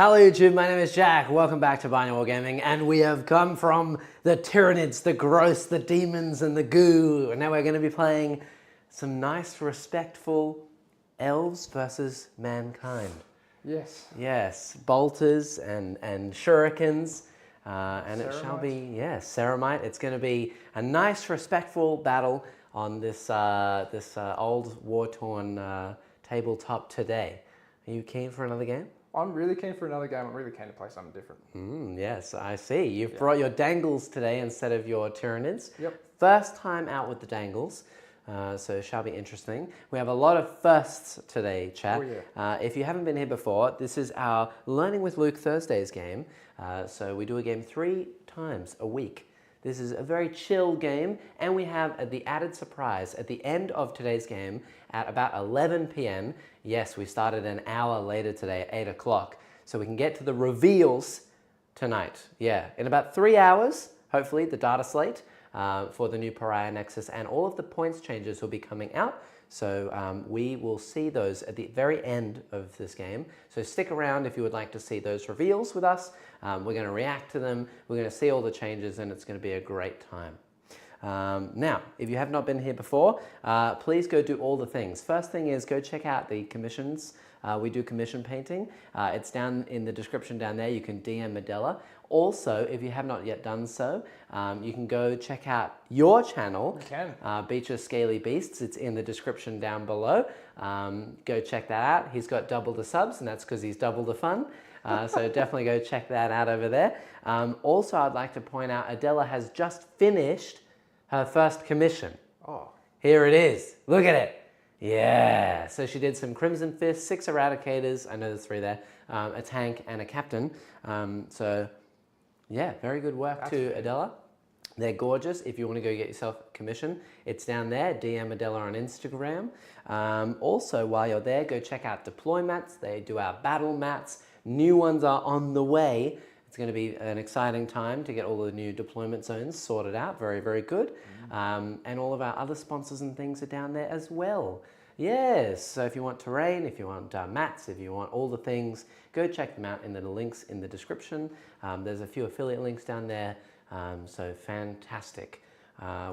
Hello YouTube, my name is Jack. Welcome back to Binary Wargaming, and we have come from the Tyranids, the Gross, the Demons, and the Goo. And now we're going to be playing some nice, respectful elves versus mankind. Yes. Yes, bolters and shurikens, and it shall be, yes, ceramite. It's going to be a nice, respectful battle on this old, war-torn tabletop today. Are you keen for another game? I'm really keen for another game. I'm really keen to play something different. Yes, I see. You've brought your dangles today instead of your Tyranids. Yep. First time out with the dangles, so it shall be interesting. We have a lot of firsts today, chat. Oh, yeah. If you haven't been here before, this is our Learning with Luke Thursdays game. So we do a game 3 times a week. This is a very chill game, and we have the added surprise at the end of today's game at about 11 p.m. Yes, we started an hour later today at 8 o'clock, so we can get to the reveals tonight. Yeah, in about 3 hours, hopefully, the data slate for the new Pariah Nexus and all of the points changes will be coming out. So we will see those at the very end of this game. So stick around if you would like to see those reveals with us. We're going to react to them. We're going to see all the changes, and it's going to be a great time. Now, if you have not been here before, please go do all the things. First thing is go check out the commissions. We do commission painting. It's down in the description down there. You can DM Medela. Also, if you have not yet done so, you can go check out your channel, Beach's Scaly Beasts. It's in the description down below. Go check that out. He's got double the subs, and that's because he's double the fun. So definitely go check that out over there. Also, I'd like to point out Adela has just finished her first commission. Oh. Here it is. Look at it. Yeah. So she did some Crimson Fist, 6 Eradicators. I know there's 3 there. A tank and a captain. So yeah, very good work to Adela. They're gorgeous. If you want to go get yourself a commission, it's down there. DM Adela on Instagram. Also, while you're there, go check out Deploy Mats. They do our battle mats. New ones are on the way. It's going to be an exciting time to get all the new deployment zones sorted out. Very, very good. And all of our other sponsors and things are down there as well. Yes, so if you want terrain, if you want mats, if you want all the things, go check them out in the links in the description. There's a few affiliate links down there, so fantastic.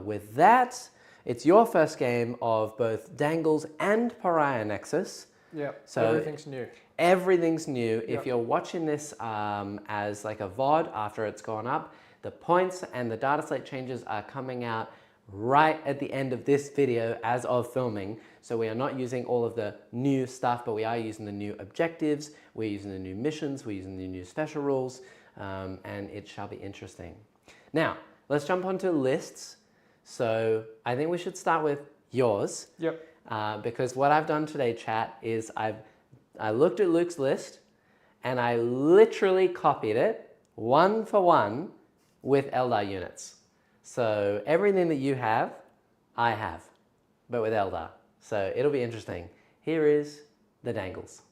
With that, it's your first game of both Dangles and Pariah Nexus. Yep, so everything's new. Everything's new. If you're watching this as like a VOD after it's gone up, the points and the data slate changes are coming out right at the end of this video as of filming. So we are not using all of the new stuff, but we are using the new objectives, we're using the new missions, we're using the new special rules, and it shall be interesting. Now, let's jump onto lists. So I think we should start with yours. Yep. Because what I've done today, chat, is I looked at Luke's list and I literally copied it 1 for 1 with Eldar units. So everything that you have, I have, but with Eldar. So it'll be interesting. Here is the dangles.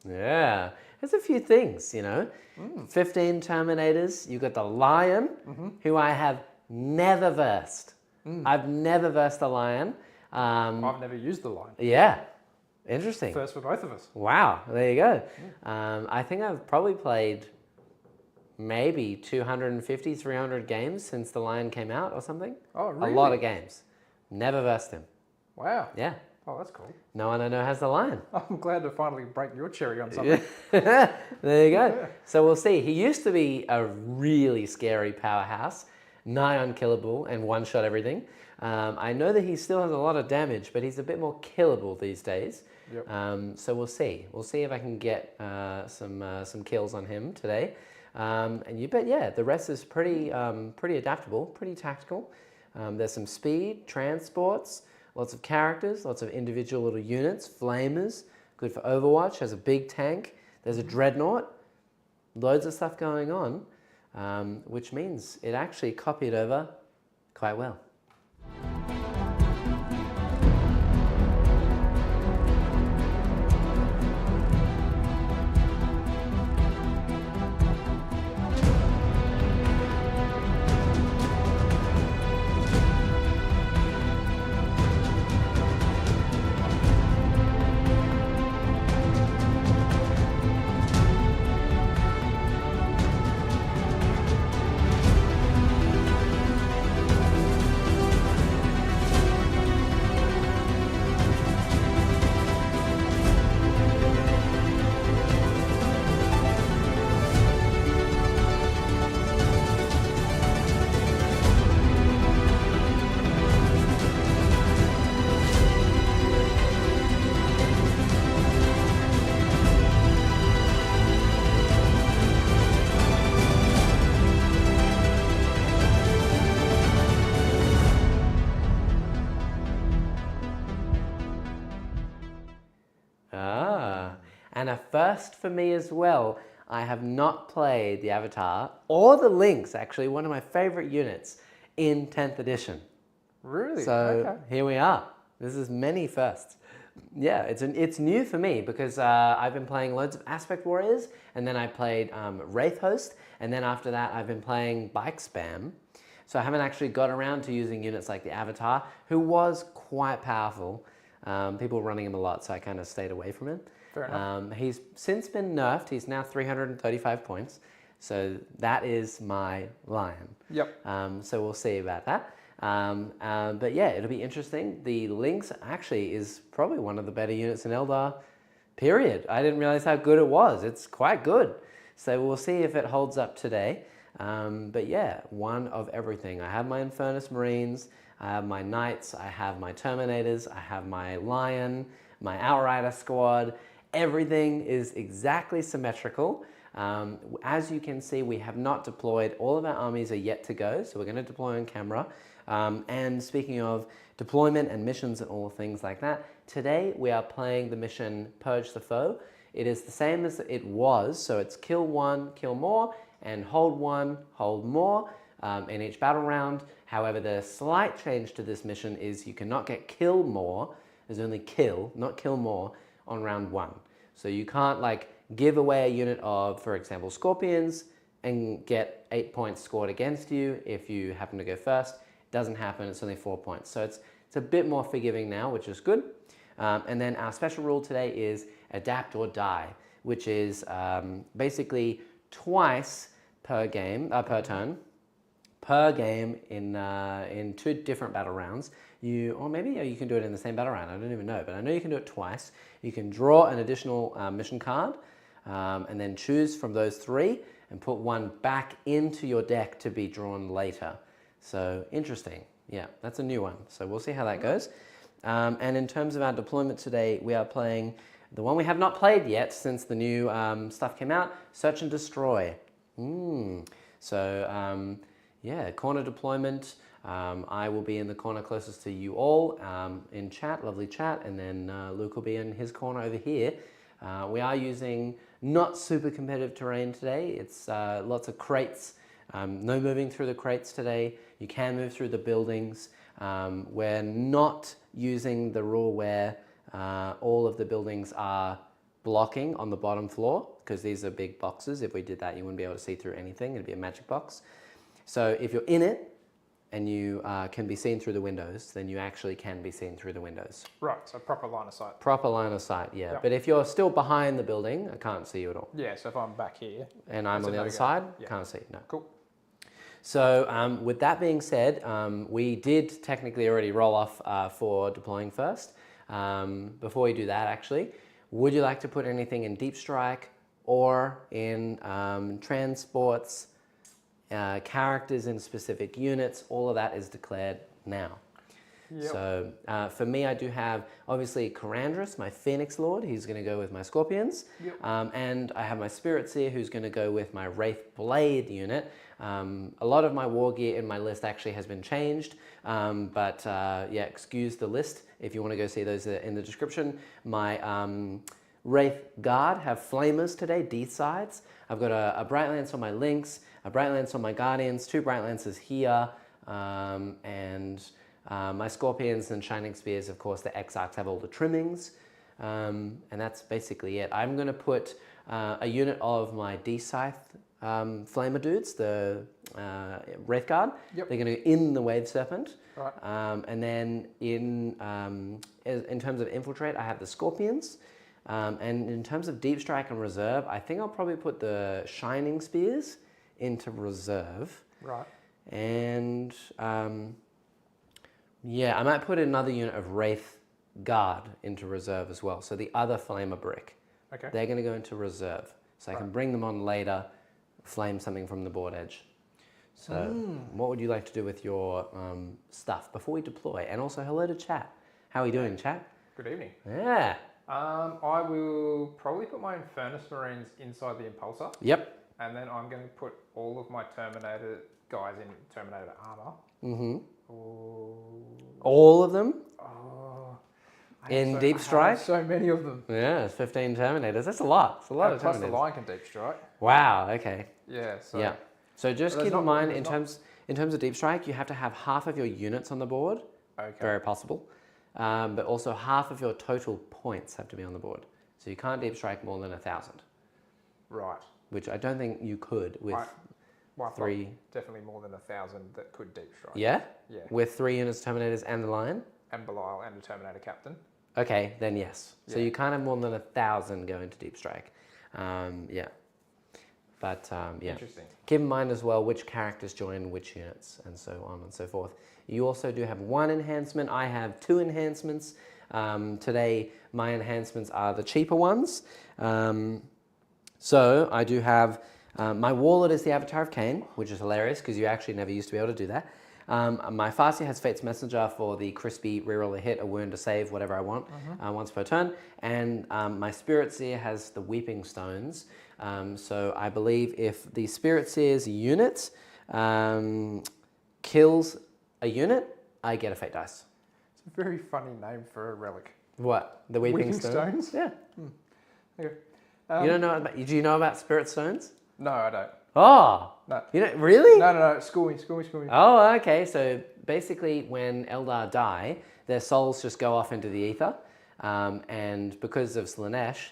Yeah, there's a few things, you know. 15 Terminators, you've got the Lion, who I have never versed. I've never versed the Lion. I've never used the Lion. Yeah, interesting. First for both of us. Wow, there you go. I think I've probably played maybe 250, 300 games since the Lion came out or something. Oh, really? A lot of games. Never versed him. Wow. Yeah. Oh, that's cool. No one I know has the Lion. I'm glad to finally break your cherry on something. There you go. So we'll see. He used to be a really scary powerhouse, nigh unkillable and one-shot everything. I know that he still has a lot of damage, but he's a bit more killable these days. Yep. So we'll see. We'll see if I can get some kills on him today. But yeah, the rest is pretty adaptable, pretty tactical. There's some speed, transports, lots of characters, lots of individual little units, flamers, good for Overwatch, has a big tank. There's a dreadnought, loads of stuff going on, which means it actually copied over quite well. And a first for me as well. I have not played the Avatar or the Lynx, actually, one of my favorite units in 10th edition. Really? So Okay. here we are. This is many firsts. Yeah, it's new for me because I've been playing loads of Aspect Warriors, and then I played Wraith Host, and then after that I've been playing Bike Spam. So I haven't actually got around to using units like the Avatar, who was quite powerful. People were running him a lot, so I kind of stayed away from him. Fair enough. He's since been nerfed. He's now 335 points. So that is my lion. Yep. So we'll see about that. But yeah, it'll be interesting. The Lynx actually is probably one of the better units in Eldar, period. I didn't realize how good it was. It's quite good. So we'll see if it holds up today. But yeah, one of everything. I have my Infernus Marines, I have my Knights, I have my Terminators, I have my Lion, my Outrider squad. Everything is exactly symmetrical. As you can see, we have not deployed. All of our armies are yet to go, so we're going to deploy on camera. And speaking of deployment and missions and all things like that, today we are playing the mission Purge the Foe. It is the same as it was, so it's kill one, kill more, and hold one, hold more in each battle round. However, the slight change to this mission is you cannot get kill more. There's only kill, not kill more, on round one. So you can't like give away a unit of, for example, Scorpions and get 8 points scored against you if you happen to go first. It doesn't happen, it's only 4 points. So it's a bit more forgiving now, which is good. And then our special rule today is adapt or die, which is basically twice per game, per turn, per game in 2 different battle rounds. Or maybe you can do it in the same battle round, I don't even know, but I know you can do it twice. You can draw an additional mission card and then choose from those 3 and put one back into your deck to be drawn later. So interesting. Yeah, that's a new one. So we'll see how that goes. And in terms of our deployment today, we are playing the one we have not played yet since the new stuff came out, Search and Destroy. So yeah, corner deployment. I will be in the corner closest to you all in chat, lovely chat, and then Luke will be in his corner over here. We are using not super competitive terrain today. It's lots of crates, no moving through the crates today. You can move through the buildings. We're not using the rule where all of the buildings are blocking on the bottom floor, because these are big boxes. If we did that, you wouldn't be able to see through anything. It'd be a magic box. So if you're in it, and you can be seen through the windows, then you actually can be seen through the windows. Right, so proper line of sight. Proper line of sight, yeah. Yep. But if you're still behind the building, I can't see you at all. Yeah, so if I'm back here. And I'm on the other side, can't see, no. Cool. So with that being said, we did technically already roll off for deploying first. Before we do that, actually, would you like to put anything in Deep Strike or in transports, characters in specific units? All of that is declared now. Yep. So for me, I do have obviously Karandras, my Phoenix Lord. He's going to go with my Scorpions. Yep. And I have my Spirit Seer, who's going to go with my Wraith Blade unit. A lot of my war gear in my list actually has been changed, but yeah, excuse the list if you want to go see those in the description. My Wraith Guard have Flamers today, D-sides. I've got a Bright Lance on my Lynx, a Bright Lance on my Guardians, 2 Bright Lances here, and my Scorpions and Shining Spears, of course, the Exarchs have all the trimmings, and that's basically it. I'm going to put a unit of my D-Scythe Flamer dudes, the Wraith Guard. Yep. They're going to go in the Wave Serpent. Right. And then in terms of Infiltrate, I have the Scorpions. And in terms of Deep Strike and Reserve, I think I'll probably put the Shining Spears into Reserve. Right. And yeah, I might put another unit of Wraith Guard into Reserve as well. So the other Flamer Brick. Okay. They're going to go into Reserve. So I can bring them on later, flame something from the board edge. So what would you like to do with your stuff before we deploy? And also hello to chat. How are you doing, chat? Good evening. Yeah. I will probably put my Infernus Marines inside the Impulsor. Yep. And then I'm going to put all of my Terminator guys in Terminator armor. Mm-hmm. Oh, All of them? I In have Deep I have Strike? so many of them. Yeah, it's 15 Terminators. That's a lot. It's a lot of Plus Terminators. the Lion can Deep Strike. Wow, okay. Yeah, so Yeah. So just But keep there's in not- mind, there's in terms of Deep Strike, you have to have half of your units on the board. okay. Very possible. But also half of your total points have to be on the board. So you can't Deep Strike more than 1,000. Right. Which I don't think you could with Well, I thought 3. definitely more than 1,000 that could Deep Strike. Yeah? Yeah. With 3 units Terminators and the Lion? And Belial and a Terminator Captain. Okay, then yes. So Yeah. you can't have more than 1,000 go into Deep Strike. Yeah. But yeah. Interesting. Keep in mind as well which characters join which units and so on and so forth. You also do have 1 enhancement. I have 2 enhancements. Today, my enhancements are the cheaper ones. So I do have, my Warlord is the Avatar of Cain, which is hilarious because you actually never used to be able to do that. My Farseer has Fate's Messenger for the crispy reroll a hit, a wound, a save, whatever I want, once per turn. And my Spirit Seer has the Weeping Stones. So I believe if the Spirit Seer's unit kills a unit, I get a Fate dice. It's a very funny name for a relic. What? The Weeping Stones? Yeah. Okay. You don't know about, do you know about Spirit Stones? No, I don't. Oh! No. You don't, really? No. School me. Oh, okay. So basically, when Eldar die, their souls just go off into the ether. And because of Slaanesh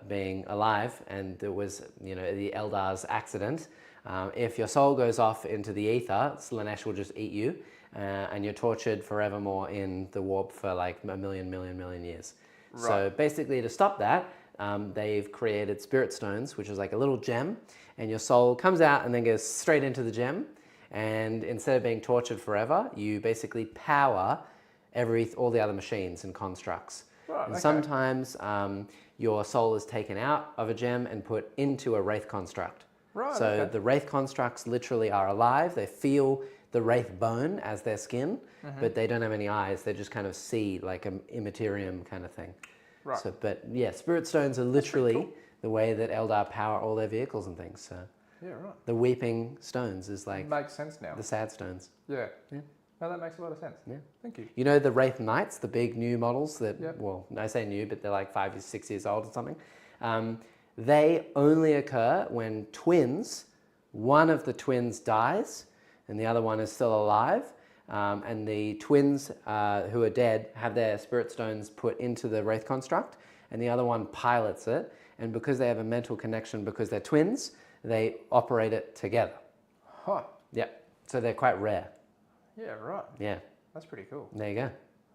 being alive, and there was, the Eldar's accident, if your soul goes off into the ether, Slaanesh will just eat you, and you're tortured forevermore in the warp for like a million years. Right. So basically, to stop that, they've created Spirit Stones, which is like a little gem, and your soul comes out and then goes straight into the gem. And instead of being tortured forever, you basically power all the other machines and constructs. Right, And okay. sometimes your soul is taken out of a gem and put into a Wraith construct. Right, So okay. the Wraith constructs literally are alive. They feel the Wraith bone as their skin, but they don't have any eyes. They just kind of see like an immaterium kind of thing. Right. So, but yeah, Spirit Stones are literally the way that Eldar power all their vehicles and things. So Yeah, right. the Weeping Stones is like Makes sense now. the sad stones. Yeah. No, that makes a lot of sense. Yeah. Thank you. You know the Wraith Knights, the big new models that, Yep. well, I say new, but they're like 5 or 6 years old or something. They only occur when one of the twins dies and the other one is still alive. And the twins who are dead have their Spirit Stones put into the Wraith construct, and the other one pilots it. And because they have a mental connection, because they're twins, they operate it together. Huh. Yep. So they're quite rare. Yeah, right. Yeah. That's pretty cool. There you go.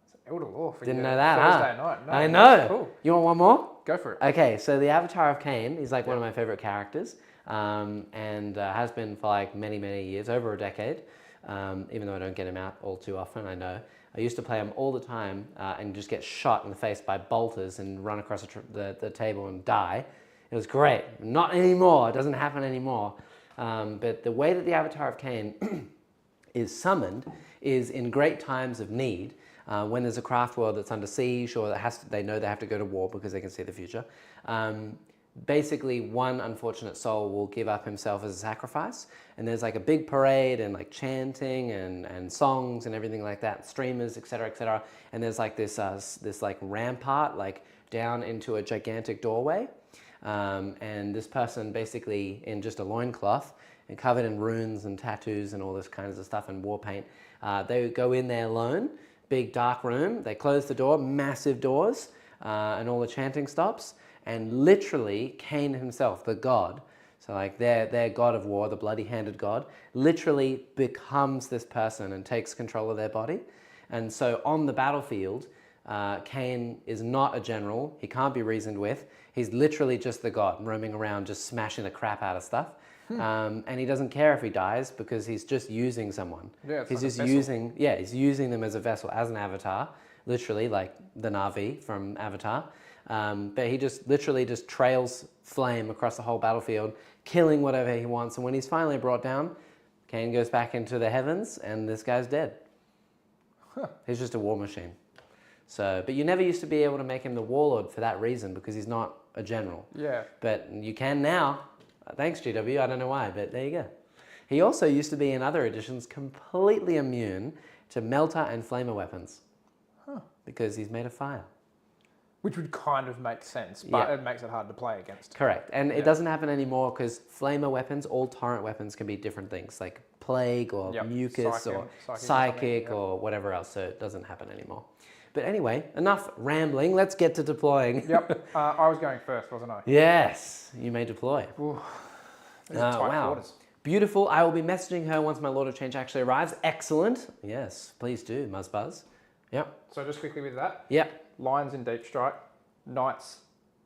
It's Elder Law for Didn't your know that, Thursday huh? night. No, I that's know. Cool. You want one more? Go for it. Okay, so the Avatar of Cain is like one of my favorite characters, and has been for like many years, over a decade. Even though I don't get him out all too often, I know. I used to play him all the time and just get shot in the face by bolters and run across the table and die. It was great. Not anymore. It doesn't happen anymore. But the way that the Avatar of Cain is summoned is in great times of need, when there's a craft world that's under siege or they know they have to go to war because they can see the future. Basically, one unfortunate soul will give up himself as a sacrifice, and there's like a big parade and like chanting and songs and everything like that, streamers, etc., and there's like this like rampart like down into a gigantic doorway, and this person basically in just a loincloth and covered in runes and tattoos and all this kinds of stuff and war paint, they go in there alone, big dark room, they close the door, massive doors, and all the chanting stops. And literally, Cain himself, the god, so like their god of war, the bloody-handed god, literally becomes this person and takes control of their body. And so on the battlefield, Cain is not a general. He can't be reasoned with. He's literally just the god, roaming around, just smashing the crap out of stuff. And he doesn't care if he dies because he's just using someone. Yeah, it's he's like just a vessel. he's using them as a vessel, as an avatar, literally like the Na'vi from Avatar. But he just literally just trails flame across the whole battlefield, killing whatever he wants. And when he's finally brought down, Cain goes back into the heavens and this guy's dead. He's just a war machine. So, but you never used to be able to make him the warlord for that reason because he's not a general. Yeah. But you can now. Thanks, GW. I don't know why, but there you go. He also used to be in other editions completely immune to melter and flamer weapons. Because he's made of fire. Which would kind of make sense, but Yeah. it makes it hard to play against. Correct. And it doesn't happen anymore because flamer weapons, all torrent weapons can be different things like plague or mucus or psychic or whatever else. So it doesn't happen anymore. But anyway, enough rambling. Let's get to deploying. Yep. I was going first, wasn't I? Yes, you may deploy. Ooh, these are tight Wow. quarters. Beautiful. I will be messaging her once my Lord of Change actually arrives. Excellent. Yes, please do, Muzzbuzz. Yep. So just quickly with that, Yep. Lions in Deep Strike, Knights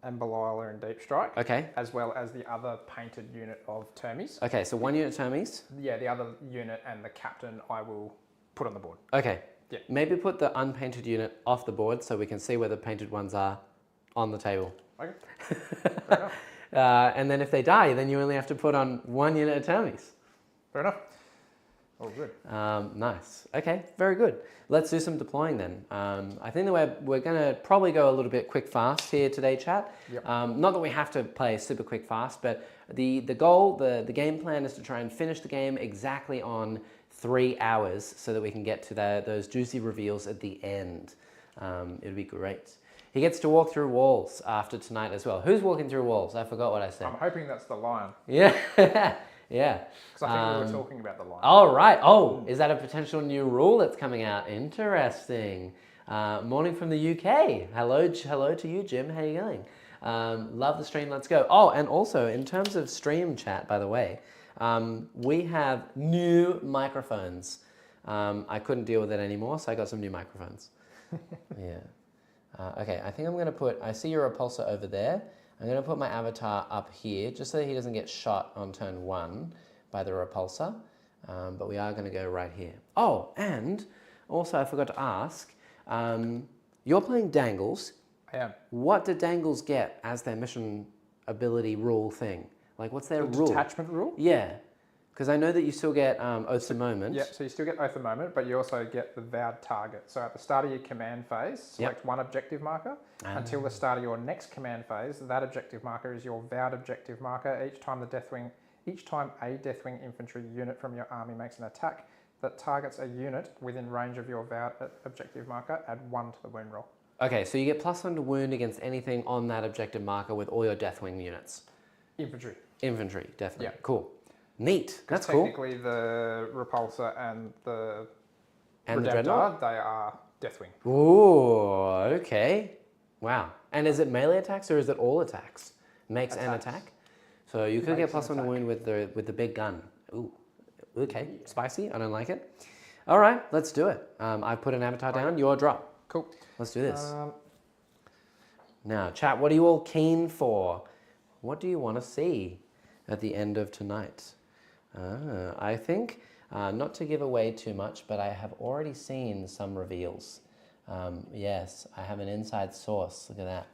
and Belial are in Deep Strike, Okay. as well as the other painted unit of Termies. Okay, so 1 unit Termies. Yeah, the other unit and the captain I will put on the board. Okay. Yeah. Maybe put the unpainted unit off the board so we can see where the painted ones are on the table. Okay. Fair enough. And then if they die, then you only have to put on 1 unit of Termies. Fair enough. All good. Nice. Okay, very good. Let's do some deploying then. I think that we're going to probably go a little bit quick fast here today, chat. Yep. Not that we have to play super quick fast, but the goal, the game plan is to try and finish the game exactly on 3 hours so that we can get to those juicy reveals at the end. It would be great. He gets to walk through walls after tonight as well. Who's walking through walls? I forgot what I said. I'm hoping that's the lion, Yeah, yeah. because I think we were talking about the lion. All right. Oh, is that a potential new rule that's coming out? Interesting. Morning from the UK. Hello to you, Jim. How you going? Love the stream. Let's go. Oh, and also in terms of stream chat, by the way, we have new microphones. I couldn't deal with it anymore, so I got some new microphones. Yeah. Okay, I think I'm going to put, I see your repulsor over there. I'm going to put my avatar up here, just so that he doesn't get shot on turn 1 by the repulsor. But we are going to go right here. Oh, and also I forgot to ask, you're playing Dangles. I am. What do Dangles get as their mission ability rule thing? Like, what's their rule? Detachment rule? Yeah, because I know that you still get Oaths of Moment. Yeah, so you still get Oath of the Moment, but you also get the Vowed Target. So at the start of your command phase, select one objective marker. Until the start of your next command phase, that objective marker is your Vowed objective marker. Each time a Deathwing infantry unit from your army makes an attack that targets a unit within range of your Vowed objective marker, add 1 to the wound roll. Okay, so you get +1 to wound against anything on that objective marker with all your Deathwing units. Infantry. Infantry, definitely. Yeah. Cool. Neat. That's cool. Technically, the Repulsor and the And the Redemptor, Dreadnought? they are Deathwing. Ooh, okay. Wow. And is it melee attacks or is it all attacks? Makes an Attacks. attack? So you could get Makes an +1 to attack. wound with the big gun. Ooh, okay. Spicy. I don't like it. All right, let's do it. I put an avatar down. Your drop. Cool. Let's do this. Now, chat, what are you all keen for? What do you want to see at the end of tonight? I think, not to give away too much, but I have already seen some reveals. Yes, I have an inside source, look at that.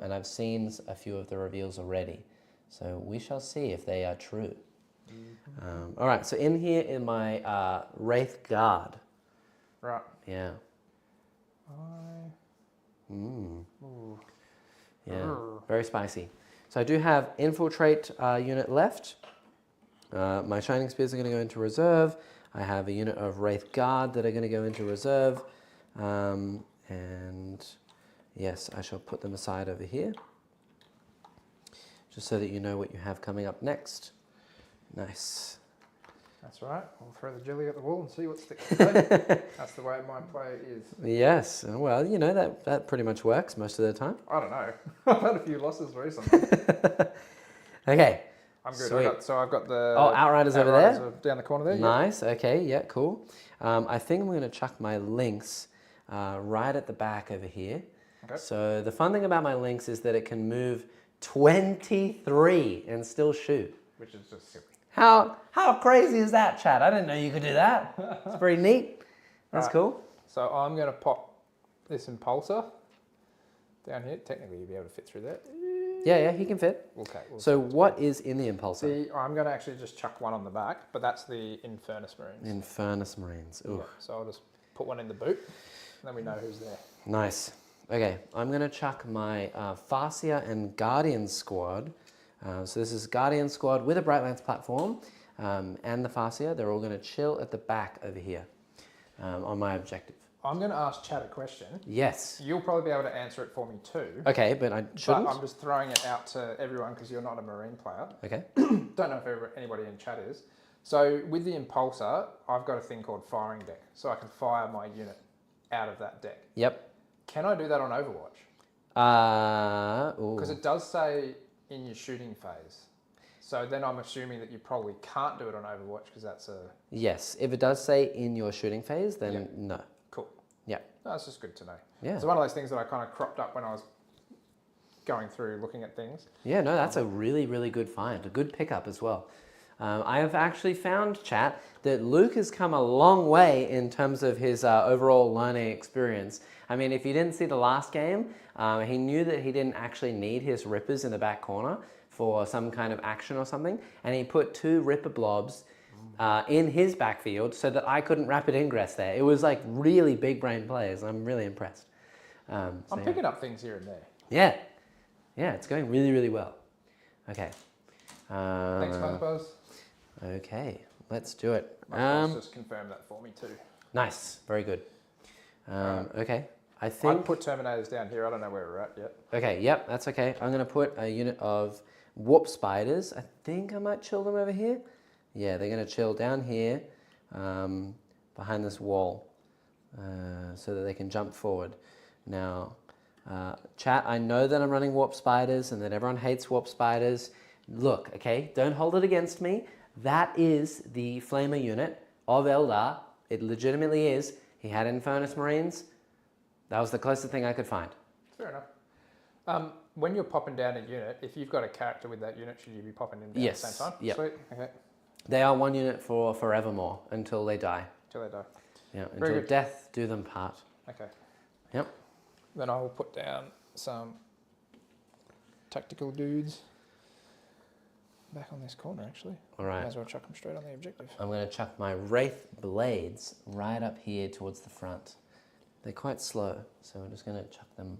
And I've seen a few of the reveals already. So we shall see if they are true. All right, so in here in my Wraith Guard. Right. Yeah. Yeah, very spicy. So I do have Infiltrate unit left. My Shining Spears are going to go into reserve. I have a unit of Wraith Guard that are going to go into reserve. And yes, I shall put them aside over here. Just so that you know what you have coming up next. Nice. That's right. We'll throw the jelly at the wall and see what sticks today. That's the way my play is. Yes. Well, you know, that pretty much works most of the time. I don't know. I've had a few losses recently. Okay. I'm good. Sweet. I've got the Outriders over there? down the corner there. Nice. Yep. Okay. Yeah, cool. I think I'm going to chuck my Lynx right at the back over here. Okay. So the fun thing about my Lynx is that it can move 23 and still shoot. Which is just silly. How crazy is that, Chad? I didn't know you could do that. It's pretty neat. That's cool. So I'm going to pop this impulsor down here. Technically, you'll be able to fit through that. Yeah, he can fit. Okay. So what is in the impulsor? I'm going to actually just chuck one on the back, but that's the Infernus Marines. Infernus Marines. Ooh. Yeah, so I'll just put one in the boot, and then we know who's there. Nice. Okay, I'm going to chuck my Farseer and Guardian squad. So this is Guardian squad with a Brightlands platform and the Farseer. They're all going to chill at the back over here on my objective. I'm going to ask Chad a question. Yes. You'll probably be able to answer it for me too. Okay, but I shouldn't. But I'm just throwing it out to everyone because you're not a Marine player. Okay. Don't know if anybody in chat is. So with the Impulsor, I've got a thing called Firing Deck. So I can fire my unit out of that deck. Yep. Can I do that on Overwatch? Because it does say in your shooting phase. So then I'm assuming that you probably can't do it on Overwatch because that's a... Yes, if it does say in your shooting phase, then no. Cool. Yeah. No, that's just good to know. Yeah. It's one of those things that I kind of cropped up when I was going through looking at things. Yeah, no, that's a really, really good find. A good pickup as well. I have actually found, chat, that Luke has come a long way in terms of his overall learning experience. I mean, if you didn't see the last game, he knew that he didn't actually need his rippers in the back corner for some kind of action or something, and he put 2 ripper blobs in his backfield so that I couldn't rapid ingress there. It was like really big brain plays. I'm really impressed. I'm picking up things here and there. Yeah. Yeah, it's going really, really well. Okay. Thanks, Muzbuzz. Okay, let's do it. Just confirm that for me too. Nice, very good. Okay, I think... I'd put Terminators down here. I don't know where we're at yet. Okay, yep, that's okay. I'm going to put a unit of Warp Spiders. I think I might chill them over here. Yeah, they're going to chill down here behind this wall so that they can jump forward. Now, chat, I know that I'm running Warp Spiders and that everyone hates Warp Spiders. Look, okay, don't hold it against me. That is the Flamer unit of Eldar. It legitimately is. He had Infernus Marines. That was the closest thing I could find. Fair enough. When you're popping down a unit, if you've got a character with that unit, should you be popping in down at the same time? Yep. Sweet. Okay. They are one unit for forevermore until they die. Until they die. Yeah, Very until good. death do them part. Okay. Yep. Then I will put down some tactical dudes back on this corner, actually. All right. Might as well chuck them straight on the objective. I'm going to chuck my Wraith Blades right up here towards the front. They're quite slow, so I'm just going to chuck them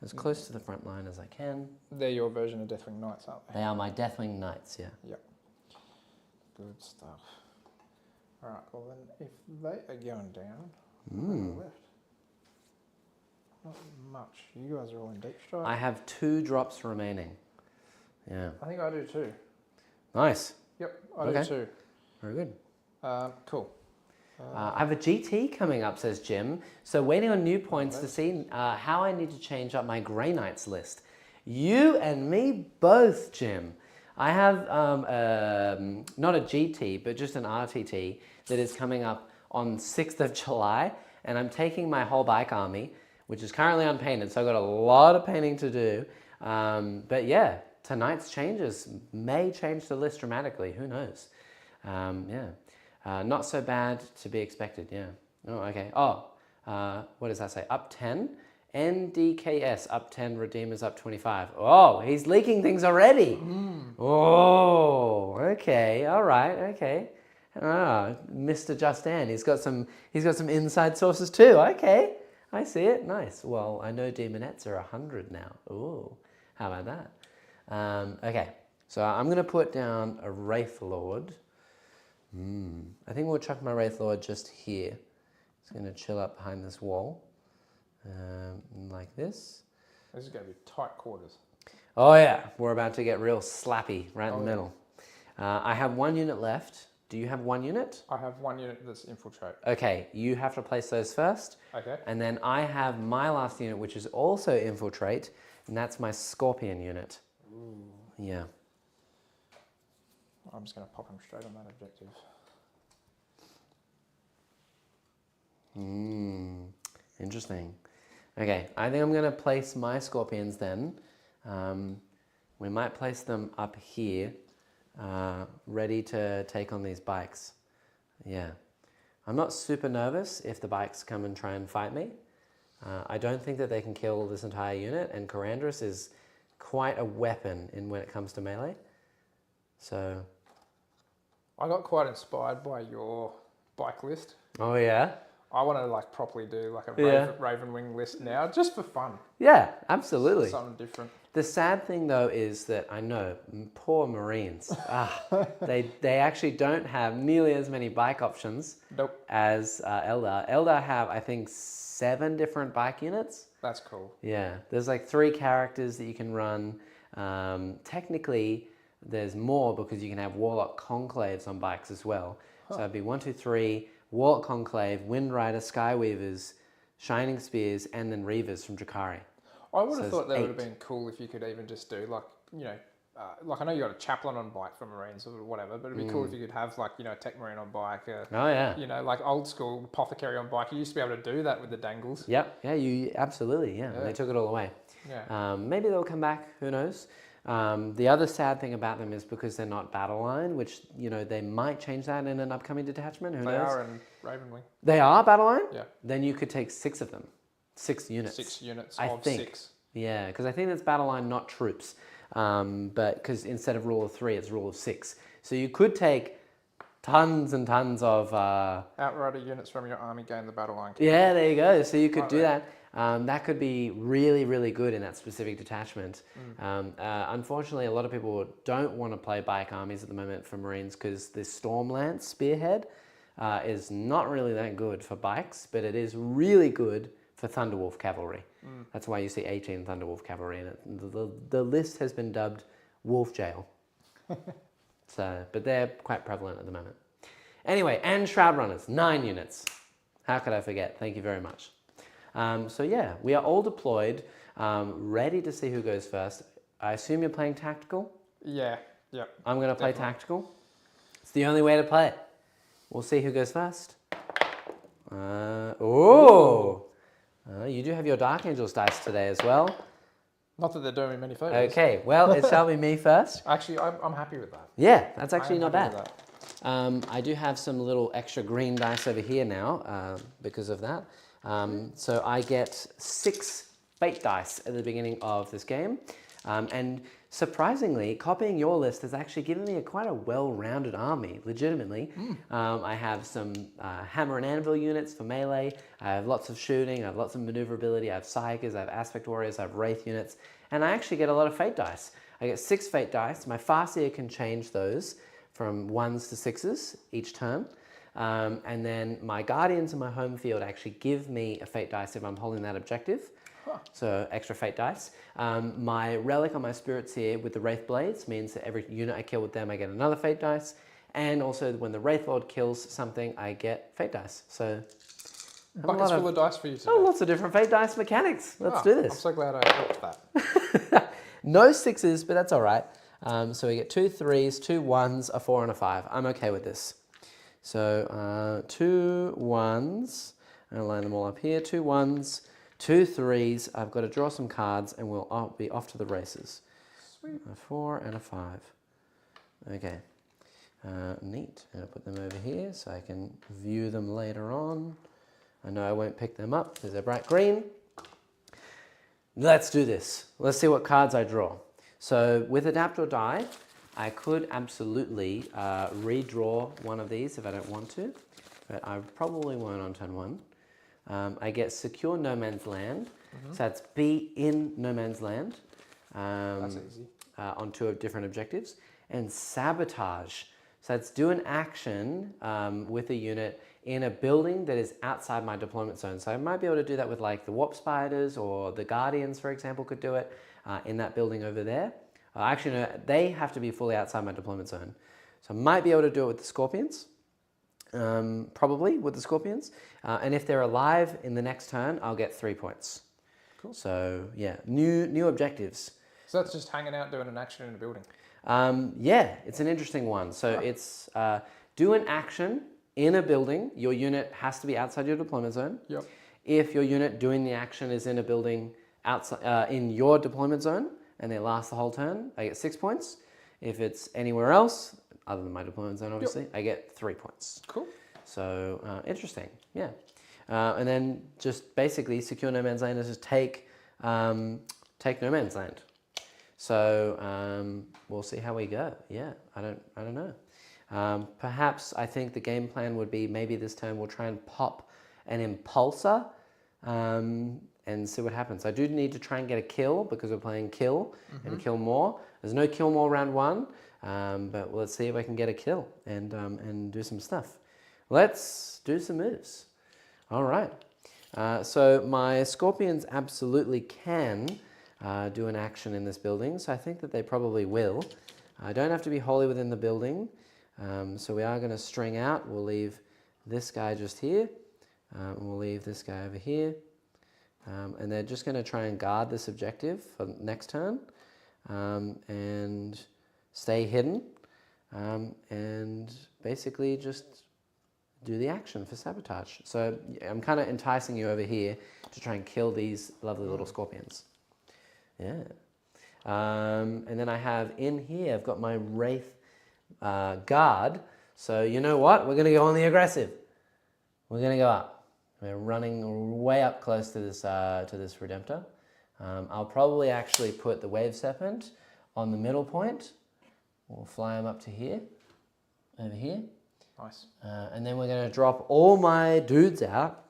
as close to the front line as I can. They're your version of Deathwing Knights, aren't they? They are my Deathwing Knights, yeah. Yep. Good stuff. All right, well then, if they are going down, on the left, not much. You guys are all in deep strike. I have 2 drops remaining. Yeah. I think I do too. Nice. Yep, I do too. Very good. Cool. I have a GT coming up, says Jim. So waiting on new points to see how I need to change up my Grey Knights list. You and me both, Jim. I have not a GT, but just an RTT that is coming up on 6th of July. And I'm taking my whole bike army, which is currently unpainted. So I've got a lot of painting to do. But yeah, tonight's changes may change the list dramatically. Who knows? Not so bad to be expected, yeah. Oh, okay. Oh, what does that say? Up 10 NDKS up 10, Redeemers up 25. Oh, he's leaking things already. Oh, okay, all right, okay. Ah, Mr. Justin, he's got some inside sources too. Okay, I see it. Nice. Well, I know Demonettes are 100 now. Ooh, how about that? Okay, so I'm gonna put down a Wraith Lord. I think we'll chuck my Wraith Lord just here. It's gonna chill up behind this wall. Like this. This is going to be tight quarters. Oh yeah, we're about to get real slappy right in the middle. I have 1 unit left. Do you have 1 unit? I have 1 unit that's infiltrate. Okay, you have to place those first. Okay. And then I have my last unit, which is also infiltrate, and that's my Scorpion unit. Ooh. Yeah. I'm just going to pop him straight on that objective. Interesting. Okay, I think I'm going to place my Scorpions then. We might place them up here, ready to take on these bikes. Yeah. I'm not super nervous if the bikes come and try and fight me. I don't think that they can kill this entire unit, and Corandris is quite a weapon when it comes to melee. So... I got quite inspired by your bike list. Oh yeah? I want to like properly do like a Raven Wing list now, just for fun. Yeah, absolutely. Something different. The sad thing though is that I know poor Marines. They actually don't have nearly as many bike options as Eldar. Eldar have, I think, 7 different bike units. That's cool. Yeah, there's like 3 characters that you can run. Technically, there's more because you can have Warlock Conclaves on bikes as well. So it'd be 1, 2, 3. Warlock Conclave, Wind Rider, Skyweavers, Shining Spears, and then Reavers from Drakari. I would have thought that would have been cool if you could even just do like, you know, like I know you got a chaplain on bike for Marines or whatever, but it'd be cool if you could have like, you know, a Tech Marine on bike. Oh yeah. You know, like old school Apothecary on bike. You used to be able to do that with the dangles. Yep. Yeah. You absolutely. Yeah. They took it all away. Yeah. Maybe they'll come back. Who knows? The other sad thing about them is because they're not battle line, which, you know, they might change that in an upcoming detachment. Who knows? They are in Ravenwing. They are battle line? Yeah. Then you could take 6 of them. 6 units. 6 units I of think. 6. Yeah, because I think that's battle line, not troops. But because instead of rule of 3, it's rule of 6. So you could take tons and tons of... Outrider units from your army gain the battle line. Yeah, there you go. So you could do that. That could be really, really good in that specific detachment. Unfortunately, a lot of people don't want to play bike armies at the moment for Marines because the Stormlance Spearhead is not really that good for bikes, but it is really good for Thunderwolf Cavalry. That's why you see 18 Thunderwolf Cavalry in it. The list has been dubbed Wolf Jail. But they're quite prevalent at the moment. Anyway, and Shroud Runners, 9 units. How could I forget? Thank you very much. So yeah, we are all deployed, ready to see who goes first. I assume you're playing tactical? Yeah, yeah. I'm going to play tactical. It's the only way to play it. We'll see who goes first. You do have your Dark Angels dice today as well. Not that they're doing me many favours. Okay, well, it shall be me first. Actually, I'm happy with that. Yeah, that's actually not bad. I do have some little extra green dice over here now because of that. So I get 6 fate dice at the beginning of this game. And surprisingly, copying your list has actually given me quite a well-rounded army, legitimately. I have some hammer and anvil units for melee. I have lots of shooting. I have lots of maneuverability. I have psychers. I have aspect warriors. I have wraith units. And I actually get a lot of fate dice. I get 6 fate dice. My Farseer can change those from 1s to 6s each turn. And then my Guardians in my home field actually give me a fate dice if I'm holding that objective. So extra fate dice. My relic on my spirits here with the Wraith Blades means that every unit I kill with them, I get another fate dice. And also when the Wraith Lord kills something, I get fate dice. So buckets full of dice for you today. Oh, lots of different fate dice mechanics. Let's do this. I'm so glad I helped that. No 6s, but that's all right. So we get 2 3s, 2 1s, a 4 and a 5. I'm okay with this. So 2 1s, I'll line them all up here. 2 1s, 2 3s. I've got to draw some cards and we'll be off to the races. Sweet. A 4 and a 5. Okay. Neat. I'll put them over here so I can view them later on. I know I won't pick them up because they're bright green. Let's do this. Let's see what cards I draw. So with Adapt or Die, I could absolutely redraw one of these if I don't want to, but I probably won't on turn 1. I get Secure No Man's Land, so that's be in No Man's Land. That's easy. On 2 different objectives. And Sabotage, so that's do an action with a unit in a building that is outside my deployment zone. So I might be able to do that with like the Warp Spiders, or the Guardians, for example, could do it in that building over there. Actually, no, they have to be fully outside my deployment zone. So I might be able to do it with the Scorpions, probably with the Scorpions. And if they're alive in the next turn, I'll get 3 points. Cool. So yeah, new objectives. So that's just hanging out doing an action in a building. Yeah, it's an interesting one. So it's do an action in a building. Your unit has to be outside your deployment zone. Yep. If your unit doing the action is in a building outside in your deployment zone and they last the whole turn, I get 6 points. If it's anywhere else, other than my deployment zone, obviously, I get 3 points. Cool. So interesting, yeah. And then just basically Secure No Man's Land is just take No Man's Land. So we'll see how we go. Yeah, I don't know. Perhaps I think the game plan would be maybe this turn we'll try and pop an Impulsor and see what happens. I do need to try and get a kill because we're playing kill and kill more. There's no kill more round 1, but let's see if I can get a kill and do some stuff. Let's do some moves. All right. So my Scorpions absolutely can do an action in this building, so I think that they probably will. I don't have to be wholly within the building, so we are going to string out. We'll leave this guy just here, and we'll leave this guy over here, and they're just going to try and guard this objective for next turn, and stay hidden, and basically just do the action for Sabotage. So I'm kind of enticing you over here to try and kill these lovely little Scorpions. Yeah. And then I have in here, I've got my Wraith Guard. So you know what? We're going to go on the aggressive. We're going to go up. We're running way up close to this Redemptor. I'll probably actually put the Wave Serpent on the middle point. We'll fly him up to here, over here. Nice. And then we're going to drop all my dudes out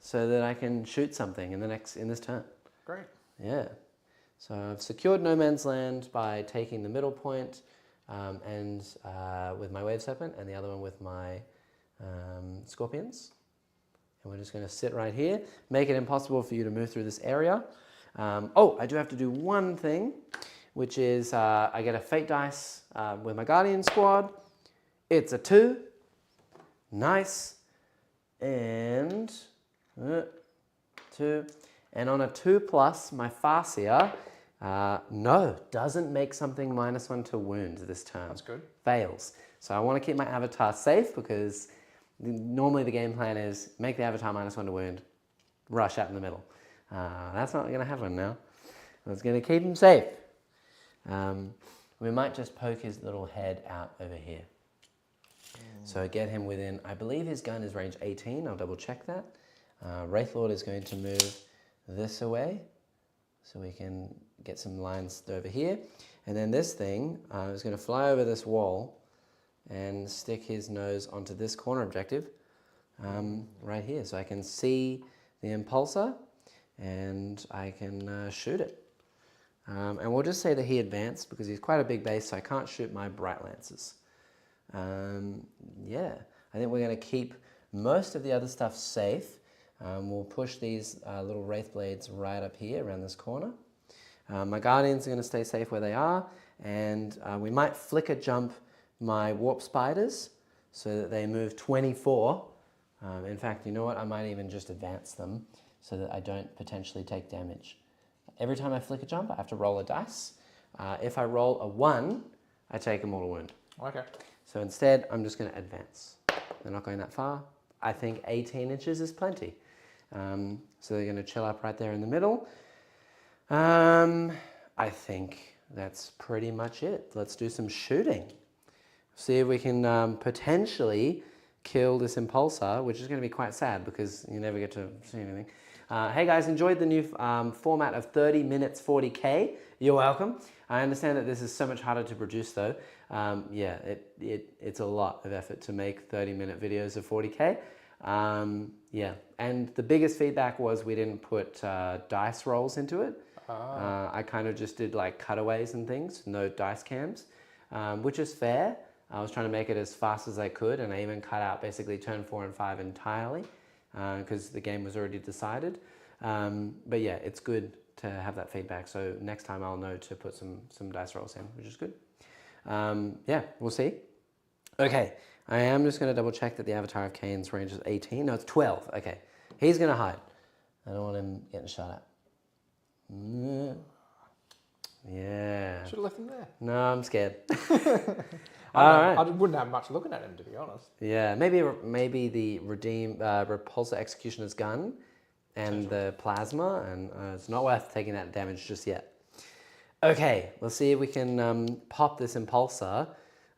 so that I can shoot something in this turn. Great. Yeah. So I've secured No Man's Land by taking the middle point and with my Wave Serpent, and the other one with my Scorpions. And we're just going to sit right here, make it impossible for you to move through this area. I do have to do one thing, which is I get a Fate Dice with my Guardian Squad. It's a 2. Nice. And 2. And on a 2+, my Farseer, doesn't make something -1 to wound this turn. That's good. Fails. So I want to keep my avatar safe because normally the game plan is make the avatar -1 to wound, rush out in the middle. That's not going to happen now. It's going to keep him safe. We might just poke his little head out over here. So get him within, I believe his gun is range 18, I'll double check that. Wraithlord is going to move this away so we can get some lines over here. And then this thing is going to fly over this wall and stick his nose onto this corner objective right here. So I can see the Impulsor and I can shoot it. And we'll just say that he advanced because he's quite a big base, so I can't shoot my Bright Lances. Yeah, I think we're going to keep most of the other stuff safe. We'll push these little Wraith Blades right up here around this corner. My Guardians are going to stay safe where they are, and we might flicker jump my Warp Spiders so that they move 24. In fact, you know what? I might even just advance them so that I don't potentially take damage. Every time I flicker jump, I have to roll a dice. If I roll a 1, I take a mortal wound. Okay. So instead, I'm just going to advance. They're not going that far. I think 18 inches is plenty. So they're going to chill up right there in the middle. I think that's pretty much it. Let's do some shooting. See if we can potentially kill this impulsor, which is going to be quite sad because you never get to see anything. Hey guys, enjoyed the new format of 30 minutes 40K. You're welcome. I understand that this is so much harder to produce though. Yeah, it's a lot of effort to make 30-minute videos of 40K. Yeah, and the biggest feedback was we didn't put dice rolls into it. I kind of just did like cutaways and things, no dice cams, which is fair. I was trying to make it as fast as I could, and I even cut out basically turn 4 and 5 entirely because the game was already decided. But yeah, it's good to have that feedback. So next time I'll know to put some dice rolls in, which is good. Yeah, we'll see. Okay, I am just going to double check that the Avatar of Kane's range is 18. No, it's 12. Okay, he's going to hide. I don't want him getting shot at. Yeah. Should have left him there. No, I'm scared. I wouldn't have much looking at him, to be honest. Yeah, maybe the repulsor executioner's gun and the plasma, and it's not worth taking that damage just yet. Okay, let's see if we can pop this impulsor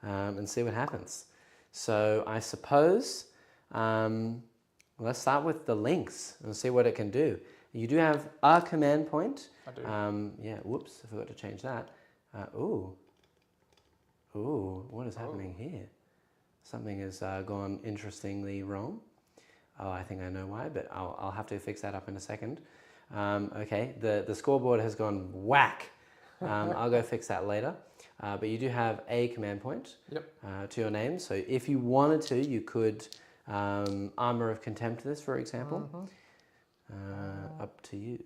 and see what happens. So I suppose let's start with the links and see what it can do. You do have a command point. I do. Yeah, whoops, I forgot to change that. Ooh, what is happening here? Something has gone interestingly wrong. Oh, I think I know why, but I'll have to fix that up in a second. Okay, the scoreboard has gone whack. I'll go fix that later. But you do have a command point to your name. So if you wanted to, you could Armor of Contempt this, for example. Up to you.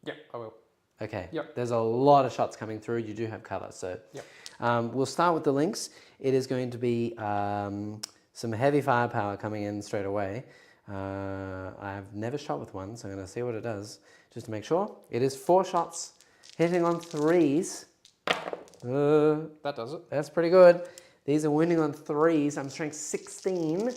Yep, I will. Okay. Yep. There's a lot of shots coming through. You do have cover, so we'll start with the links. It is going to be some heavy firepower coming in straight away. I've never shot with one, so I'm going to see what it does just to make sure. It is 4 shots hitting on 3s. That does it. That's pretty good. These are winning on 3s. I'm strength 16.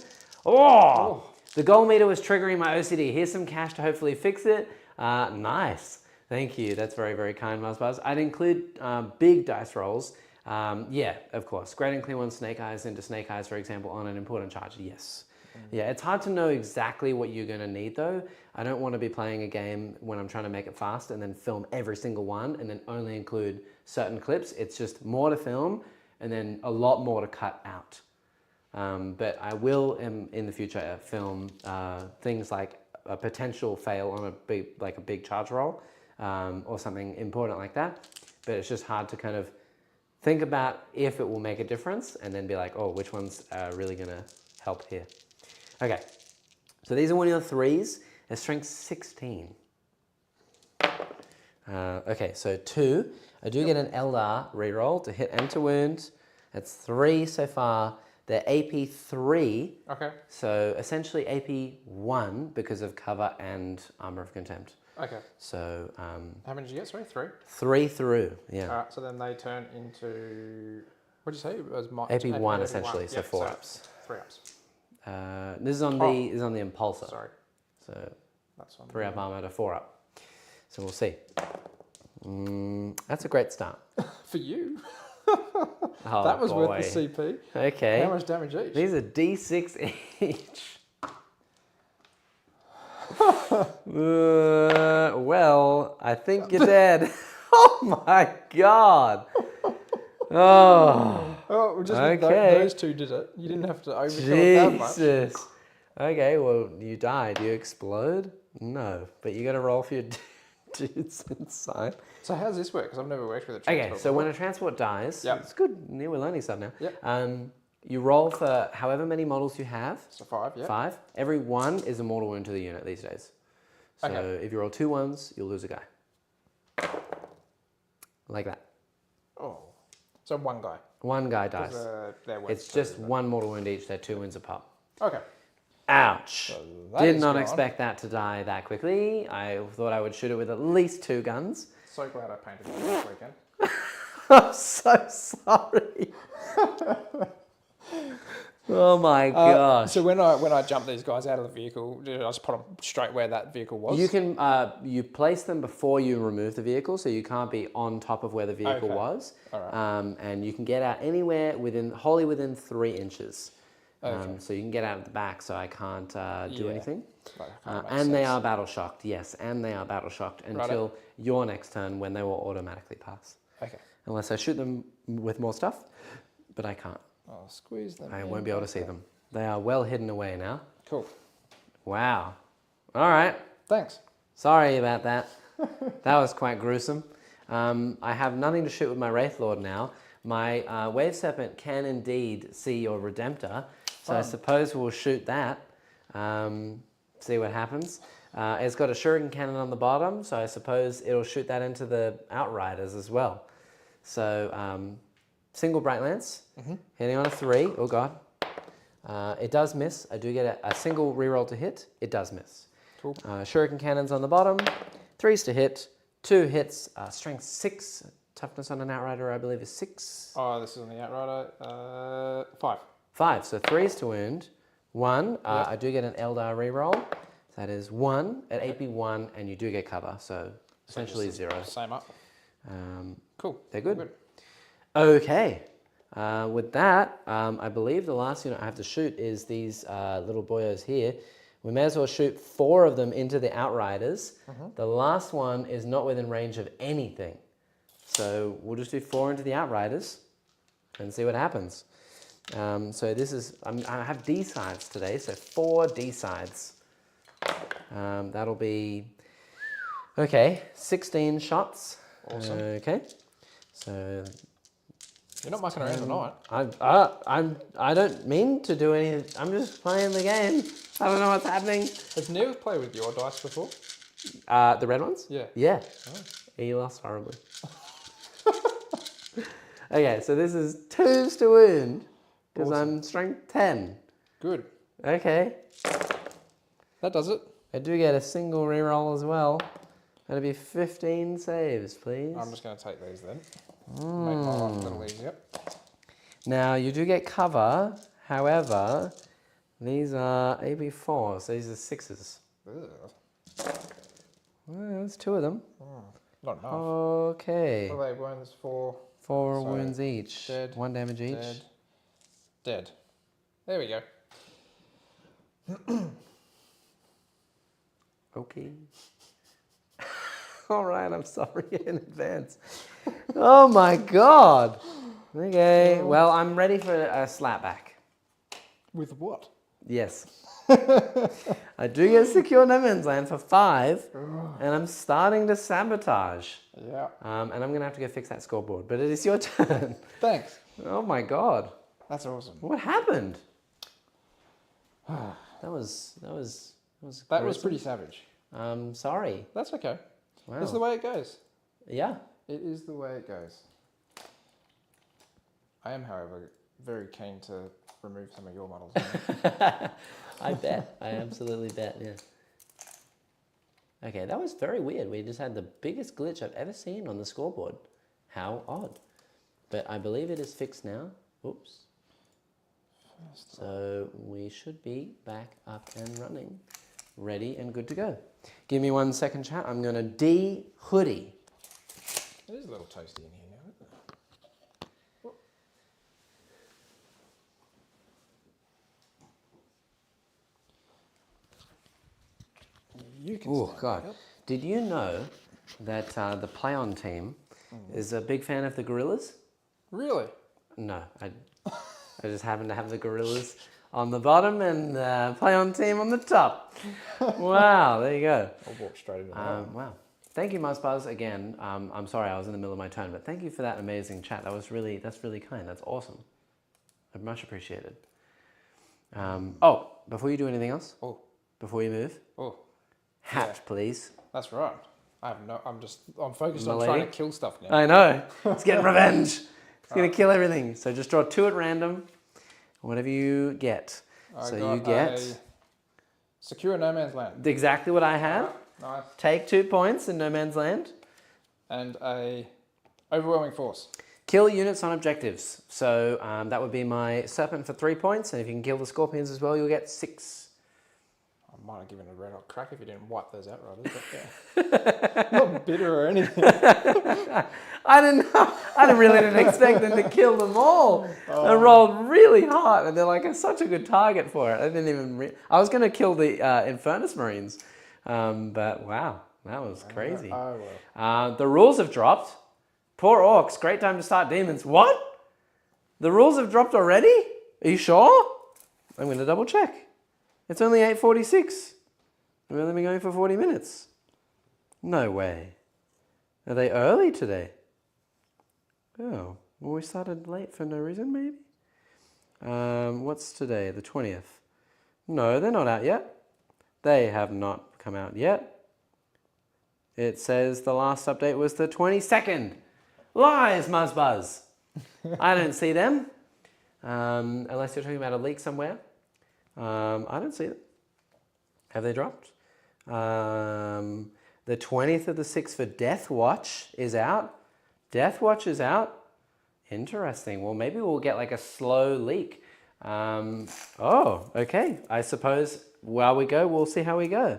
Oh! The goal meter was triggering my OCD. Here's some cash to hopefully fix it. Nice. Thank you. That's very, very kind, Marsbuzz. I'd include big dice rolls. Yeah, of course. Great and clear one Snake Eyes into Snake Eyes, for example, on an important charge. Yes. Yeah, it's hard to know exactly what you're going to need, though. I don't want to be playing a game when I'm trying to make it fast and then film every single one and then only include certain clips. It's just more to film and then a lot more to cut out. But I will, in the future, film things like a potential fail on a big charge roll or something important like that. But it's just hard to kind of think about if it will make a difference and then be like, oh, which one's really going to help here? Okay, so these are winning on 3s. They're strength 16. Okay, so 2. I do get an Eldar reroll to hit and to wound. That's 3 so far. They're AP 3. Okay. So essentially AP 1 because of cover and Armor of Contempt. Okay. So how many did you get? Sorry, 3. 3 through. Yeah. All right. So then they turn into what did you say? It was AP 1 essentially. So 4 ups. 3 ups. This is on the impulsor. Sorry. So that's on 3 up armor to 4 up. So we'll see. That's a great start. For you. Oh, that was boy. worth the CP. Okay. How much damage each? These are D6 each. Well, I think you're dead. Oh my god. Oh. Oh, just okay. those 2 did it. You didn't have to overkill it that much. Jesus. Okay, well, you died. You explode? No, but you got to roll for your dudes inside. So how does this work? Because I've never worked with a Okay, transport so before. when a transport dies, it's good. Yeah, we're learning stuff now. Yep. You roll for however many models you have. So 5, yeah. 5. Every 1 is a mortal wound to the unit these days. So if you roll 2 1s, you'll lose a guy. Like that. Oh. So 1 guy. 1 guy dies. It's just 1 mortal wound each. They're 2 wounds apart. Okay. Ouch. So did not expect that to die that quickly. I thought I would shoot it with at least 2 guns. So glad I painted it this weekend. I'm so sorry. Oh my gosh. So when I jump these guys out of the vehicle, I just put them straight where that vehicle was. You can you place them before you remove the vehicle, so you can't be on top of where the vehicle was. All right. And you can get out anywhere wholly within 3 inches. Okay. So you can get out of the back, so I can't do anything. That And they are battle shocked, yes, and they are battle shocked until your next turn when they will automatically pass. Okay. Unless I shoot them with more stuff, but I can't. I'll squeeze them. I won't be able to see them. They are well hidden away now. Cool. Wow. All right. Thanks. Sorry about that. That was quite gruesome. I have nothing to shoot with my Wraith Lord now. My Wave Serpent can indeed see your Redemptor, so I suppose we'll shoot that. See what happens. It's got a Shuriken Cannon on the bottom, so I suppose it'll shoot that into the Outriders as well. So, single Bright Lance, hitting on a 3. Oh god. It does miss. I do get a single reroll to hit. It does miss. Cool. Shuriken Cannons on the bottom, 3s to hit, 2 hits, strength 6, toughness on an Outrider I believe is 6. Oh, this is on the Outrider. 5. 5, so 3s to wound. 1, I do get an Eldar reroll. That is 1 at AP 1, and you do get cover, so essentially 0. Same up. Cool. They're good. Good. Okay. With that, I believe the last unit I have to shoot is these little boyos here. We may as well shoot 4 of them into the Outriders. The last one is not within range of anything. So we'll just do 4 into the Outriders and see what happens. So this is, I have D-sides today, so 4 D-sides. That'll be, okay, 16 shots. Awesome. Okay, so You're not mucking around tonight. I don't mean to do anything. I'm just playing the game. I don't know what's happening. Has Neil played with your dice before? The red ones? Yeah. Yeah. Oh. He lost horribly. Okay, so this is 2s to wound because I'm strength 10. Good. Okay. That does it. I do get a single reroll as well. That'll be 15 saves, please. I'm just going to take these then. Make my life a little easier. Now, you do get cover. However, these are AB4, so these are 6s. Ugh. Well, there's 2 of them. Not enough. Okay. What are they? Wounds 4. 4 So, wounds each. dead, 1 damage each. Dead. Dead. There we go. Okay. All right, I'm sorry in advance. Oh my god. Okay, well, I'm ready for a slapback. With what? Yes. I do get secure no man's land for 5, and I'm starting to sabotage. Yeah. And I'm going to have to go fix that scoreboard, but it is your turn. Thanks. Oh my god. That's awesome. What happened? That was pretty savage. sorry. That's okay. Wow. It's the way it goes. Yeah. It is the way it goes. I am, however, very keen to remove some of your models. I bet. I absolutely bet, yeah. Okay, that was very weird. We just had the biggest glitch I've ever seen on the scoreboard. How odd. But I believe it is fixed now. Oops. So we should be back up and running. Ready and good to go. Give me 1 second, chat. I'm going to de-hoodie. It is a little toasty in here now, isn't it? You can Oh, God. Did you know that the Play-On team is a big fan of the Gorillas? Really? No, I just happen to have the Gorillas on the bottom and the Play-On team on the top. Wow, there you go. I'll walk straight into that. Wow. Thank you, Muzzbuzz. Again, I'm sorry I was in the middle of my turn, but thank you for that amazing chat. That's really kind. That's awesome. I'd much appreciated. Oh, before you do anything else, before you move, hat, please. That's right. I'm focused on Milady? trying to kill stuff now. I know. It's getting revenge. It's going to kill everything. So just draw 2 at random. Whatever you get. So you get secure no man's land. exactly what I had. Nice. Take 2 points in no man's land. And a overwhelming force. Kill units on objectives. So that would be my serpent for 3 points, and if you can kill the scorpions as well, you'll get 6. I might have given it a red hot crack if you didn't wipe those outriders, but yeah. Not bitter or anything. I didn't expect them to kill them all. I rolled really hard, and they're like such a good target for it. I didn't even. I was going to kill the Infernus Marines, but wow, that was crazy. Oh well. The rules have dropped. Poor orcs. Great time to start demons. What? The rules have dropped already? Are you sure? I'm going to double check. It's only 8:46. We've only been going for 40 minutes. No way. Are they early today? Oh, well, we started late for no reason, maybe? What's today? The 20th? No, they're not out yet. They have not come out yet. It says the last update was the 22nd. Lies, Muzzbuzz. I don't see them. Unless you're talking about a leak somewhere. I don't see them. Have they dropped? The 20th of the 6th for Death Watch is out. Death Watch is out. Interesting. Well, maybe we'll get like a slow leak. Oh, okay. I suppose while we go, we'll see how we go.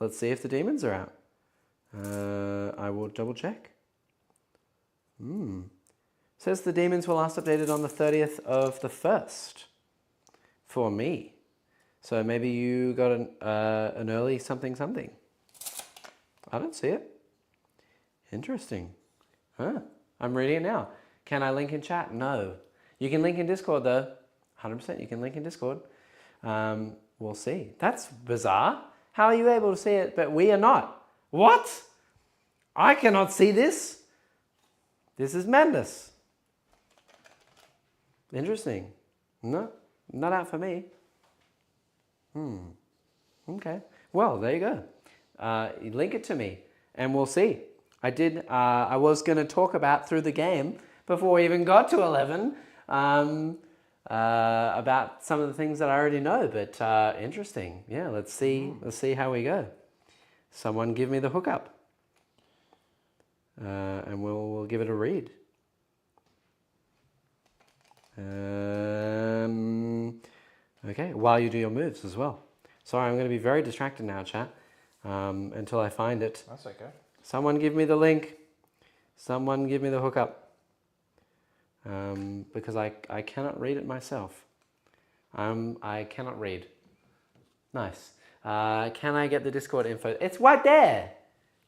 Let's see if the demons are out. I will double check. Says the demons were last updated on the 30th of the 1st for me. So maybe you got an early something. I don't see it. Interesting. I'm reading it now. Can I link in chat? No. You can link in Discord though. 100% you can link in Discord. We'll see. That's bizarre. How are you able to see it but we are not? What? I cannot see this. This is madness. Interesting. No, not out for me. Okay. Well, there you go. Link it to me and we'll see. I was going to talk about through the game before we even got to 11 about some of the things that I already know, but interesting. Yeah, let's see how we go. Someone give me the hookup. And we'll give it a read. Okay, while you do your moves as well. Sorry, I'm going to be very distracted now, chat, until I find it. That's okay. Someone give me the link. Someone give me the hookup. Because I cannot read it myself. I cannot read. Nice. Can I get the Discord info? It's right there.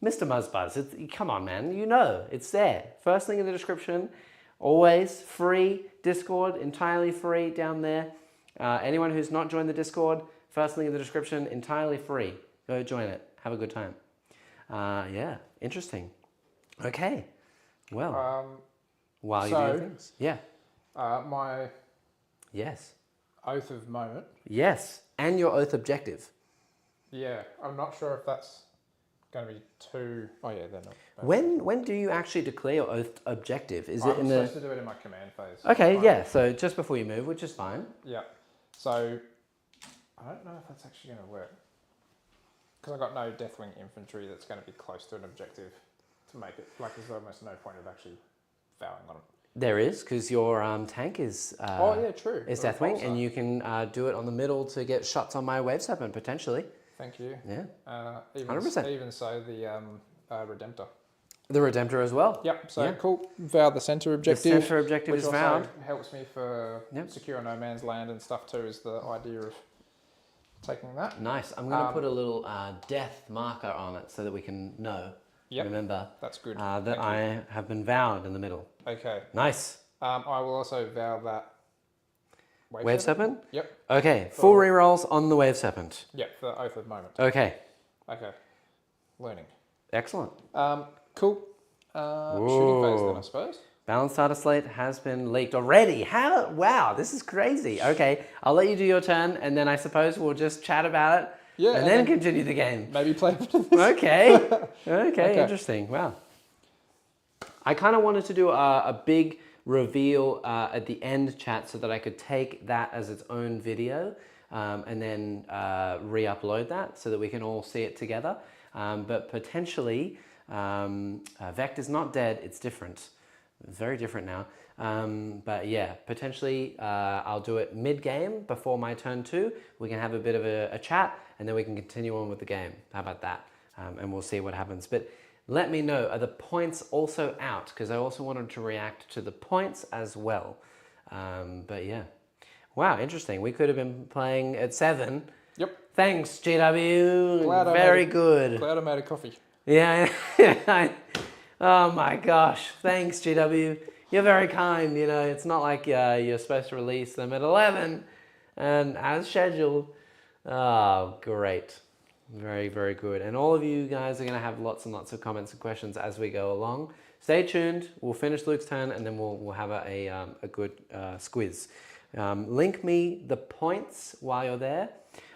Mr. Muzzbuzz, come on, man. You know, it's there. First link in the description. Always free. Discord, entirely free down there. Anyone who's not joined the Discord, first link in the description, entirely free. Go join it. Have a good time. Yeah, interesting. Okay. Well, while you do your things. Yeah. My Yes. oath of moment. Yes. And your oath objective. Yeah, I'm not sure if that's going to be too... Oh yeah, they're not. When do you actually declare your oath objective? Is it I'm in the... supposed to do it in my command phase. Okay, yeah. So just before you move, which is fine. Yeah. So I don't know if that's actually going to work. Because I've got no Deathwing infantry that's going to be close to an objective to make it. Like, there's almost no point of actually vowing on it. There is, because your tank is... oh, yeah, true. Is Deathwing, and you can do it on the middle to get shots on my Wave Serpent, potentially. Thank you. Yeah. 100%. Even so, the Redemptor. The Redemptor as well. Yep, so cool. Vow the centre objective. The centre objective is vowed. Which also helps me for secure no man's land and stuff too, is the idea of taking that. Nice. I'm going to put a little death marker on it so that we can know, remember, that's good. that I have been vowed in the middle. Okay. Nice. I will also vow that Wave Serpent? Yep. Okay, full rerolls on the Wave Serpent. Yep, for Oath of Moment. Okay. Okay. Learning. Excellent. Cool. Shooting phase then, I suppose. Balanced starter slate has been leaked already. How? Wow, this is crazy. Okay, I'll let you do your turn, and then I suppose we'll just chat about it, and then continue the game. Maybe play after this. Okay. Okay, interesting. Wow. I kind of wanted to do a big reveal at the end, chat, so that I could take that as its own video and then re-upload that so that we can all see it together. But potentially, Vect is not dead, it's different. Very different now. But yeah, potentially I'll do it mid-game before my turn 2. We can have a bit of a chat and then we can continue on with the game. How about that? And we'll see what happens. But let me know, are the points also out? Because I also wanted to react to the points as well. But yeah. Wow, interesting. We could have been playing at 7. Yep. Thanks, GW. Glad Very good. Glad I made a coffee. Yeah. Oh my gosh. Thanks, GW. You're very kind. You know, it's not like you're supposed to release them at 11 and as scheduled. Oh, great. Very, very good. And all of you guys are going to have lots and lots of comments and questions as we go along. Stay tuned. We'll finish Luke's turn and then we'll have a good squiz. Link me the points while you're there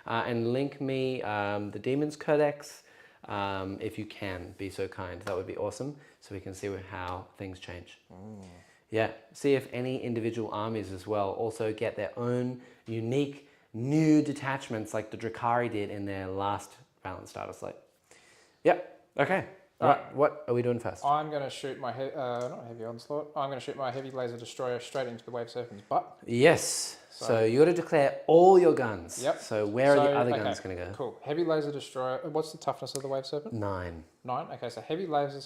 and link me the Demon's Codex if you can, be so kind. That would be awesome so we can see how things change. Yeah, see if any individual armies as well also get their own unique new detachments like the Drakari did in their last Balanced Starter Slate. Yep, okay. What are we doing first? I'm going to shoot my not heavy onslaught. I'm going to shoot my heavy laser destroyer straight into the Wave Serpent's butt. Yes. So you got to declare all your guns. Yep. So where are the other guns going to go? Cool. Heavy laser destroyer. What's the toughness of the Wave Serpent? 9. 9. Okay, so heavy laser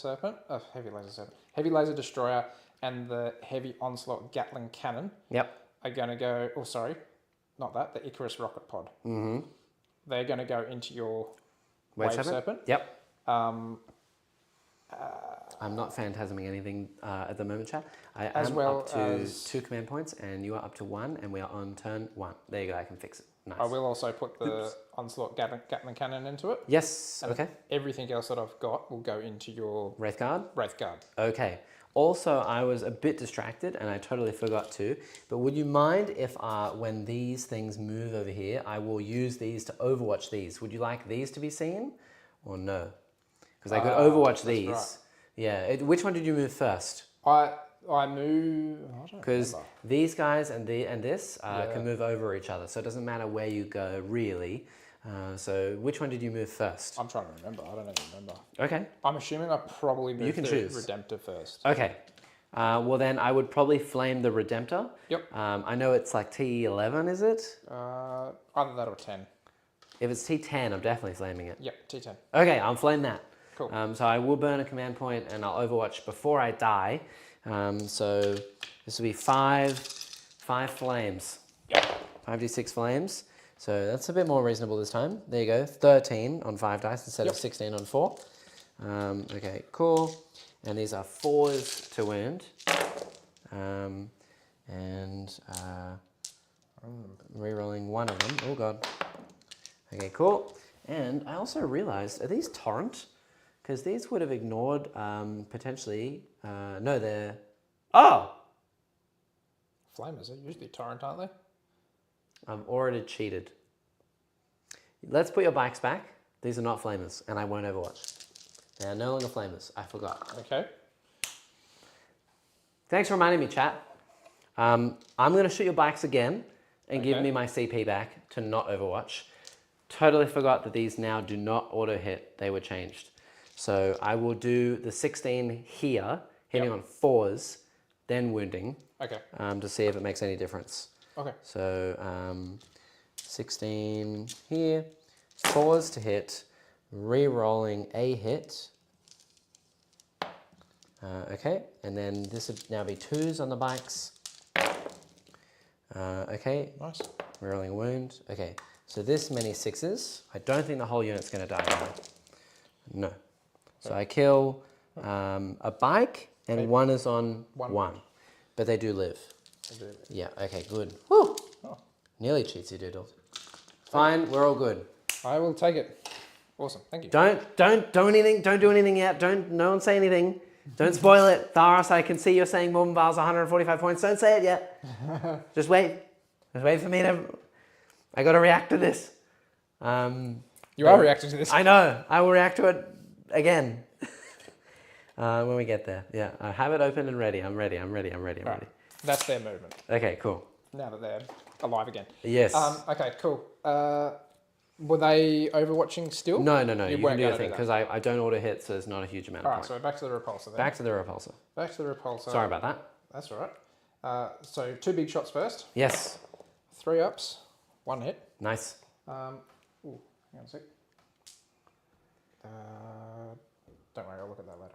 destroyer, and the heavy onslaught Gatling cannon. Yep. Are going to go. Oh, sorry, not that. The Icarus rocket pod. Mm-hmm. They're going to go into your Wave Serpent. Yep. I'm not phantasming anything at the moment, chat. I am up to 2 command points, and you are up to 1, and we are on turn 1. There you go, I can fix it. Nice. I will also put the onslaught Gatling cannon into it. Yes, and okay. Everything else that I've got will go into your... Wraith Guard? Wraith Guard. Okay. Also, I was a bit distracted, and I totally forgot to, but would you mind if when these things move over here, I will use these to overwatch these? Would you like these to be seen, or no? Because I could overwatch these. Right. Yeah. Which one did you move first? I move. Because these guys and this can move over each other, so it doesn't matter where you go really. So which one did you move first? I'm trying to remember. I don't even remember. Okay. I'm assuming I probably moved the Redemptor first. Okay. Well then I would probably flame the Redemptor. Yep. I know it's like T11, is it? Either that or 10. If it's T10, I'm definitely flaming it. Yep, T10. Okay, I'll flame that. Cool. So I will burn a command point and I'll overwatch before I die. So this will be 5 flames. Yep. 5d6 flames. So that's a bit more reasonable this time. There you go, 13 on 5 dice instead of 16 on 4. Okay, cool. And these are 4s to wound. Rerolling 1 of them. Oh god. Okay, cool. And I also realized, are these torrent? Because these would have ignored potentially. No, they're. Oh! Flamers are usually torrent, aren't they? I've already cheated. Let's put your bikes back. These are not flamers, and I won't overwatch. They are no longer flamers. I forgot. Okay. Thanks for reminding me, chat. I'm going to shoot your bikes again and give me my CP back to not overwatch. Totally forgot that these now do not auto hit. They were changed. So I will do the 16 here, hitting on 4s, then wounding. Okay. To see if it makes any difference. Okay. So 16 here, 4s to hit, re-rolling a hit. Okay, and then this would now be 2s on the bikes. Okay. Nice. Re-rolling a wound. Okay, so this many 6s. I don't think the whole unit's going to die now. No. So I kill a bike, and 1 is on 1. But they do live. They do. Yeah, okay, good. Woo! Oh. Nearly cheatsy doodled. Fine, we're all good. I will take it. Awesome, thank you. Don't do anything. Don't do anything yet. No one say anything. Don't spoil it. Tharos, I can see you're saying Morvenval's 145 points. Don't say it yet. Just wait. Just wait for me to... I got to react to this. You are reacting to this. I know. I will react to it again. When we get there. Yeah, I have it open and ready. I'm ready. Right. That's their movement. Okay, cool. Now that they're alive again. Yes. Okay, cool. Were they overwatching still? No. You weren't can do your gonna thing that. because I don't auto hit, so there's not a huge amount All of right, point. so back to the repulsor then. Back to the repulsor. Back to the repulsor. Sorry about that. That's all right. So 2 big shots first. Yes. 3 ups, 1 hit. Nice. Ooh, hang on a sec. Don't worry, I'll look at that later.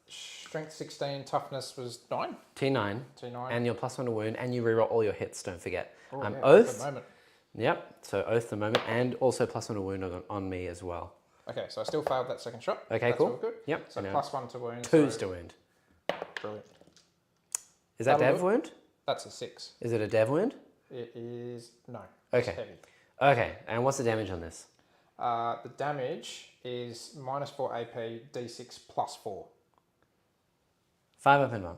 Strength 16, toughness was 9. T9. T9. And your +1 to wound, and you reroll all your hits, don't forget. Oh, yeah, Oath. at the moment. Yep, so Oath the moment, and also +1 to wound on me as well. Okay, so I still failed that second shot. Okay, That's cool. all good. Yep. So +1 to wound. 2s so to wound. Brilliant. Is that That'll dev wound? That's a 6. Is it a dev wound? It is, no. Okay. It's heavy. Okay, and what's the damage on this? The damage is -4 AP, D6 +4. 5 up and 1.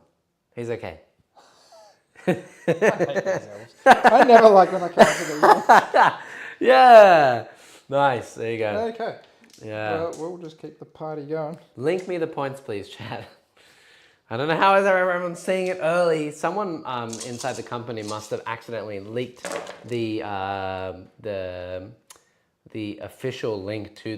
He's okay. I hate these elves. I never like when I come to these. Yeah! Nice, there you go. Okay. Yeah. Well, we'll just keep the party going. Link me the points, please, chat. I don't know how everyone's seeing it early. Someone inside the company must have accidentally leaked the official link to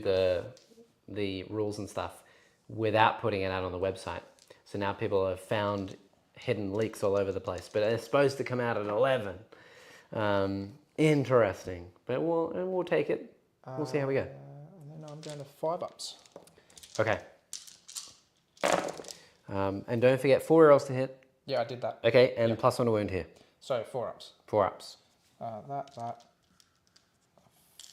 the rules and stuff without putting it out on the website. So now people have found hidden leaks all over the place, but it's supposed to come out at 11. Interesting, but we'll take it. We'll see how we go. And then I'm going to 5 ups. Okay. And don't forget 4 rolls to hit. Yeah, I did that. Okay, and +1 to wound here. So 4 ups. 4 ups. That.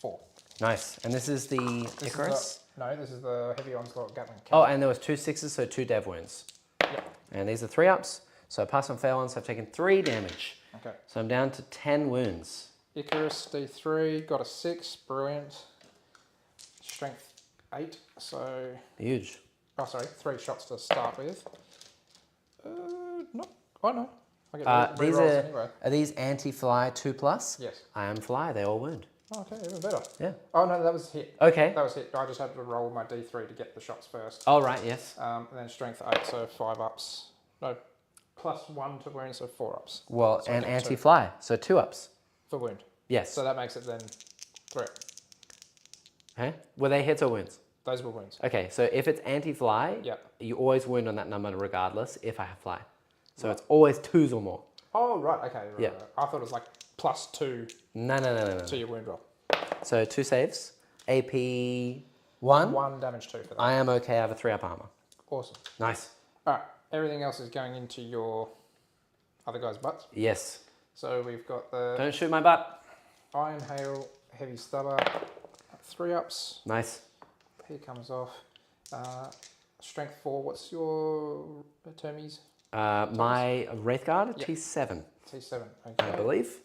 4. Nice. And this is the Icarus? No, this is the heavy onslaught Gatling cannon. Oh, and there was 2 6s, so 2 dev wounds. Yep. And these are 3 ups. So pass on fail on, so I've taken 3 damage. Okay. So I'm down to 10 wounds. Icarus D3, got a 6, brilliant. Strength 8, so... Huge. Oh, sorry, 3 shots to start with. No. Oh, no. I get These rerolls anyway. are these anti-fly 2+? Yes. I am fly, they all wound. Oh, okay, even better. Yeah. Oh, no, that was hit. Okay. That was hit. I just had to roll my D3 to get the shots first. Oh, right, yes. And then strength 8, so 5 ups. No, +1 to wound, so 4 ups. Well, So I and get 2 anti-fly, so 2 ups. for wound. Yes. So that makes it then 3. Okay. Were they hits or wounds? Those were wounds. Okay, so if it's anti-fly, Yep. you always wound on that number regardless if I have fly. So it's always 2s or more. Oh, right, okay. Right, Yeah. right. I thought it was like +2 No. to your wound roll. So 2 saves. AP 1. 1 damage 2 for that. I am okay, I have a 3 up armor. Awesome. Nice. All right, everything else is going into your other guy's butts. Yes. So we've got the Don't shoot my butt. Iron Hail, Heavy Stubber, 3 ups. Nice. He comes off. Strength 4, what's your termies? My Wraith Guard, Yep. T7, T7, I okay. believe.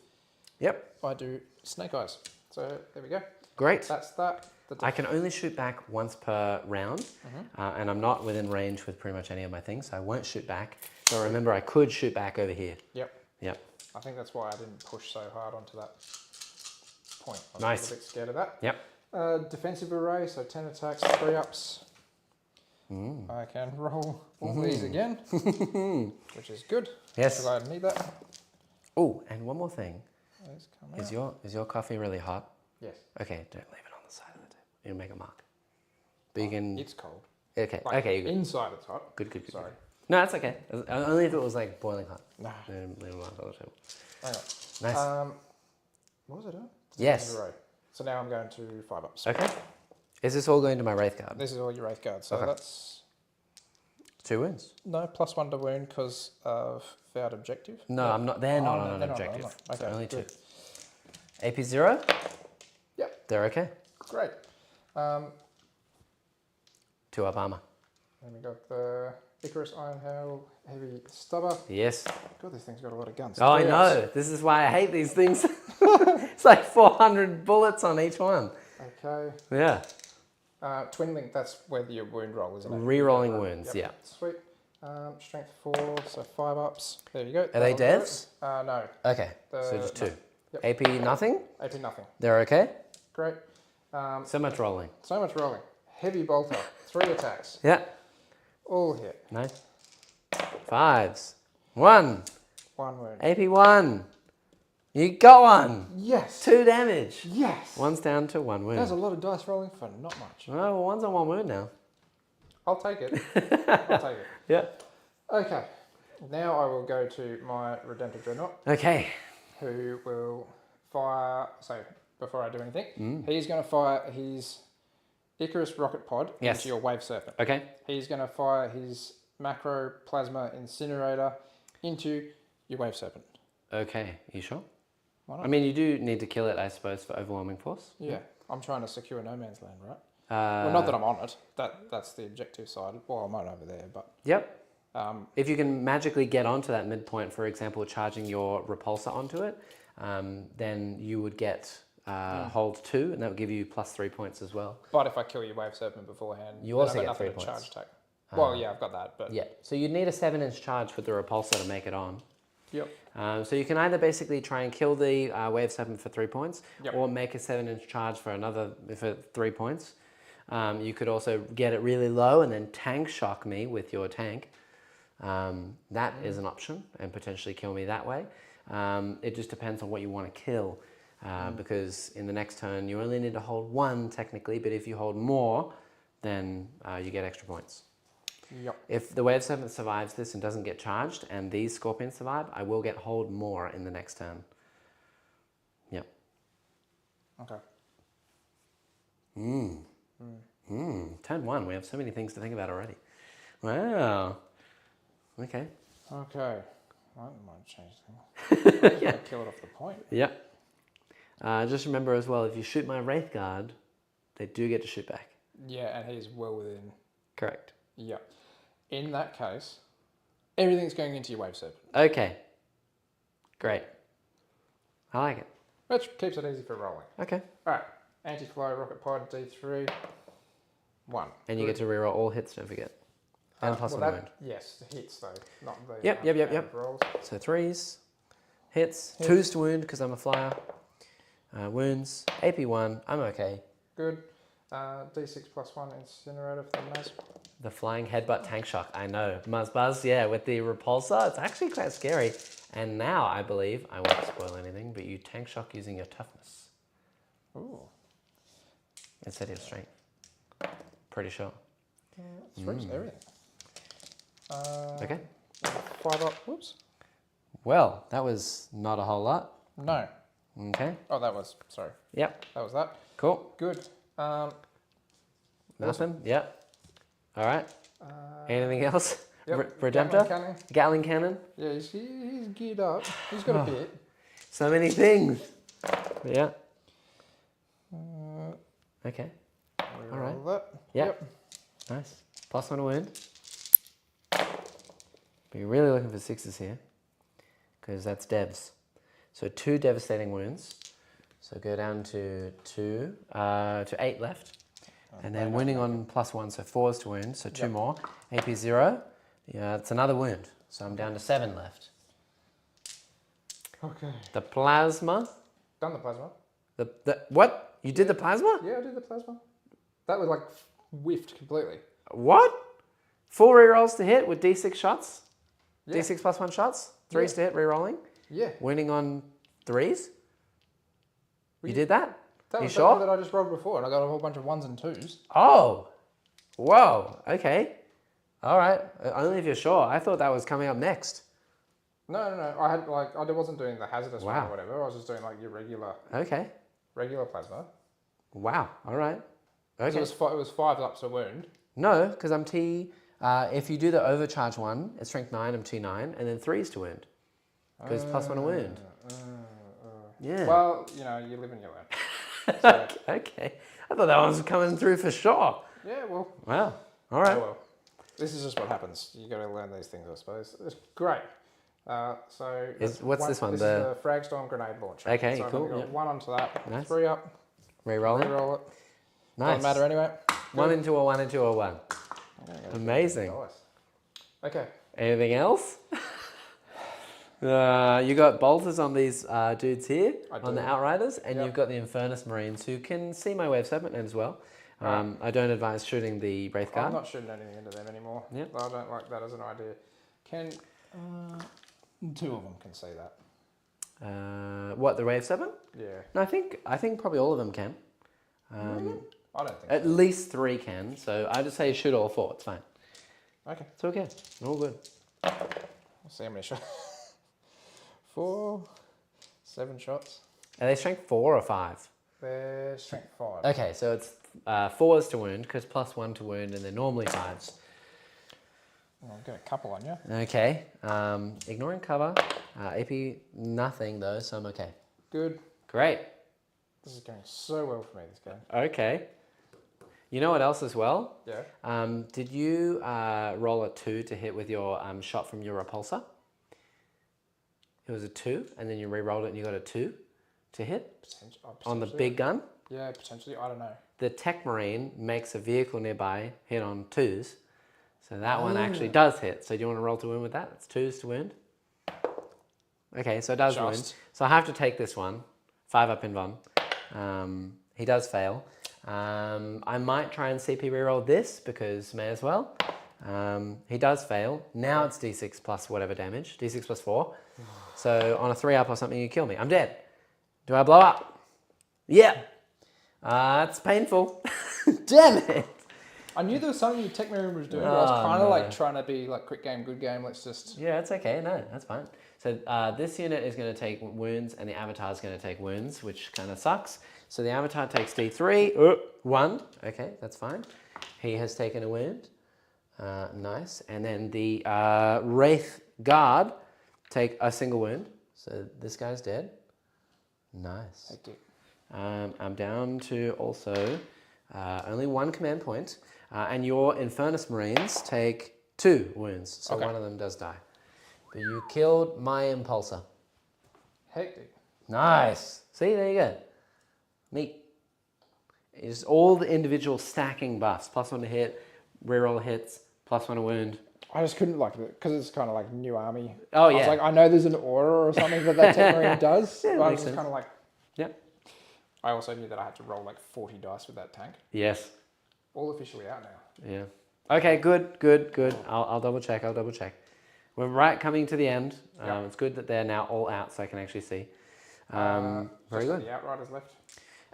Yep. I do Snake Eyes. So there we go. Great. That's that. I can only shoot back once per round, and I'm not within range with pretty much any of my things, so I won't shoot back. So remember, I could shoot back over here. Yep. Yep. I think that's why I didn't push so hard onto that point. I was Nice. a little bit scared of that. Yep. Defensive array, so 10 attacks, 3 ups. I can roll all these again, which is good. Yes. Because I need that. Oh, and one more thing. These come out. Is your coffee really hot? Yes. Okay, don't leave it on the side of the table. You'll make a mark. But you can. It's cold. Okay. Like, Okay. You're good. inside it's hot. Good. Good. Sorry. No, that's okay. Only if it was like boiling hot. Nah. Then leave it on the table. Anyway. Nice. What was it? Yes. Array. So now I'm going to 5 ups. Okay. Is this all going to my Wraith Guard? This is all your Wraith Guard. So Okay. that's 2 wounds. no +1 to wound because of vowed objective. No, I'm not. They're not no, on an they're not, objective. they're not. So Okay, only good. 2. AP 0. Yep. They're okay. Great. 2 up armor. Then we got the Icarus Iron Hail Heavy Stubber. Yes. God, this thing's got a lot of guns. Oh, I 3 know. ups. This is why I hate these things. It's like 400 bullets on each one. Okay. Yeah. Twin Link, that's where your wound roll, isn't it? Rerolling wounds, Yep. yeah. Sweet. Strength 4, so 5 ups. There you go. Are they That'll do devs? it. No. Okay. So just 2. no. Yep. AP nothing. AP nothing. They're okay. Great. So much rolling. So much rolling. Heavy bolter. 3 attacks. Yeah. All hit. Nice. 5s. 1. 1 wound. AP 1. You got one. Yes. 2 damage. Yes. One's down to 1 wound. There's a lot of dice rolling for not much. Oh, well, one's on 1 wound now. I'll take it. I'll take it. Yeah. Okay. Now I will go to my Redemptor Dreadnought. Okay. Who will fire... So, before I do anything, he's going to fire his Icarus rocket pod into your Wave Serpent. Okay. He's going to fire his Macro Plasma Incinerator into your Wave Serpent. Okay. You sure? Why not? I mean, you do need to kill it, I suppose, for overwhelming force. Yeah. I'm trying to secure no man's land, right? Well, not that I'm on it. That's the objective side. Well, I'm not over there, but... Yep. If you can magically get onto that midpoint, for example, charging your repulsor onto it, then you would get hold 2, and that would give you +3 points as well. But if I kill your Wave Serpent beforehand, you also get nothing 3 points. Charge attack. Well, yeah, I've got that, but... Yeah, so you'd need a 7-inch charge with the repulsor to make it on. Yep. So you can either basically try and kill the Wave Serpent for 3 points, Yep. or make a 7-inch charge for 3 points. You could also get it really low and then tank shock me with your tank. That is an option, and potentially kill me that way. It just depends on what you want to kill, because in the next turn you only need to hold 1 technically, but if you hold more, then you get extra points. Yep. If the Wave Serpent survives this and doesn't get charged, and these Scorpions survive, I will get hold more in the next turn. Yep. Okay. Turn 1, we have so many things to think about already. Wow. Okay. Okay. I might change things. Yeah. Kill it off the point. Yep. Just remember as well, if you shoot my Wraith Guard, they do get to shoot back. Yeah, and he's well within. Correct. Yeah. In that case, everything's going into your Wave Serpent. Okay. Great. I like it. Which keeps it easy for rolling. Okay. Alright. Anti-fly rocket pod D3. 1. And you get to reroll all hits, don't forget. And plus 1 wound. Yes, the hits though, not the Yep. rolls. So 3s, hits, 2s to wound because I'm a flyer. Wounds, AP 1, I'm okay. Good. D6 +1 incinerator for the Maz. The flying headbutt tank shock, I know. Buzz, yeah, with the repulsor, it's actually quite scary. And now, I believe, I won't spoil anything, but you tank shock using your toughness. Ooh. Instead of your strength. Pretty sure. Strength's everything. Okay. 5 up. Whoops. Well, that was not a whole lot. No. Okay. Oh, that was, sorry. Yep. That was that. Cool. Good. Nothing? Yep. All right. Anything else? Yep. Redemptor? Gatling cannon? Yeah, he's geared up. He's got a bit. So many things. Yeah. Okay. All right. That. Yep. Nice. +1 wound. But you're really looking for 6s here, because that's devs. So 2 devastating wounds. So go down to 8 left. And then wounding on +1, so 4s to wound, so 2 more. AP 0, yeah, it's another wound. So I'm down to 7 left. Okay. The plasma. Done the plasma. What? You did the plasma? Yeah, I did the plasma. That was like whiffed completely. What? 4 rerolls to hit with D6 shots? Yeah. D6 +1 shots? 3s to hit, rerolling? Yeah. Wounding on 3s? You did that? That You was sure? that I just rolled before, and I got a whole bunch of 1s and 2s. Oh, whoa, okay. All right, only if you're sure. I thought that was coming up next. No. I had I wasn't doing the hazardous one Wow. or whatever. I was just doing like your regular Okay, plasma. wow, all right. So Okay. it was 5 ups a wound. No, because I'm T, if you do the overcharge one, it's strength 9, I'm T9, and then 3s to wound. Because +1 a wound. Yeah. Well, you live and you learn. So, Okay, I thought that one was coming through for sure. yeah, well. Wow, all right. Oh well. This is just what happens. You got to learn these things, I suppose. It's great. So What's this one? This is the Fragstorm grenade launcher. Okay, so cool, I've got yep. 1 onto that. Nice. 3 up. Rerolling. Reroll it. Nice. Doesn't matter anyway. 1 into a 1 into a 1. Amazing. Nice. Okay. Anything else? You got bolters on these dudes here, on the Outriders, and you've got the Infernus Marines who can see my Wave Serpent as well. I don't advise shooting the Wraith Guard. I'm not shooting anything into them anymore. Yep. I don't like that as an idea. 2 of them can see that. What, the Ray of 7? Yeah. No, I think probably all of them can. Really? I don't think At so. least 3 can, so I just say shoot all 4. It's fine. Okay. It's okay. All good. We'll see how many shots. 4, 7 shots. Are they strength 4 or 5? They're strength 5. Okay, so it's 4s to wound, because +1 to wound, and they're normally 5s. I'll get a couple on you. Okay, ignoring cover. AP, nothing though, so I'm okay. Good. Great. This is going so well for me, this game. Okay. You know what else as well? Yeah. Did you roll a 2 to hit with your shot from your repulsor? It was a 2, and then you re-rolled it and you got a 2 to hit on the big gun? Yeah, potentially. I don't know. The Tech Marine makes a vehicle nearby hit on 2s. So that one actually does hit. So do you want to roll to wound with that? It's 2s to wound. Okay, so it does wound. So I have to take this one. 5 up in Von. He does fail. I might try and CP reroll this because may as well. He does fail. Now it's D6 plus whatever damage. D6 plus 4. So on a 3 up or something, you kill me. I'm dead. Do I blow up? Yeah. It's painful. Damn it. I knew there was something the Tech Marine was doing, but I was kind of like trying to be like quick game, good game. Let's just... Yeah, it's okay. No, that's fine. So this unit is going to take wounds and the Avatar is going to take wounds, which kind of sucks. So the Avatar takes D3. 1. Okay, that's fine. He has taken a wound. Nice. And then the Wraith Guard take a single wound. So this guy's dead. Nice. Thank you. I'm down to also only 1 command point. And your Infernus Marines take 2 wounds. So one of them does die. But you killed my Impulsor. Hectic. Nice. See, there you go. Neat. It's all the individual stacking buffs. +1 to hit, reroll hits, +1 to wound. I just couldn't like it because it's kind of like new army. Oh, yeah. I was like, I know there's an aura or something that Tech Marine does. Yeah, but I makes was sense. kind of like... Yep. I also knew that I had to roll like 40 dice with that tank. Yes. All officially out now. Yeah. Okay, good. I'll double check. We're right coming to the end. It's good that they're now all out so I can actually see. Very good. The Outriders left.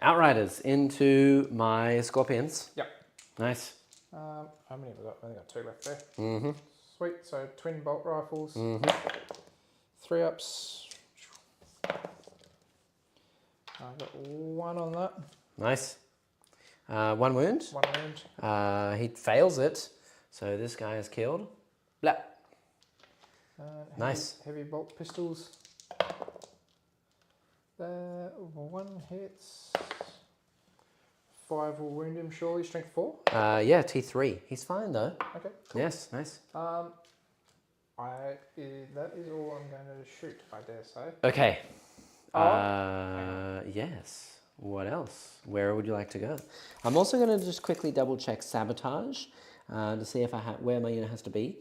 Outriders into my Scorpions. Yep. Nice. How many have I got? I only got 2 left there. Mm-hmm. Sweet. So twin bolt rifles. Mm-hmm. 3 ups. I got 1 on that. Nice. 1 wound. 1 wound. He fails it, so this guy is killed. Blah. Nice. Heavy bolt pistols. 1 hits. 5 will wound him surely. Strength 4. Yeah, T3. He's fine though. Okay. Cool. Yes, nice. That is all I'm going to shoot, I dare say. Okay. Oh. Yes. What else? Where would you like to go? I'm also going to just quickly double check sabotage to see if where my unit has to be.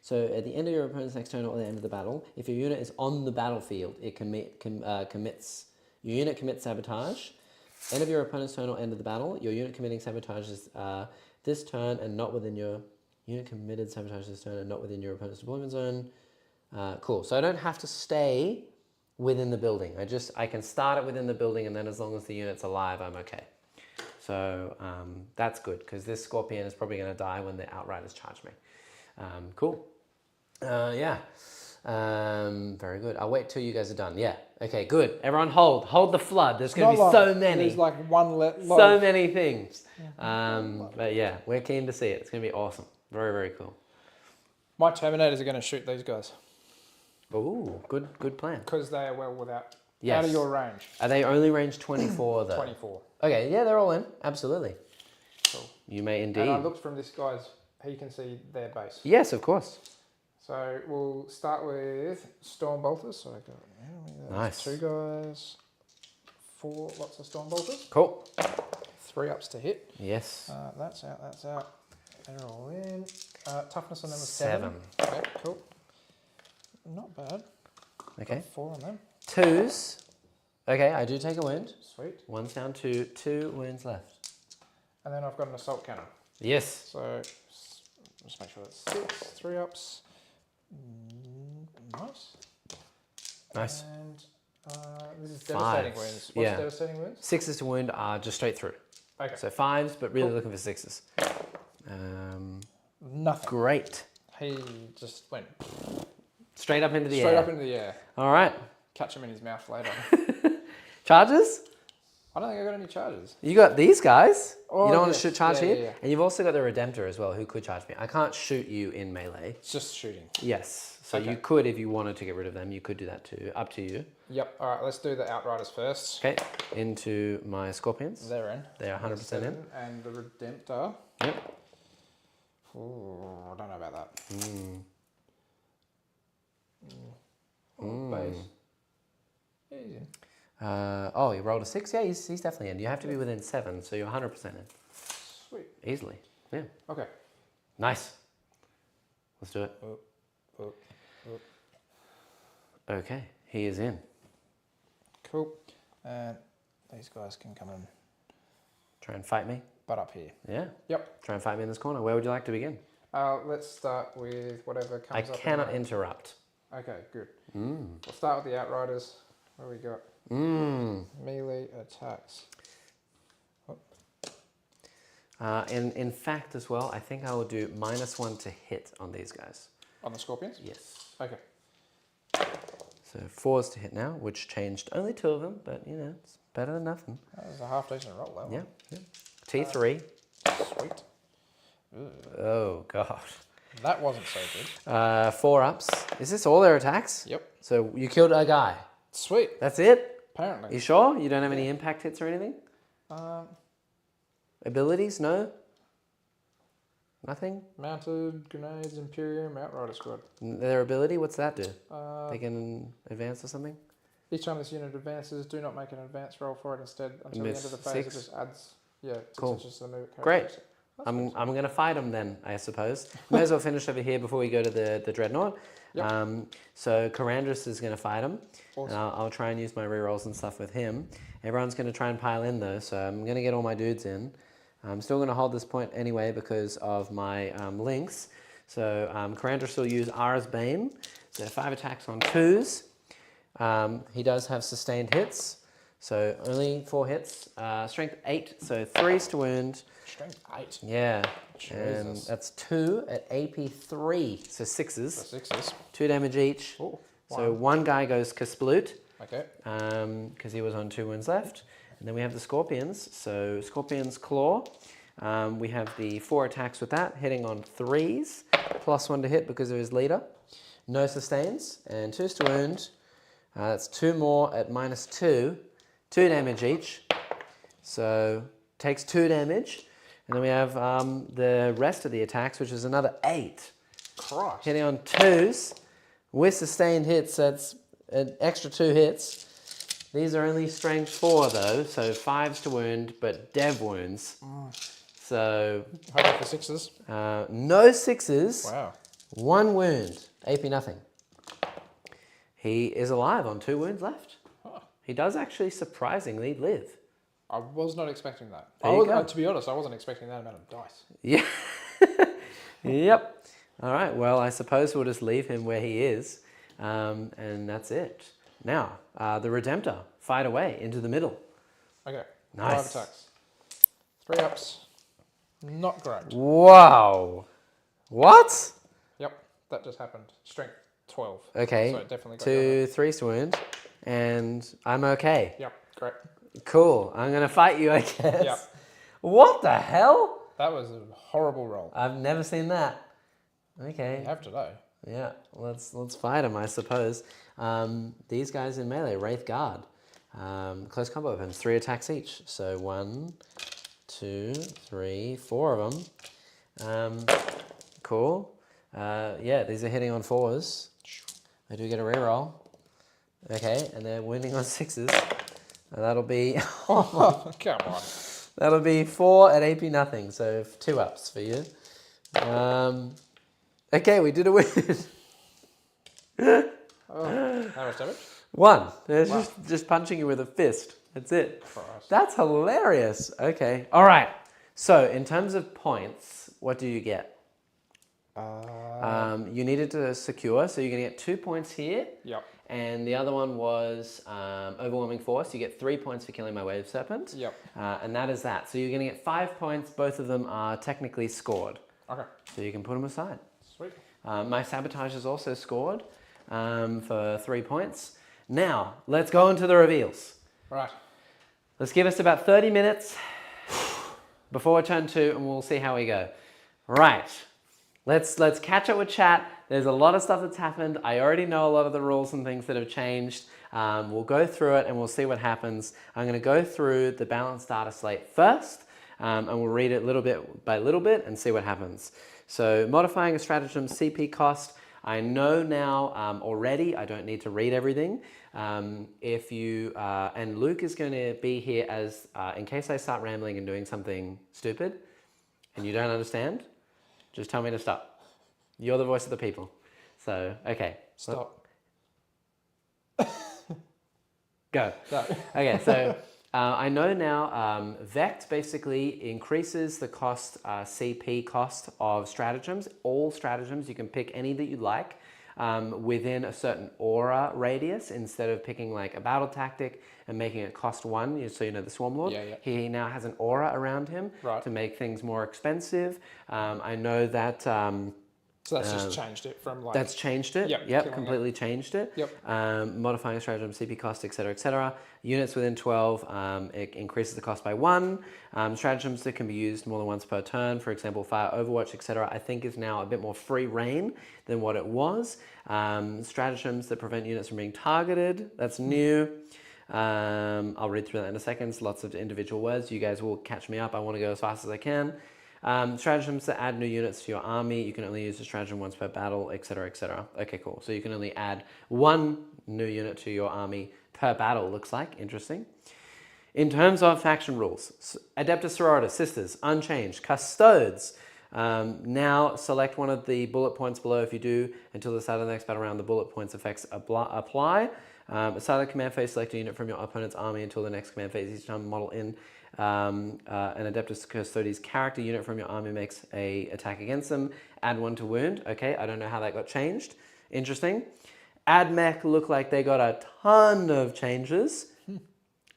So at the end of your opponent's next turn or at the end of the battle, if your unit is on the battlefield, it commits. Your unit commits sabotage. End of your opponent's turn or end of the battle, your unit committing sabotage is this turn and not within your unit committed sabotage this turn and not within your opponent's deployment zone. Cool. So I don't have to stay within the building. I can start it within the building, and then as long as the unit's alive, I'm okay. So that's good because this Scorpion is probably going to die when the Outriders charge me. Cool. Yeah. Very good. I'll wait till you guys are done. Yeah. Okay, good. Everyone hold the flood. There's going to be so many. There's like one so many things. But yeah, we're keen to see it. It's going to be awesome. Very, very cool. My Terminators are going to shoot these guys. Ooh, good plan. Because they are well without, yes. out of your range. Are they only range 24 though? 24. Okay, yeah, they're all in. Absolutely. Cool. You may indeed. And I looked from this guy's, he can see their base. Yes, of course. So we'll start with Storm Bolters. So I got nice. 2 guys, 4 lots of Storm Bolters. Cool. 3 ups to hit. Yes. That's out. They're all in. Toughness on them was 7. Okay, cool. Not bad. Okay. Got 4 on them. 2s. Okay, I do take a wound. Sweet. 1's down to 2 wounds left. And then I've got an assault cannon. Yes. So just make sure that's 6. 3 ups. Nice. Nice. And This is devastating Fives. wounds. What's Yeah. devastating wounds? 6s to wound are just straight through. Okay. So 5s, but really Cool. looking for 6s. Nothing. Great. He just went Straight up into the straight air. up into the air. All right. Catch him in his mouth later. Charges? I don't think I got any charges. You got these guys. Oh, you don't want yes. to charge Yeah, here. yeah, yeah. And you've also got the Redemptor as well, who could charge me. I can't shoot you in melee. It's just shooting. Yes. So Okay. you could, if you wanted to get rid of them, you could do that too. Up to you. Yep. All right. Let's do the Outriders first. Okay. Into my Scorpions. They're in. They're 100% in. And the Redemptor. Yep. Ooh, I don't know about that. Mm. Base. Yeah, he's in. Oh, you rolled a 6? Yeah, he's definitely in. You have to be within 7, so you're 100% in. Sweet. Easily. Yeah. Okay. Nice. Let's do it. Oh. Okay, he is in. Cool. And these guys can come and Try and fight me. butt up here. Yeah. Yep. Try and fight me in this corner. Where would you like to begin? Let's start with whatever I comes up. cannot interrupt. Okay, good. Mm. We'll start with the Outriders. What do we got? Mm. Melee attacks. In fact, as well, I think I will do -1 to hit on these guys. On the Scorpions? Yes. Okay. So 4s to hit now, which changed only 2 of them, but you know, it's better than nothing. That was a half decent roll, that Yeah. one. Yeah. T3. Sweet. Oh, God. That wasn't so good. 4 ups. Is this all their attacks? Yep. So you killed a guy. Sweet. That's it? Apparently. You sure? You don't have any impact hits or anything? Um, Abilities? No? Nothing? mounted Grenades Imperium Outrider Squad. Their ability? What's that do? Uh, They can advance or something? each time this unit advances, do not make an advance roll for it. Instead, until the Miss end of the phase, 6? it just adds 6 Cool. inches to the move. Great. I'm going to fight him then, I suppose. May as well finish over here before we go to the Dreadnought. Yep. So Karandras is going to fight him. Awesome. And I'll try and use my rerolls and stuff with him. Everyone's going to try and pile in though, so I'm going to get all my dudes in. I'm still going to hold this point anyway because of my links. So Karandras will use Ara's Bane. So 5 attacks on 2s. He does have sustained hits. So only 4 hits. Strength 8, so 3s to wound. Strength 8. Yeah. Jesus. And that's 2 at AP 3, so 6s. The 6s. 2 damage each. Ooh, So one guy goes Kasploot, Okay. because he was on 2 wounds left. And then we have the Scorpions. So Scorpion's Claw. We have the 4 attacks with that, hitting on 3s, +1 to hit because of his leader. No sustains, and 2s to wound. That's 2 more at -2, 2 damage each. So takes 2 damage. And then we have the rest of the attacks, which is another 8. Christ. Hitting on 2s with sustained hits, that's an extra 2 hits. These are only strength 4 though, so 5s to wound, but dev wounds. So Hoping for 6s. no 6s, Wow. 1 wound, AP nothing. He is alive on 2 wounds left. Huh. He does actually surprisingly live. I was not expecting that. There you go. To be honest, I wasn't expecting that amount of dice. Yeah. Yep. All right. Well, I suppose we'll just leave him where he is, and that's it. Now, the Redemptor, fight away into the middle. Okay. Nice. 5 attacks. 3 ups. Not great. Wow. What? Yep. That just happened. Strength 12. Okay. So it definitely got 2 3s to wound, and I'm okay. Yep. Great. Cool. I'm gonna fight you, I guess. Yep. What the hell? That was a horrible roll. I've never seen that. Okay. You have today. Yeah, let's fight him, I suppose. These guys in melee, Wraith Guard, close combat weapons, 3 attacks each. So 1, 2, 3, 4 of them. Cool. Yeah, these are hitting on 4s. I do get a reroll. Okay, and they're wounding on 6s. That'll be Oh, come on. that'll be 4 at AP nothing. So 2 ups for you. Okay, we did a win. How much damage? 1. It's Wow. just punching you with a fist. That's it. Christ. That's hilarious. Okay. All right. So in terms of points, what do you get? Uh, You needed to secure, so you're going to get 2 points here. Yep. and the other one was Overwhelming Force. You get 3 points for killing my Wave Serpent. Yep. And that is that. So you're going to get 5 points. Both of them are technically scored. Okay. So you can put them aside. Sweet. My Sabotage is also scored for 3 points. Now, let's go into the reveals. Right. Let's give us about 30 minutes before turn 2, and we'll see how we go. Right. Let's catch up with chat. There's a lot of stuff that's happened. I already know a lot of the rules and things that have changed. We'll go through it and we'll see what happens. I'm going to go through the balanced data slate first, and we'll read it little bit by little bit and see what happens. So modifying a stratagem CP cost. I know now already, I don't need to read everything. If you, and Luke is going to be here as, in case I start rambling and doing something stupid and you don't understand, just tell me to stop. You're the voice of the people. So, okay. Stop. Go. No. Okay, so I know now Vect basically increases the cost, CP cost of stratagems. All stratagems, you can pick any that you like within a certain aura radius instead of picking like a battle tactic and making it cost 1, so you know the Swarm Lord. Yeah. He now has an aura around him to make things more expensive. I know that... So that's just changed it from like... That's changed it. Yep, completely changed it. Yep. Modifying stratagem, CP cost, etc., etc. Units within 12, it increases the cost by 1. Stratagems that can be used more than once per turn, for example, Fire, Overwatch, etc., I think is now a bit more free reign than what it was. Stratagems that prevent units from being targeted, that's new. I'll read through that in a second. Lots of individual words. You guys will catch me up. I want to go as fast as I can. Stratagems that add new units to your army. You can only use the stratagem once per battle, etc., etc. Okay, cool. So you can only add 1 new unit to your army per battle, looks like. Interesting. In terms of faction rules, Adeptus Sororitas, Sisters, unchanged. Custodes, now select one of the bullet points below. If you do, until the start of the next battle round, the bullet points effects apply. At the start of the command phase, select a unit from your opponent's army until the next command phase. Each time model in an Adeptus Custodes character unit from your army makes a attack against them. Add 1 to wound. Okay, I don't know how that got changed. Interesting. AdMech look like they got a ton of changes.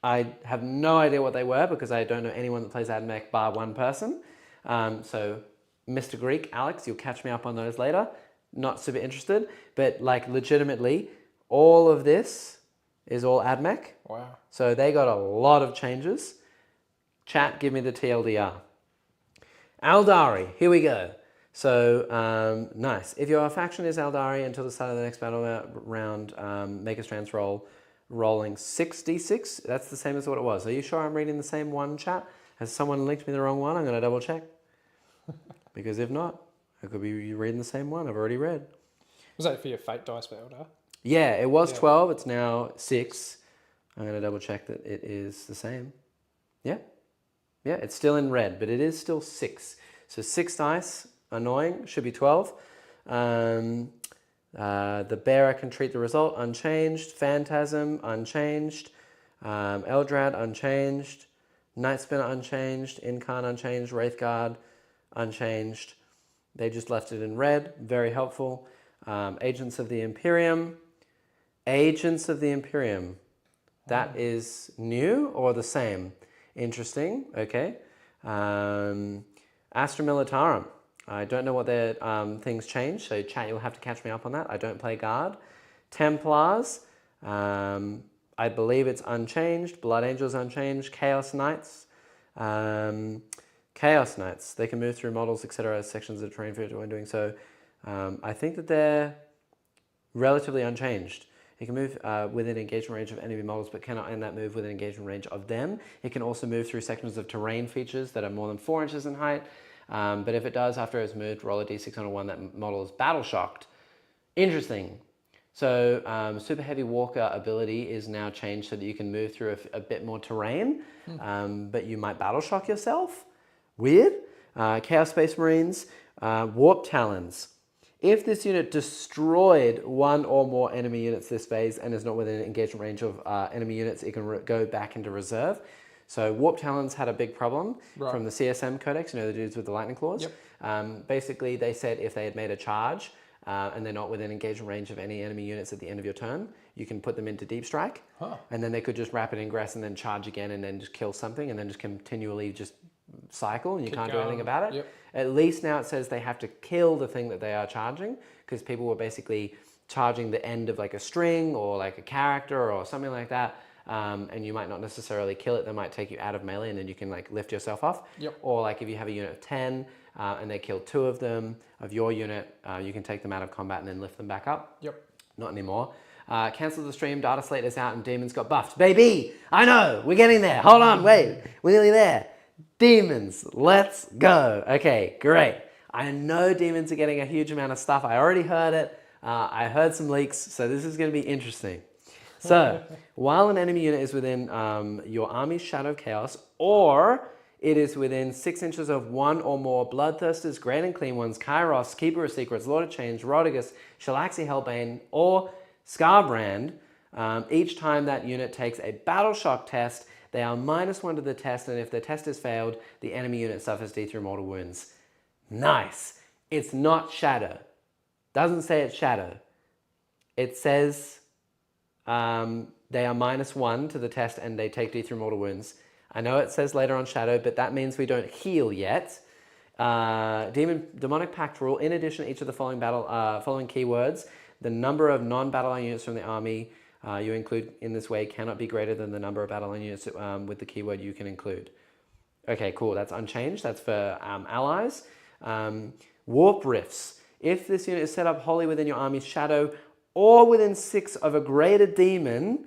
I have no idea what they were because I don't know anyone that plays AdMech bar 1 person. So Mr. Greek, Alex, you'll catch me up on those later. Not super interested, but like legitimately, all of this is all AdMech. Wow. So they got a lot of changes. Chat, give me the TLDR. Aeldari, here we go. So, nice. If your faction is Aeldari until the start of the next battle round, make a strength roll, rolling 6d6. That's the same as what it was. Are you sure I'm reading the same one, chat? Has someone linked me the wrong one? I'm going to double check. Because if not, it could be you reading the same one I've already read. Was that for your fate dice for Eldar? Yeah, it was 12. It's now 6. I'm going to double check that it is the same. Yeah. Yeah, it's still in red, but it is still 6. So 6 dice, annoying, should be 12. The bearer can treat the result, unchanged. Phantasm, unchanged. Eldrad, unchanged. Night Spinner, unchanged. Incarn, unchanged. Wraithguard, unchanged. They just left it in red, very helpful. Agents of the Imperium. Agents of the Imperium. That is new or the same? Interesting, okay. Astra Militarum. I don't know what their things changed, so chat, you'll have to catch me up on that. I don't play Guard. Templars, I believe it's unchanged. Blood Angels unchanged. Chaos Knights. Chaos Knights, they can move through models, etc. as sections of terrain when doing so. I think that they're relatively unchanged. It can move within engagement range of enemy models, but cannot end that move within engagement range of them. It can also move through sections of terrain features that are more than 4 inches in height. But if it does, after it's moved, roll a d6 on a 1, that model is battle shocked. Interesting. So Super Heavy Walker ability is now changed so that you can move through a bit more terrain, but you might battle shock yourself. Weird. Chaos Space Marines, Warp Talons. If this unit destroyed 1 or more enemy units this phase and is not within engagement range of enemy units, it can go back into reserve. So Warp Talons had a big problem from the CSM Codex, you know, the dudes with the lightning claws. Yep. Basically, they said if they had made a charge and they're not within engagement range of any enemy units at the end of your turn, you can put them into deep strike, and then they could just rapid ingress and then charge again and then just kill something and then just continually just cycle, and you can't do anything about it. Yep. At least now it says they have to kill the thing that they are charging, because people were basically charging the end of like a string or like a character or something like that, and you might not necessarily kill it. They might take you out of melee and then you can like lift yourself off. Yep. Or like if you have a unit of 10 and they kill 2 of them of your unit, you can take them out of combat and then lift them back up. Yep. Not anymore. Cancel the stream, Data Slate is out and Demons got buffed. Baby, I know, we're getting there. Hold on, wait, we're nearly there. Demons, let's go. Okay, great. I know Demons are getting a huge amount of stuff. I already heard it. I heard some leaks, so this is going to be interesting. So, while an enemy unit is within your army's Shadow of Chaos, or it is within 6 inches of one or more Bloodthirsters, Great and Clean Ones, Kairos, Keeper of Secrets, Lord of Change, Rodigus, Shalaxi Hellbane, or Scarbrand, each time that unit takes a Battle Shock test, they are -1 to the test, and if the test is failed, the enemy unit suffers D3 mortal wounds. Nice. It's not Shadow. Doesn't say it's Shadow. It says they are -1 to the test and they take D3 mortal wounds. I know it says later on Shadow, but that means we don't heal yet. Demonic Pact rule. In addition, each of the following keywords, the number of non-battle line units from the army you include in this way cannot be greater than the number of battle line units with the keyword you can include. Okay, cool. That's unchanged. That's for allies. Warp Rifts. If this unit is set up wholly within your army's shadow or within 6 of a greater demon,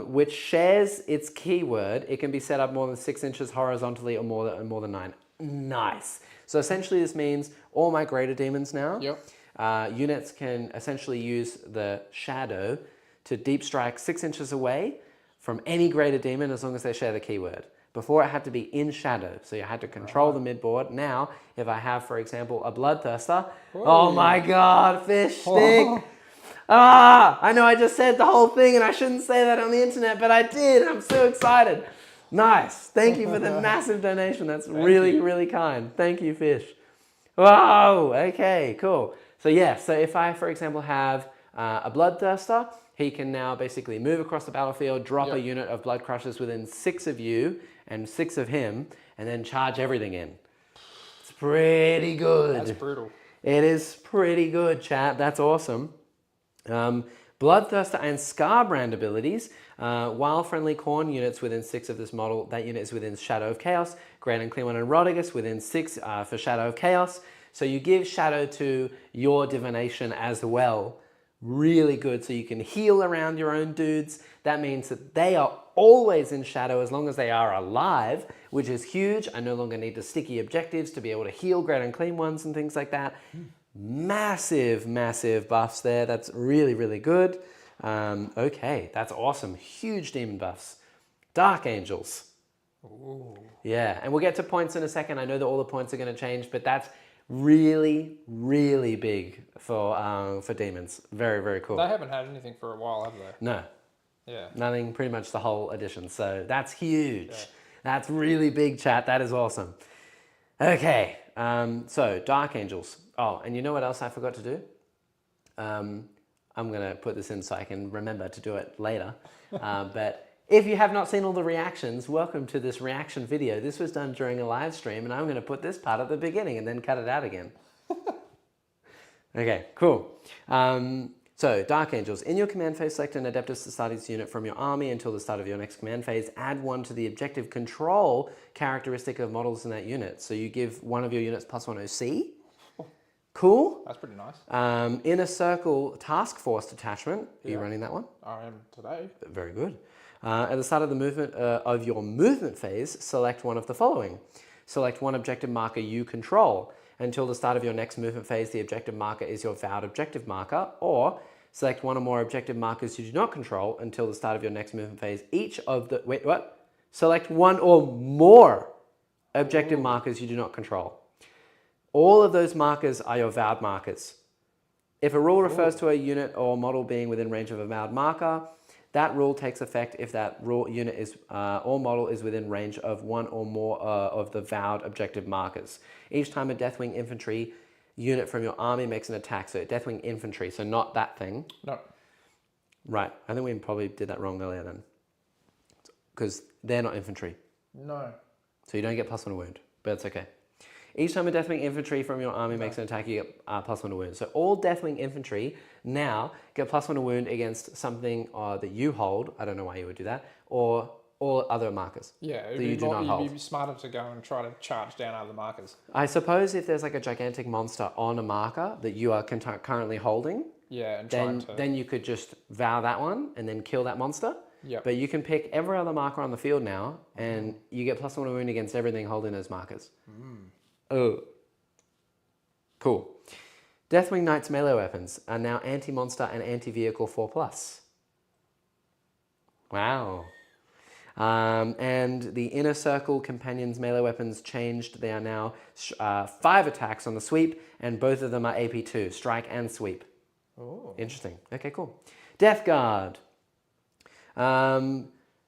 which shares its keyword, it can be set up more than 6 inches horizontally or more than 9. Nice. So essentially this means all my greater demons now, units can essentially use the shadow to deep strike 6 inches away from any greater demon as long as they share the keyword. Before it had to be in shadow, so you had to control the midboard. Now, if I have, for example, a Bloodthirster, oh my god, fish stick! I know I just said the whole thing and I shouldn't say that on the internet, but I did. I'm so excited. Nice. Thank you for the massive donation. That's really kind. Thank you, fish. Whoa, okay, cool. So yeah, so if I, for example, have a Bloodthirster, he can now basically move across the battlefield, drop a unit of Blood Crushers within 6 of you and 6 of him, and then charge everything in. It's pretty good. That's brutal. It is pretty good, chat. That's awesome. Bloodthirster and Scarbrand abilities. While friendly Khorne units within 6 of this model, that unit is within Shadow of Chaos. Great and Clean One and Rodigus within 6 for Shadow of Chaos. So you give Shadow to your divination as well. Really good, so you can heal around your own dudes. That means that they are always in shadow as long as they are alive, which is huge. I no longer need the sticky objectives to be able to heal Great and Clean Ones and things like that. Massive buffs there. That's really good. Okay, that's awesome. Huge demon buffs. Dark Angels. Ooh. Yeah, and we'll get to points in a second. I know that all the points are going to change, but that's really big for demons. Very cool. They haven't had anything for a while, have they? No. Yeah. Nothing, pretty much the whole edition. So that's huge. Yeah. That's really big, chat. That is awesome. Okay, so Dark Angels. Oh, and you know what else I forgot to do? I'm going to put this in so I can remember to do it later. But if you have not seen all the reactions, welcome to this reaction video. This was done during a live stream, and I'm going to put this part at the beginning and then cut it out again. Okay, cool. So, Dark Angels. In your command phase, select an Adeptus Astartes unit from your army until the start of your next command phase. Add 1 to the objective control characteristic of models in that unit. So you give one of your units +1 OC. Cool. That's pretty nice. Inner Circle Task Force detachment. Are you running that one? I am today. Very good. At the start of the movement of your movement phase, select one of the following. Select one objective marker you control. Until the start of your next movement phase, the objective marker is your vowed objective marker, or select one or more objective markers you do not control until the start of your next movement phase. Each of the... Wait, what? Select one or more objective markers you do not control. All of those markers are your vowed markers. If a rule refers to a unit or model being within range of a vowed marker, that rule takes effect if that rule unit is or model is within range of one or more of the vowed objective markers. Each time a Deathwing infantry unit from your army makes an attack. So Deathwing infantry, so not that thing. No. Right, I think we probably did that wrong earlier then. Because they're not infantry. No. So you don't get +1 to wound, but it's okay. Each time a Deathwing infantry from your army makes an attack, you get +1 to wound. So all Deathwing infantry now get +1 to wound against something that you hold. I don't know why you would do that. Or all other markers. Yeah, that you do not hold. You'd be smarter to go and try to charge down other markers. I suppose if there's like a gigantic monster on a marker that you are currently holding, yeah, and then you could just vow that one and then kill that monster. Yep. But you can pick every other marker on the field now, and you get +1 to wound against everything holding those markers. Oh, cool. Deathwing Knight's melee weapons are now anti-monster and anti-vehicle 4+. Wow. And the Inner Circle Companions melee weapons changed. They are now 5 attacks on the sweep, and both of them are AP2, strike and sweep. Oh. Interesting. Okay, cool. Death Guard.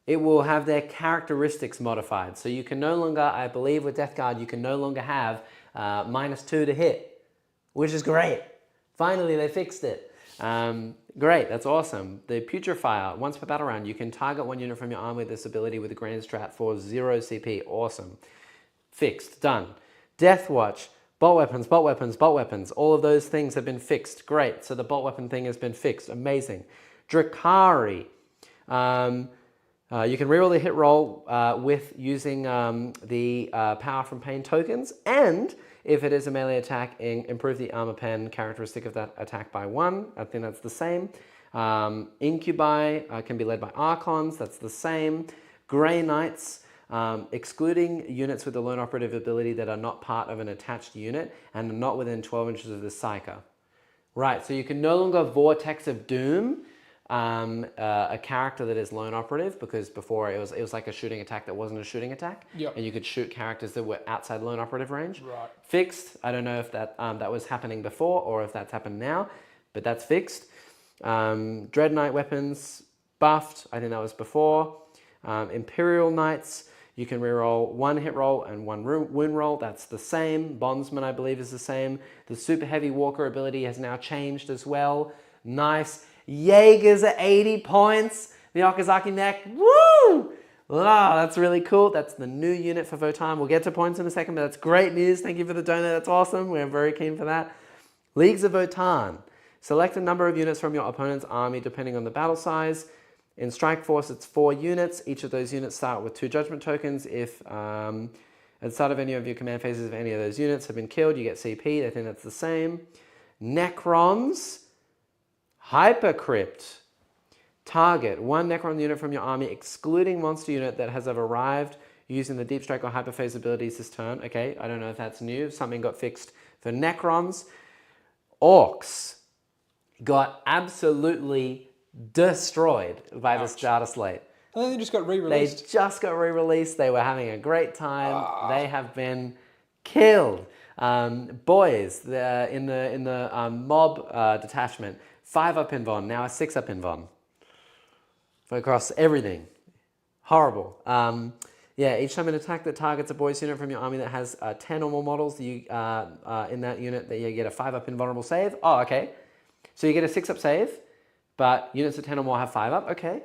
It will have their characteristics modified. So you can no longer, I believe with Death Guard, you can no longer have -2 to hit, which is great. Finally, they fixed it. Great, that's awesome. The Putrefier, once per battle round, you can target one unit from your army with this ability with a Grand Strat for 0 CP. Awesome. Fixed, done. Death Watch, bolt weapons, bolt weapons, bolt weapons. All of those things have been fixed. Great, so the bolt weapon thing has been fixed. Amazing. Drakari. You can reroll the hit roll with using the Power from Pain tokens, and if it is a melee attack, improve the armor pen characteristic of that attack by 1. I think that's the same. Incubi can be led by Archons. That's the same. Grey Knights, excluding units with the lone operative ability that are not part of an attached unit and are not within 12 inches of the Psyker. Right, so you can no longer Vortex of Doom a character that is lone operative, because before it was like a shooting attack that wasn't a shooting attack. Yep. And you could shoot characters that were outside lone operative range. Right. Fixed. I don't know if that was happening before or if that's happened now, but that's fixed. Dread Knight weapons buffed. I think that was before. Imperial Knights, you can reroll 1 hit roll and 1 wound roll. That's the same. Bondsman, I believe, is the same. The super heavy walker ability has now changed as well. Nice. Jaegers at 80 points. The Okazaki neck. Woo! Wow, that's really cool. That's the new unit for Votan. We'll get to points in a second, but that's great news. Thank you for the donut. That's awesome. We're very keen for that. Leagues of Votan. Select a number of units from your opponent's army depending on the battle size. In Strike Force, it's 4 units. Each of those units start with 2 judgment tokens. If at the start of any of your command phases, if any of those units have been killed, you get CP. I think that's the same. Necrons. Hypercrypt. Target 1 Necron unit from your army, excluding monster unit that has arrived using the Deep Strike or Hyperphase abilities this turn. Okay, I don't know if that's new. Something got fixed for Necrons. Orcs got absolutely destroyed by this data slate. I think they just got re-released. They just got re-released. They were having a great time. They have been killed. Boys, in the mob detachment, 5-up in Von, now a 6-up in Von. Across everything. Horrible. Yeah, each time an attack that targets a boys unit from your army that has 10 or more models, you in that unit, that you get a 5-up invulnerable save. Oh, okay. So you get a 6-up save, but units of 10 or more have 5-up. Okay.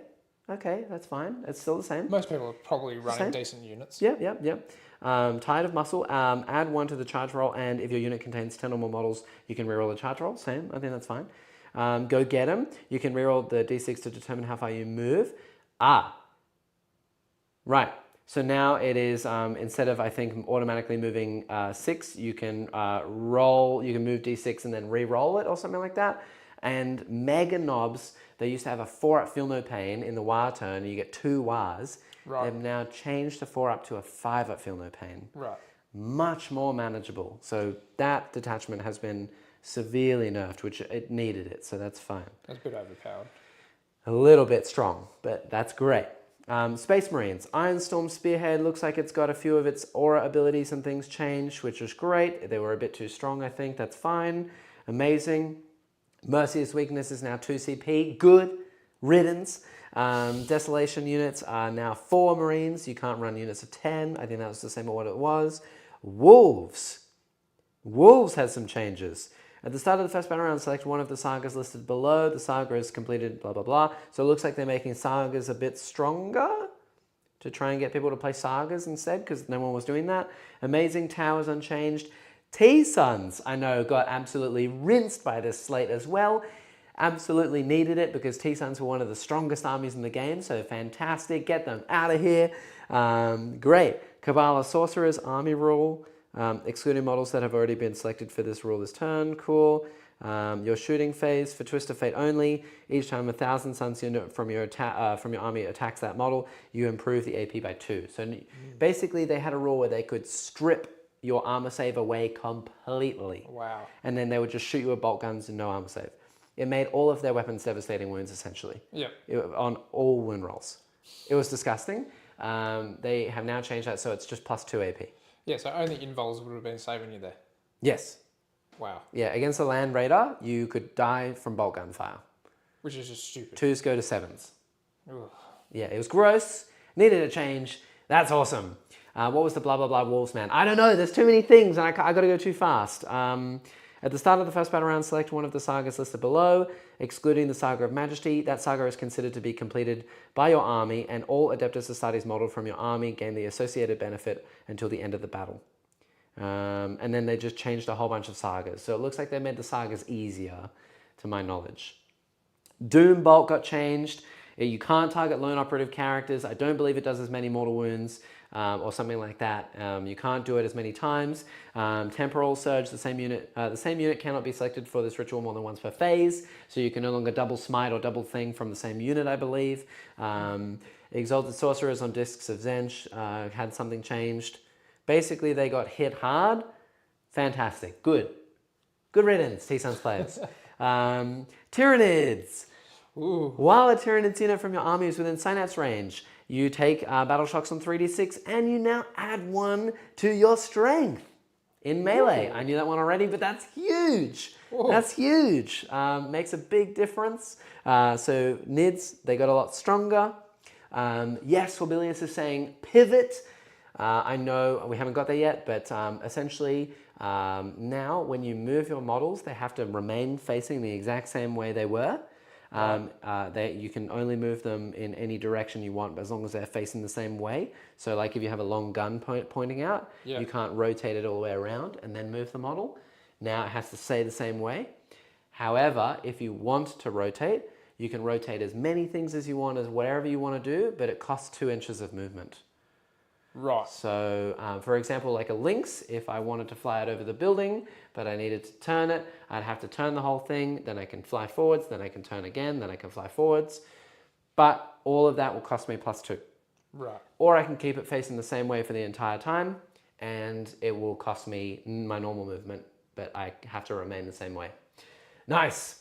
Okay, that's fine. It's still the same. Most people are probably running decent units. Yep. Tide of Muscle, add 1 to the charge roll, and if your unit contains 10 or more models, you can reroll the charge roll. Same, I think that's fine. Go Get 'em. You can reroll the d6 to determine how far you move. Right. So now it is, instead of, I think, automatically moving 6, you can you can move d6 and then re-roll it or something like that. And Mega Knobs, they used to have a 4-up Feel No Pain in the War turn, you get 2 Wars. Right. They've now changed the 4-up to a 5-up Feel No Pain. Right. Much more manageable. So that detachment has been severely nerfed, which it needed it, so that's fine. That's a bit overpowered. A little bit strong, but that's great. Space Marines. Ironstorm Spearhead looks like it's got a few of its aura abilities and things changed, which is great. They were a bit too strong, I think. That's fine. Amazing. Merciless Weakness is now 2 CP. Good riddance. Desolation units are now 4 Marines. You can't run units of 10. I think that was the same as what it was. Wolves. Wolves has some changes. At the start of the first battle round, select one of the sagas listed below. The saga is completed, blah, blah, blah. So it looks like they're making sagas a bit stronger to try and get people to play sagas instead, because no one was doing that. Amazing Towers unchanged. T-Suns, I know, got absolutely rinsed by this slate as well. Absolutely needed it because T-Suns were one of the strongest armies in the game, so fantastic. Get them out of here. Great. Kabbalah Sorcerers, Army Rule. Excluding models that have already been selected for this rule this turn. Cool. Your shooting phase for Twist of Fate only. Each time 1,000 Suns unit from your army attacks that model, you improve the AP by 2. So basically, they had a rule where they could strip your armor save away completely. Wow. And then they would just shoot you with bolt guns and no armor save. It made all of their weapons devastating wounds essentially. Yep. On all wound rolls. It was disgusting. They have now changed that so it's just plus 2 AP. Yeah, so only invols would have been saving you there. Yes. Wow. Yeah, against a land raider, you could die from bolt gun fire. Which is just stupid. 2s go to 7s. Ugh. Yeah, it was gross. Needed a change. That's awesome. What was the blah, blah, blah wolves, man? I don't know. There's too many things and I got to go too fast. At the start of the first battle round, select one of the sagas listed below, excluding the Saga of Majesty. That saga is considered to be completed by your army, and all Adeptus Astartes modeled from your army gain the associated benefit until the end of the battle. And then they just changed a whole bunch of sagas. So it looks like they made the sagas easier, to my knowledge. Doom Bolt got changed. You can't target lone operative characters. I don't believe it does as many mortal wounds. Or something like that. You can't do it as many times. Temporal Surge, the same unit cannot be selected for this ritual more than once per phase, so you can no longer double smite or double thing from the same unit, I believe. Exalted Sorcerers on Discs of Zench had something changed. Basically, they got hit hard. Fantastic. Good. Good riddance, T-Suns players. Tyranids. Ooh. While a Tyranid's unit from your army is within Synapse range, you take Battle Shocks on 3d6 and you now add 1 to your strength in melee. Ooh. I knew that one already, but that's huge. Ooh. That's huge. Makes a big difference. So Nids, they got a lot stronger. Yes, Horbilius is saying pivot. I know we haven't got there yet, but essentially now when you move your models, they have to remain facing the exact same way they were. You can only move them in any direction you want, but as long as they're facing the same way. So like if you have a long gun pointing out, you can't rotate it all the way around and then move the model. Now it has to stay the same way. However, if you want to rotate, you can rotate as many things as you want, as whatever you want to do, but it costs 2 inches of movement. Right. So, for example, like a lynx, if I wanted to fly it over the building, but I needed to turn it, I'd have to turn the whole thing, then I can fly forwards, then I can turn again, then I can fly forwards. But all of that will cost me plus 2. Right. Or I can keep it facing the same way for the entire time, and it will cost me my normal movement, but I have to remain the same way. Nice.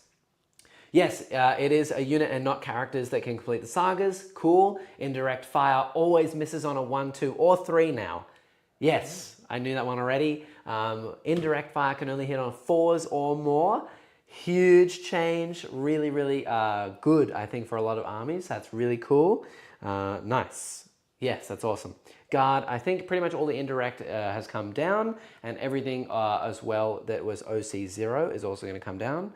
Yes, it is a unit and not characters that can complete the sagas. Cool. Indirect fire always misses on a 1, 2, or 3 now. Yes, I knew that one already. Indirect fire can only hit on 4s or more. Huge change. Really, really good, I think, for a lot of armies. That's really cool. Nice. Yes, that's awesome. Guard, I think pretty much all the indirect has come down, and everything as well that was OC0 is also going to come down.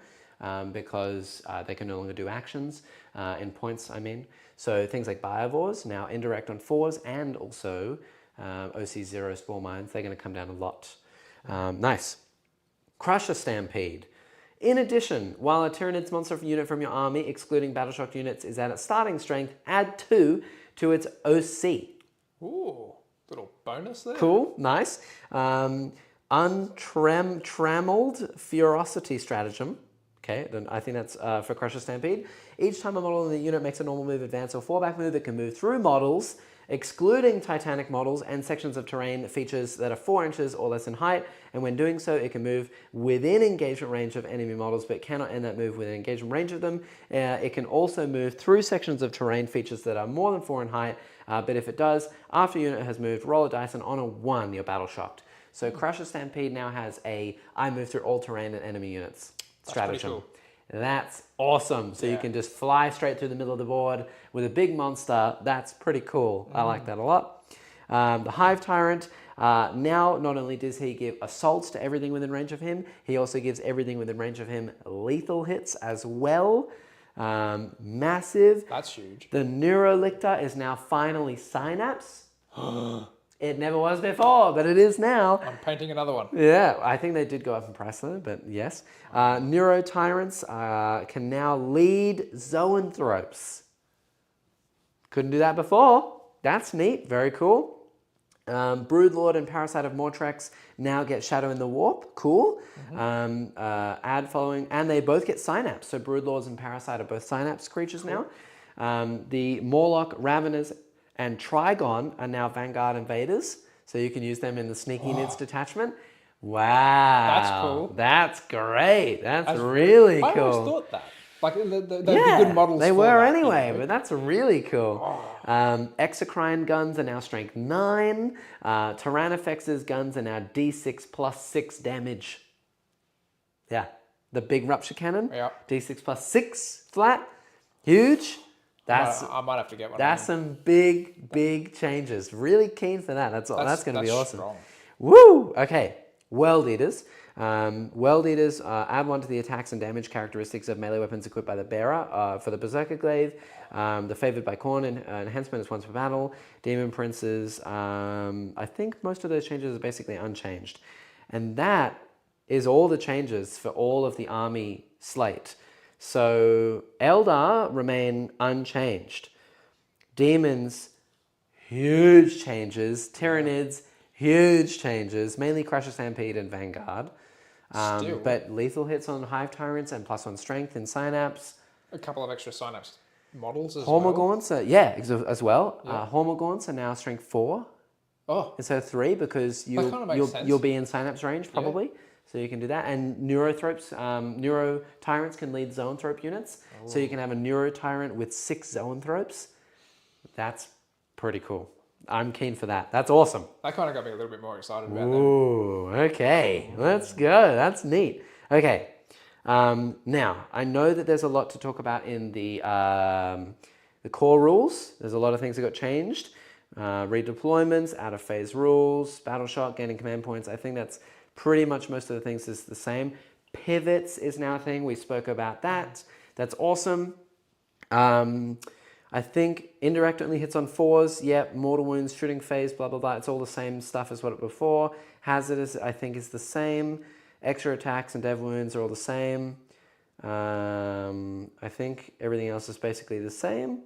Because they can no longer do actions in points, I mean. So things like Biovores, now indirect on 4s, and also OC0 Spore Mines, they're going to come down a lot. Nice. Crusher Stampede. In addition, while a Tyranids monster unit from your army, excluding Battleshock units, is at its starting strength, add 2 to its OC. Ooh, little bonus there. Cool, nice. Untrammeled Ferocity Stratagem. Okay, then I think that's for Crusher Stampede. Each time a model in the unit makes a normal move, advance, or fallback move, it can move through models, excluding Titanic models and sections of terrain features that are 4 inches or less in height. And when doing so, it can move within engagement range of enemy models, but cannot end that move within engagement range of them. It can also move through sections of terrain features that are more than 4 in height. But if it does, after a unit has moved, roll a dice, and on a 1, you're battle shocked. So Crusher Stampede now has a I move through all terrain and enemy units stratagem. Cool. That's awesome. So you can just fly straight through the middle of the board with a big monster. That's pretty cool. I like that a lot. The Hive Tyrant, now not only does he give assaults to everything within range of him, he also gives everything within range of him lethal hits as well. Massive. That's huge. The Neurolictor is now finally Synapse. It never was before, but it is now. I'm painting another one. Yeah, I think they did go up in price though, but yes. Neuro Tyrants can now lead Zoanthropes. Couldn't do that before. That's neat, very cool. Broodlord and Parasite of Mortrex now get Shadow in the Warp, cool. Add following, and they both get Synapse, so Broodlords and Parasite are both Synapse creatures now. The Morlock, Raveners, and Trigon are now Vanguard Invaders, so you can use them in the Sneaky Nids detachment. Wow. That's cool. That's great. That's really cool. I always thought that. Like, they'd be good models they for were that, anyway, you know? but that's really cool. Exocrine guns are now strength 9. Tyrannofex's guns are now D6 plus 6 damage. Yeah. The big rupture cannon. Yeah. D6 plus 6 flat. Huge. I might have to get one. That's some big changes. Really keen for that. That's going to be awesome. Strong. Woo! Okay. World Eaters. World Eaters add 1 to the attacks and damage characteristics of melee weapons equipped by the bearer. For the Berserker Glaive, the Favored by Khorne enhancement is once per battle. Demon Princes, I think most of those changes are basically unchanged. And that is all the changes for all of the army slate. So Eldar remain unchanged. Demons, huge changes. Tyranids, huge changes. Mainly Crusher Stampede and Vanguard. But lethal hits on Hive Tyrants and +1 strength in Synapse. A couple of extra Synapse models as Hormagaunts, well. as well. Yeah. Hormagaunts are now strength 4 instead of 3 because you'll be in Synapse range probably. Yeah. So you can do that. And Neuro Tyrants can lead Zoanthrope units. Oh. So you can have a Neuro Tyrant with 6 Zoanthropes. That's pretty cool. I'm keen for that. That's awesome. That kind of got me a little bit more excited about that. Ooh, okay. Let's go. That's neat. Okay. Now, I know that there's a lot to talk about in the core rules. There's a lot of things that got changed. Redeployments, out of phase rules, battle shot, gaining command points. I think that's pretty much most of the things is the same. Pivots is now a thing. We spoke about that. That's awesome. I think indirect only hits on 4s. Yep, mortal wounds, shooting phase, blah, blah, blah. It's all the same stuff as what it before. Hazardous, I think, is the same. Extra attacks and dev wounds are all the same. I think everything else is basically the same.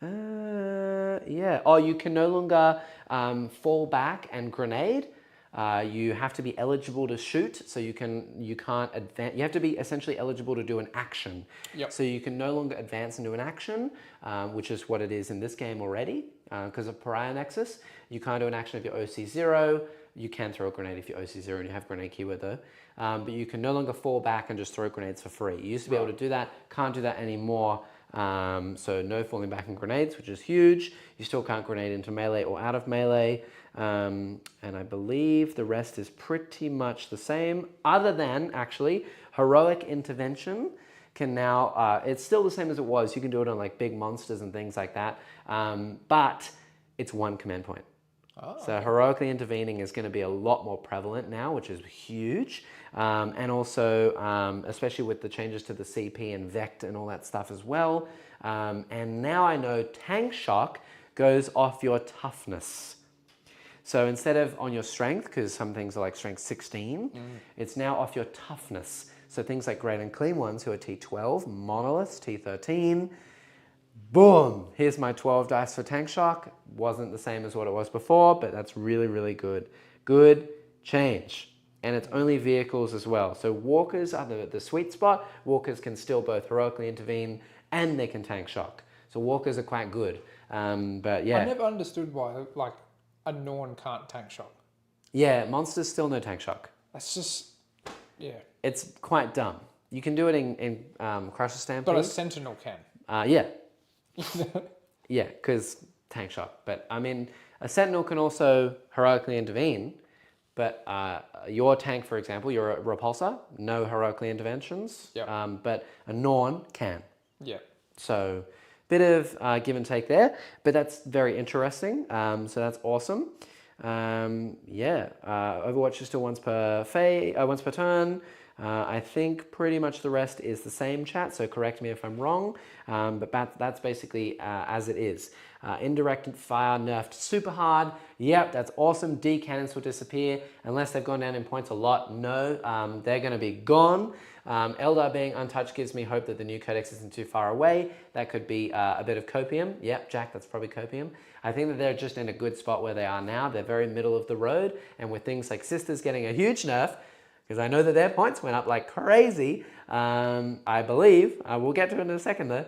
Yeah. Oh, you can no longer fall back and grenade. You have to be eligible to shoot, so you can't advance. You have to be essentially eligible to do an action. Yep. So you can no longer advance and do an action, which is what it is in this game already. Because of Pariah Nexus, you can't do an action if you're OC 0. You can throw a grenade if you're OC 0 and you have grenade keyword though. But you can no longer fall back and just throw grenades for free. You used to be able to do that, can't do that anymore. So no falling back in grenades, which is huge. You still can't grenade into melee or out of melee. And I believe the rest is pretty much the same, other than actually heroic intervention can now, it's still the same as it was. You can do it on like big monsters and things like that. But it's 1 command point. Oh, so heroically intervening is going to be a lot more prevalent now, which is huge. And also, especially with the changes to the CP and Vect and all that stuff as well. And now I know tank shock goes off your toughness. So instead of on your strength, because some things are like strength 16, it's now off your toughness. So things like Great and Clean Ones who are T12, Monoliths, T13, boom, here's my 12 dice for tank shock. Wasn't the same as what it was before, but that's really, really good. Good change. And it's only vehicles as well. So walkers are the sweet spot. Walkers can still both heroically intervene and they can tank shock. So walkers are quite good. But yeah. I never understood why like a Norn can't tank shock. Yeah, monsters still no tank shock. That's just, yeah. It's quite dumb. You can do it in Crusher Stampede. But a Sentinel can. Yeah. Yeah, because tank shock. But I mean, a Sentinel can also heroically intervene. But your tank, for example, you're a repulsor, no heroically interventions. Yep. But a Norn can. Yeah. So Bit of give and take there, but that's very interesting. So that's awesome. Overwatch is still once per turn. I think pretty much the rest is the same, chat, so correct me if I'm wrong, but that's basically as it is. Indirect fire nerfed super hard. Yep, that's awesome. D cannons will disappear unless they've gone down in points a lot. No, they're going to be gone. Eldar being untouched gives me hope that the new codex isn't too far away. That could be a bit of copium. Yep, Jack, that's probably copium. I think that they're just in a good spot where they are now. They're very middle of the road, and with things like Sisters getting a huge nerf, because I know that their points went up like crazy, I believe. We'll get to it in a second though.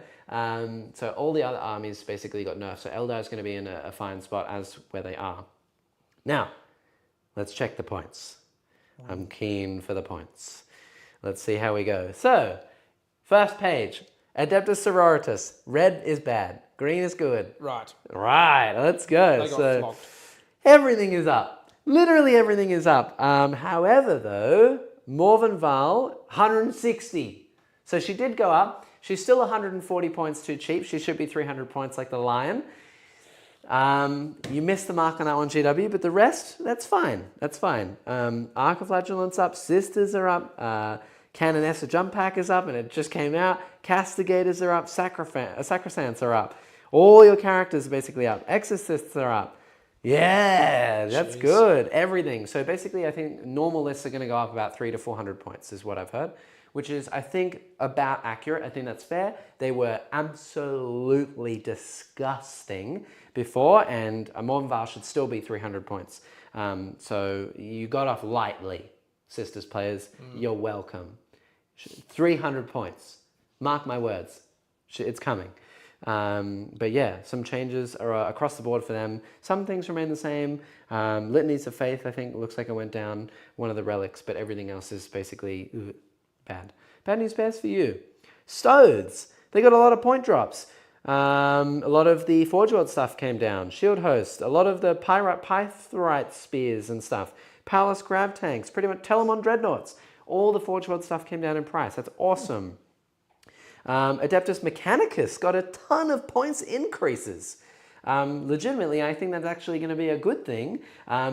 So all the other armies basically got nerfed. So Eldar is going to be in a fine spot as where they are. Now, let's check the points. I'm keen for the points. Let's see how we go. So, first page, Adeptus Sororitas. Red is bad. Green is good. Right. Right, let's go. They got flogged. Everything is up. Literally everything is up. However, though, Morvenval, 160. So she did go up. She's still 140 points too cheap. She should be 300 points like the Lion. You missed the mark on that one, GW, but the rest, that's fine. That's fine. Archiflagellant's up. Sisters are up. Canonessa Jump Pack is up, and it just came out. Castigators are up. Sacrosants are up. All your characters are basically up. Exorcists are up. Yeah, that's good. Everything. So basically, I think normal lists are going to go up about 300 to 400 points is what I've heard, which is, I think, about accurate. I think that's fair. They were absolutely disgusting before, and a Morvenval should still be 300 points. So you got off lightly, Sisters players. You're welcome. 300 points. Mark my words. It's coming. But yeah, some changes are across the board for them. Some things remain the same. Litanies of Faith, I think, looks like it went down one of the relics, but everything else is basically bad. Bad news bears for you. Stodes, they got a lot of point drops. A lot of the Forge World stuff came down. Shield Host, a lot of the Pythrite spears and stuff. Palace Grav Tanks, pretty much Telemon Dreadnoughts. All the Forge World stuff came down in price. That's awesome. Adeptus Mechanicus got a ton of points increases. Legitimately, I think that's actually going to be a good thing,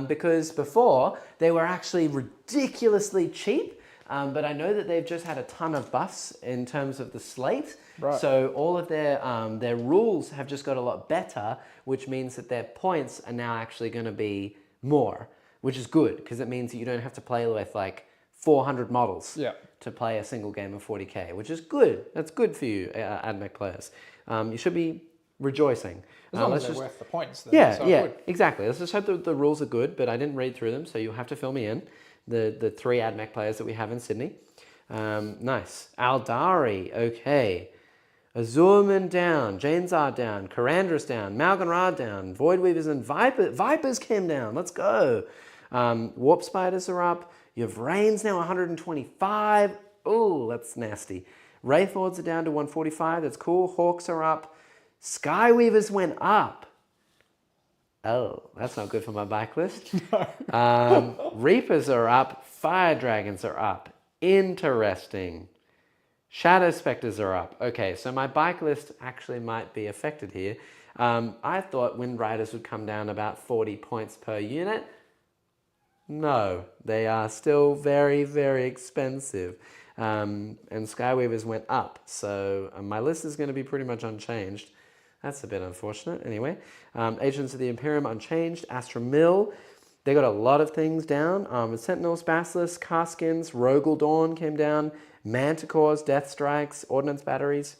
because before they were actually ridiculously cheap, but I know that they've just had a ton of buffs in terms of the slate. Right. So all of their rules have just got a lot better, which means that their points are now actually going to be more, which is good because it means that you don't have to play with like 400 models. Yeah. To play a single game of 40k, which is good. That's good for you, AdMech players. You should be rejoicing. As long as they're worth the points. Then yeah, exactly. Let's just hope that the rules are good, but I didn't read through them, so you'll have to fill me in. The 3 AdMech players that we have in Sydney. Nice. Aeldari, okay. Azurman down, Janezar down, Karandra's down, Malgan Ra down, Voidweavers and Vipers came down. Let's go. Warp Spiders are up. You have Reigns now 125. Oh, that's nasty. Wraithlords are down to 145. That's cool. Hawks are up. Skyweavers went up. Oh, that's not good for my bike list. Reapers are up. Fire Dragons are up. Interesting. Shadow Spectres are up. Okay, so my bike list actually might be affected here. I thought Wind Riders would come down about 40 points per unit. No, they are still very, very expensive. And Skyweavers went up, so my list is going to be pretty much unchanged. That's a bit unfortunate. Anyway, Agents of the Imperium unchanged. Astra Mill, they got a lot of things down. Sentinels, Basilisks, Carskins, Rogel Dawn came down. Manticores, Death Strikes, Ordnance Batteries.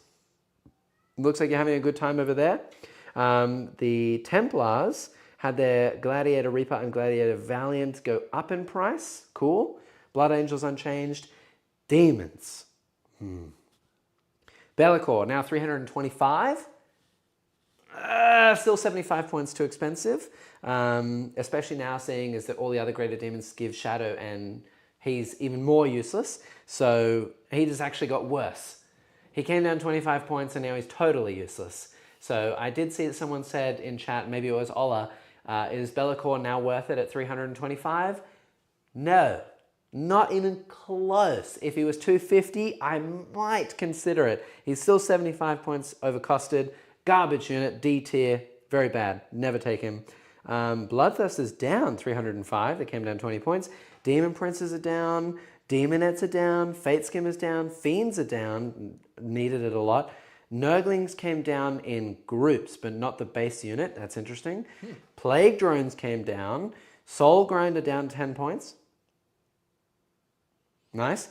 Looks like you're having a good time over there. The Templars had their Gladiator Reaper and Gladiator Valiant go up in price. Cool. Blood Angels unchanged. Demons. Be'lakor, now 325. Still 75 points too expensive. Especially now seeing is that all the other greater demons give shadow and he's even more useless. So he just actually got worse. He came down 25 points and now he's totally useless. So I did see that someone said in chat, maybe it was Ola, is Be'lakor now worth it at 325? No, not even close. If he was 250, I might consider it. He's still 75 points overcosted. Garbage unit, D tier, very bad. Never take him. Bloodthirst is down 305. They came down 20 points. Demon Princes are down. Demonettes are down. Fate Skim is down. Fiends are down. Needed it a lot. Nurglings came down in groups, but not the base unit. That's interesting. Plague Drones came down. Soul Grinder down 10 points. Nice.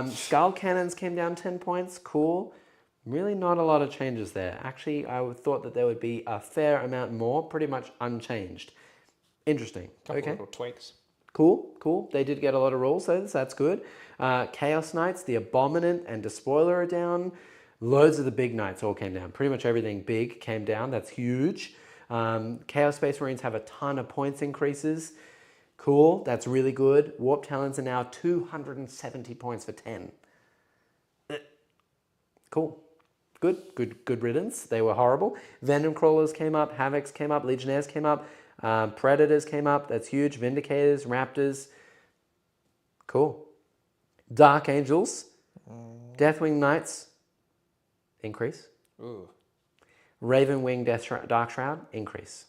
Skull Cannons came down 10 points. Cool. Really not a lot of changes there. Actually, I thought that there would be a fair amount more, pretty much unchanged. Interesting. Couple little tweaks. Cool. They did get a lot of rules, so that's good. Chaos Knights, the Abominant and Despoiler are down. Loads of the big knights all came down. Pretty much everything big came down. That's huge. Chaos Space Marines have a ton of points increases. Cool. That's really good. Warp Talons are now 270 points for 10. Cool. Good riddance. They were horrible. Venom Crawlers came up. Havocs came up. Legionnaires came up. Predators came up. That's huge. Vindicators, Raptors. Cool. Dark Angels. Deathwing Knights. Increase. Ooh. Ravenwing Dark Shroud. Increase.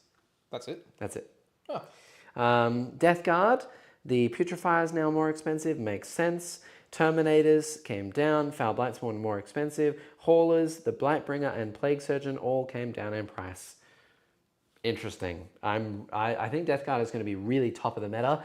That's it? That's it. Oh. Death Guard. The Putrefier is now more expensive. Makes sense. Terminators came down. Foul Blightspawn more expensive. Haulers, the Blightbringer, and Plague Surgeon all came down in price. Interesting. I think Death Guard is going to be really top of the meta.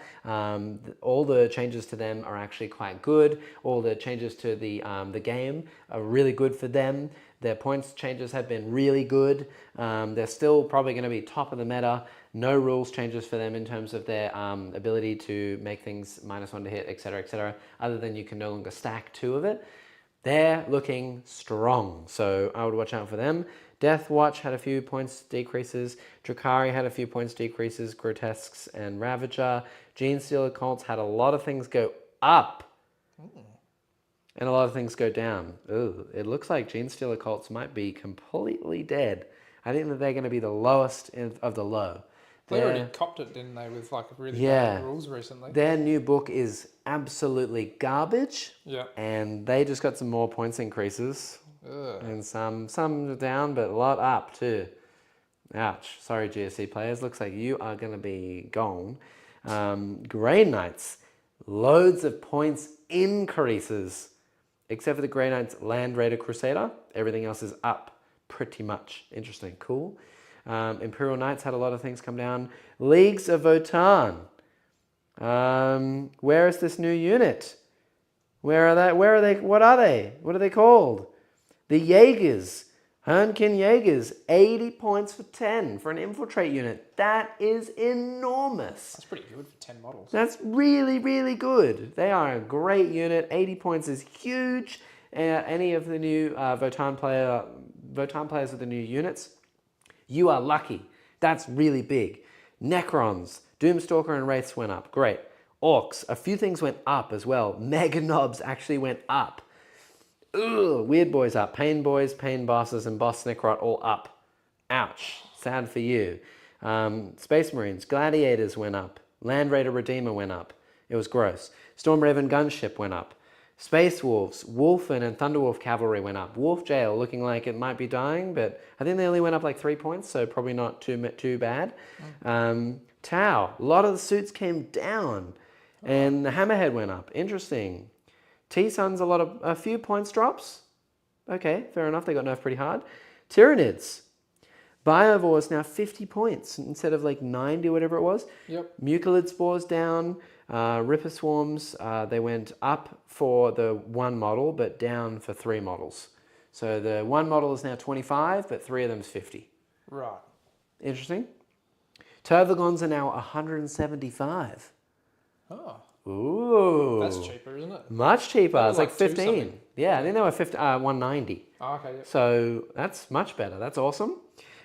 All the changes to them are actually quite good. All the changes to the game are really good for them. Their points changes have been really good. They're still probably going to be top of the meta. No rules changes for them in terms of their ability to make things -1 to hit, etc., other than you can no longer stack 2 of it. They're looking strong, so I would watch out for them. Death Watch had a few points decreases. Drakari had a few points decreases. Grotesques and Ravager. Genestealer Cults had a lot of things go up. And a lot of things go down. Ooh, it looks like Genestealer Cults might be completely dead. I think that they're going to be the lowest of the low. They already copped it, didn't they, with like really bad rules recently? Their new book is absolutely garbage. Yeah. And they just got some more points increases. Ugh. And some down, but a lot up too. Ouch. Sorry, GSC players. Looks like you are going to be gone. Grey Knights. Loads of points increases. Except for the Grey Knights Land Raider Crusader. Everything else is up pretty much. Interesting. Cool. Imperial Knights had a lot of things come down. Leagues of Votann. Where is this new unit? Where are they? What are they? What are they called? The Jaegers. Hernkin Jaegers. 80 points for 10 for an infiltrate unit. That is enormous. That's pretty good for 10 models. That's really, really good. They are a great unit. 80 points is huge. Any of the new Votann players with the new units, you are lucky. That's really big. Necrons, Doomstalker and Wraiths went up. Great. Orcs, a few things went up as well. Mega Knobs actually went up. Ugh, Weird Boys up. Pain Boys, Pain Bosses, and Boss Necrot all up. Ouch. Sad for you. Space Marines, Gladiators went up. Land Raider Redeemer went up. It was gross. Storm Raven Gunship went up. Space Wolves, Wolfen and Thunderwolf Cavalry went up. Wolf Jail looking like it might be dying, but I think they only went up like 3 points, so probably not too bad. Tau, a lot of the suits came down, and the Hammerhead went up. Interesting. T-Sun's a few points drops. Okay, fair enough. They got nerfed pretty hard. Tyranids. Biovore is now 50 points instead of like 90 or whatever it was. Yep. Mucilid Spores down. Ripper Swarms, they went up for the 1 model, but down for 3 models. So the 1 model is now 25, but 3 of them is 50. Right. Interesting. Turvagons are now 175. Oh. Ooh. That's cheaper, isn't it? Much cheaper. It's like 15. something. Yeah, I think they were 190. Oh, okay, yep. So that's much better. That's awesome.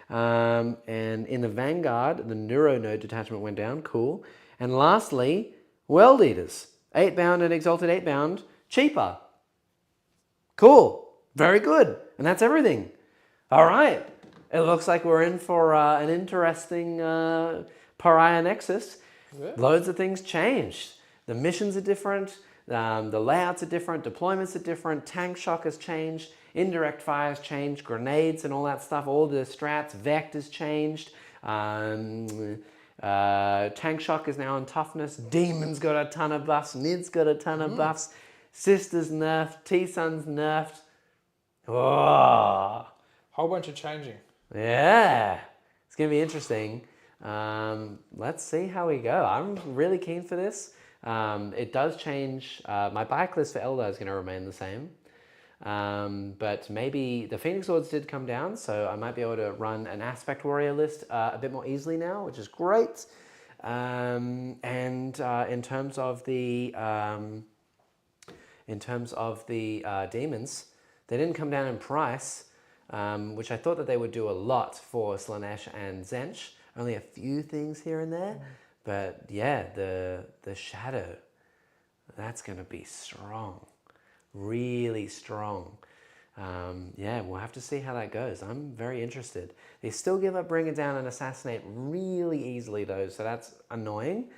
And in the Vanguard, the Neuro Node detachment went down. Cool. And lastly, World Eaters. 8-bound and Exalted 8-bound. Cheaper. Cool. Very good. And that's everything. All right. It looks like we're in for an interesting Pariah Nexus. Yeah. Loads of things changed. The missions are different. The layouts are different, deployments are different, tank shock has changed, indirect fire has changed, grenades and all that stuff, all the strats, vectors changed. Tank shock is now on toughness, Demon's got a ton of buffs, Nid's got a ton of buffs, Sister's nerfed, T-Sun's nerfed. Oh, Whole bunch of changing. yeah, it's going to be interesting. Let's see how we go. I'm really keen for this. It does change. My bike list for Eldar is going to remain the same. But maybe the Phoenix Swords did come down, so I might be able to run an Aspect Warrior list a bit more easily now, which is great. In terms of the demons, they didn't come down in price, which I thought that they would do a lot for Slaanesh and Tzeentch. Only a few things here and there, but yeah, the Shadow, that's going to be strong, really strong. Yeah, we'll have to see how that goes. I'm very interested. They still give up Bring It Down and Assassinate really easily though, so that's annoying.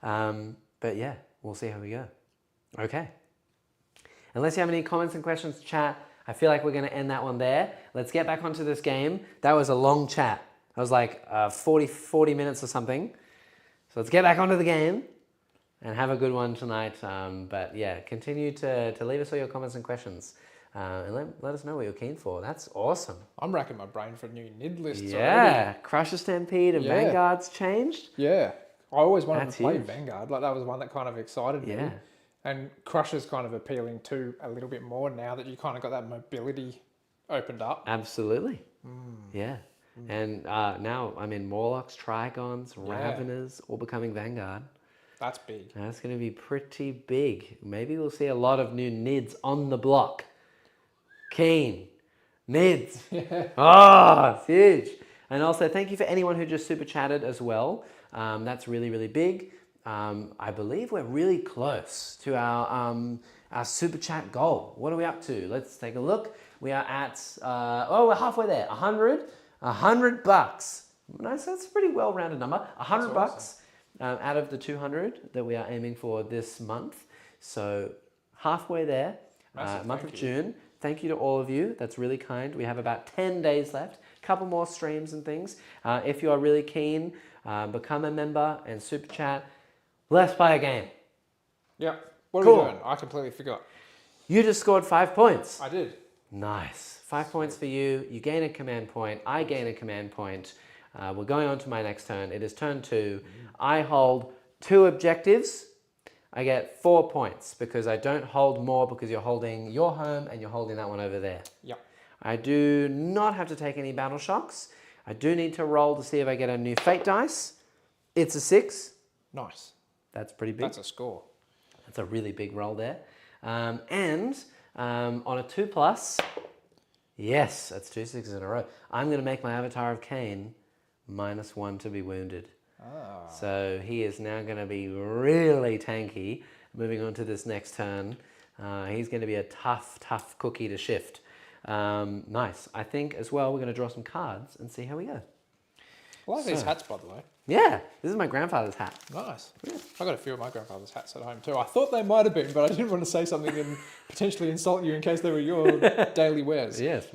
But yeah, we'll see how we go. Okay. Unless you have any comments and questions, chat, I feel like we're going to end that one there. Let's get back onto this game. That was a long chat. That was like 40 minutes or something. So let's get back onto the game and have a good one tonight. But yeah, continue to leave us all your comments and questions. And let us know what you're keen for. That's awesome. I'm racking my brain for new Nid lists Yeah, already. Crusher Stampede and Vanguard's changed. Yeah. I always wanted That's to play huge. Vanguard. Like that was one that kind of excited me. Yeah. And Crusher's kind of appealing too a little bit more now that you kind of got that mobility opened up. Absolutely. Yeah. And now, I mean, Morlocks, Trigons, Raveners, all becoming Vanguard. That's big. That's going to be pretty big. Maybe we'll see a lot of new Nids on the block. Keen. Nids. Oh, it's huge. And also, thank you for anyone who just super chatted as well. That's really, really big. I believe we're really close to our super chat goal. What are we up to? Let's take a look. We are at, we're halfway there. 100 bucks. Nice, that's a pretty well-rounded number. 100 bucks out of the 200 that we are aiming for this month. So halfway there, month of June. Thank you to all of you. That's really kind. We have about 10 days left. A couple more streams and things. If you are really keen, become a member and super chat. Let's play a game. Yep. What are Cool. we doing? I completely forgot. You just scored 5 points. I did. Nice. 5 points for you. You gain a command point. I gain a command point. We're going on to my next turn. It is turn 2. I hold 2 objectives. I get 4 points because I don't hold more because you're holding your home and you're holding that one over there. Yep. I do not have to take any battle shocks. I do need to roll to see if I get a new fate dice. It's a 6. Nice. That's pretty big. That's a score. That's a really big roll there. On a 2+, yes, that's 2 6s in a row. I'm going to make my Avatar of Cain -1 to be wounded. Ah. So he is now going to be really tanky. Moving on to this next turn, he's going to be a tough cookie to shift. Nice. I think as well we're going to draw some cards and see how we go. I like these hats, by the way. Yeah, this is my grandfather's hat. Nice. Yeah. I got a few of my grandfather's hats at home too. I thought they might have been, but I didn't want to say something and potentially insult you in case they were your daily wears. Yes.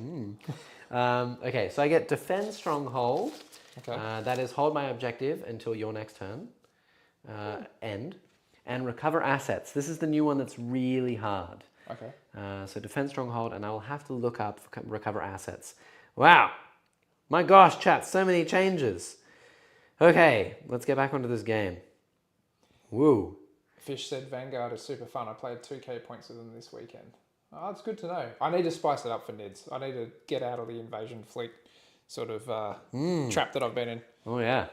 Okay, so I get Defend Stronghold. Okay. That is hold my objective until your next turn. End. And Recover Assets. This is the new one that's really hard. Okay. So Defend Stronghold, and I will have to look up Recover Assets. Wow. My gosh, chat, so many changes. Okay, let's get back onto this game. Woo. Fish said Vanguard is super fun. I played 2k points with them this weekend. Oh, that's good to know. I need to spice it up for Nids. I need to get out of the invasion fleet sort of trap that I've been in. Oh, yeah.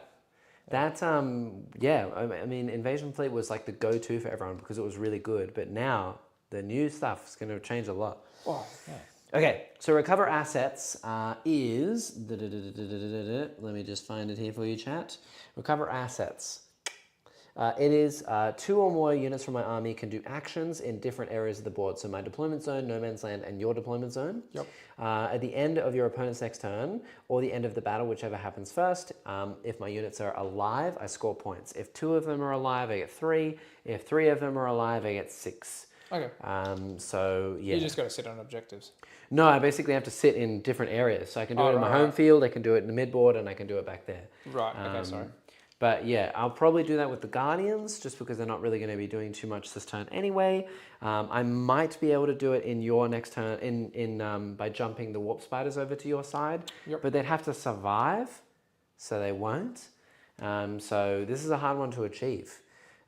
That's, yeah, I mean, Invasion Fleet was like the go-to for everyone because it was really good. But now, the new stuff is going to change a lot. Oh, yeah. Okay, so Recover Assets is... Let me just find it here for you, chat. Recover Assets. It is 2 or more units from my army can do actions in different areas of the board. So my deployment zone, no man's land, and your deployment zone. Yep. At the end of your opponent's next turn, or the end of the battle, whichever happens first, if my units are alive, I score points. If 2 of them are alive, I get 3. If 3 of them are alive, I get 6. Okay. So yeah. You just got to sit on objectives. No, I basically have to sit in different areas. So I can do it in my home right. field, I can do it in the midboard, and I can do it back there. Right. Okay. Sorry. But yeah, I'll probably do that with the Guardians, just because they're not really going to be doing too much this turn anyway. I might be able to do it in your next turn, by jumping the Warp Spiders over to your side. Yep. But they'd have to survive, so they won't. So this is a hard one to achieve.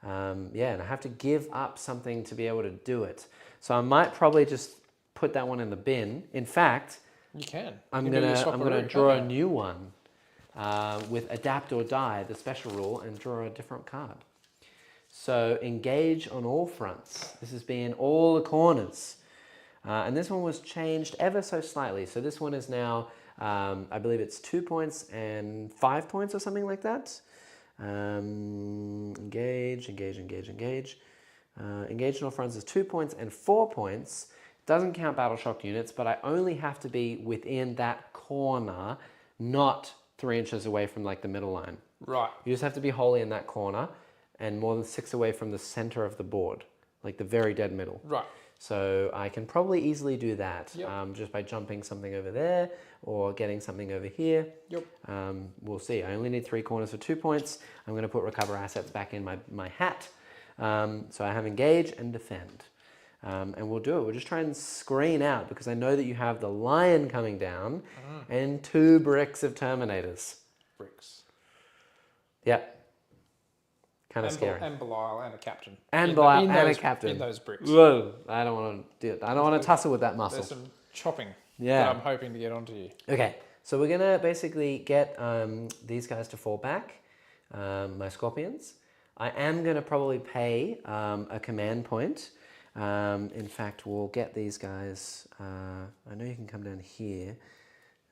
Yeah, and I have to give up something to be able to do it. So I might probably just put that one in the bin. In fact, You can. I'm gonna draw a new one with Adapt or Die, the special rule, and draw a different card. So engage on all fronts. This has been all the corners. And this one was changed ever so slightly. So this one is now, I believe it's 2 points and 5 points or something like that. Engage. Engage on all fronts is 2 points and 4 points. Doesn't count battle shocked units, but I only have to be within that corner, not 3 inches away from like the middle line. Right. You just have to be wholly in that corner and more than 6 away from the center of the board, like the very dead middle. Right. So I can probably easily do that Yep. just by jumping something over there or getting something over here. Yep. We'll see. I only need 3 corners for 2 points. I'm going to put recover assets back in my hat. So I have engage and defend. And we'll do it. We'll just try and screen out because I know that you have the lion coming down and 2 bricks of Terminators. Bricks. Yep. Kind of scary. And Belial and a captain. And Belial and a captain. In those bricks. Whoa! I don't want to do it. I don't want to tussle with that muscle. There's some chopping Yeah. that I'm hoping to get onto you. Okay, so we're gonna basically get these guys to fall back, my scorpions. I am gonna probably pay a command point. In fact, we'll get these guys. I know you can come down here.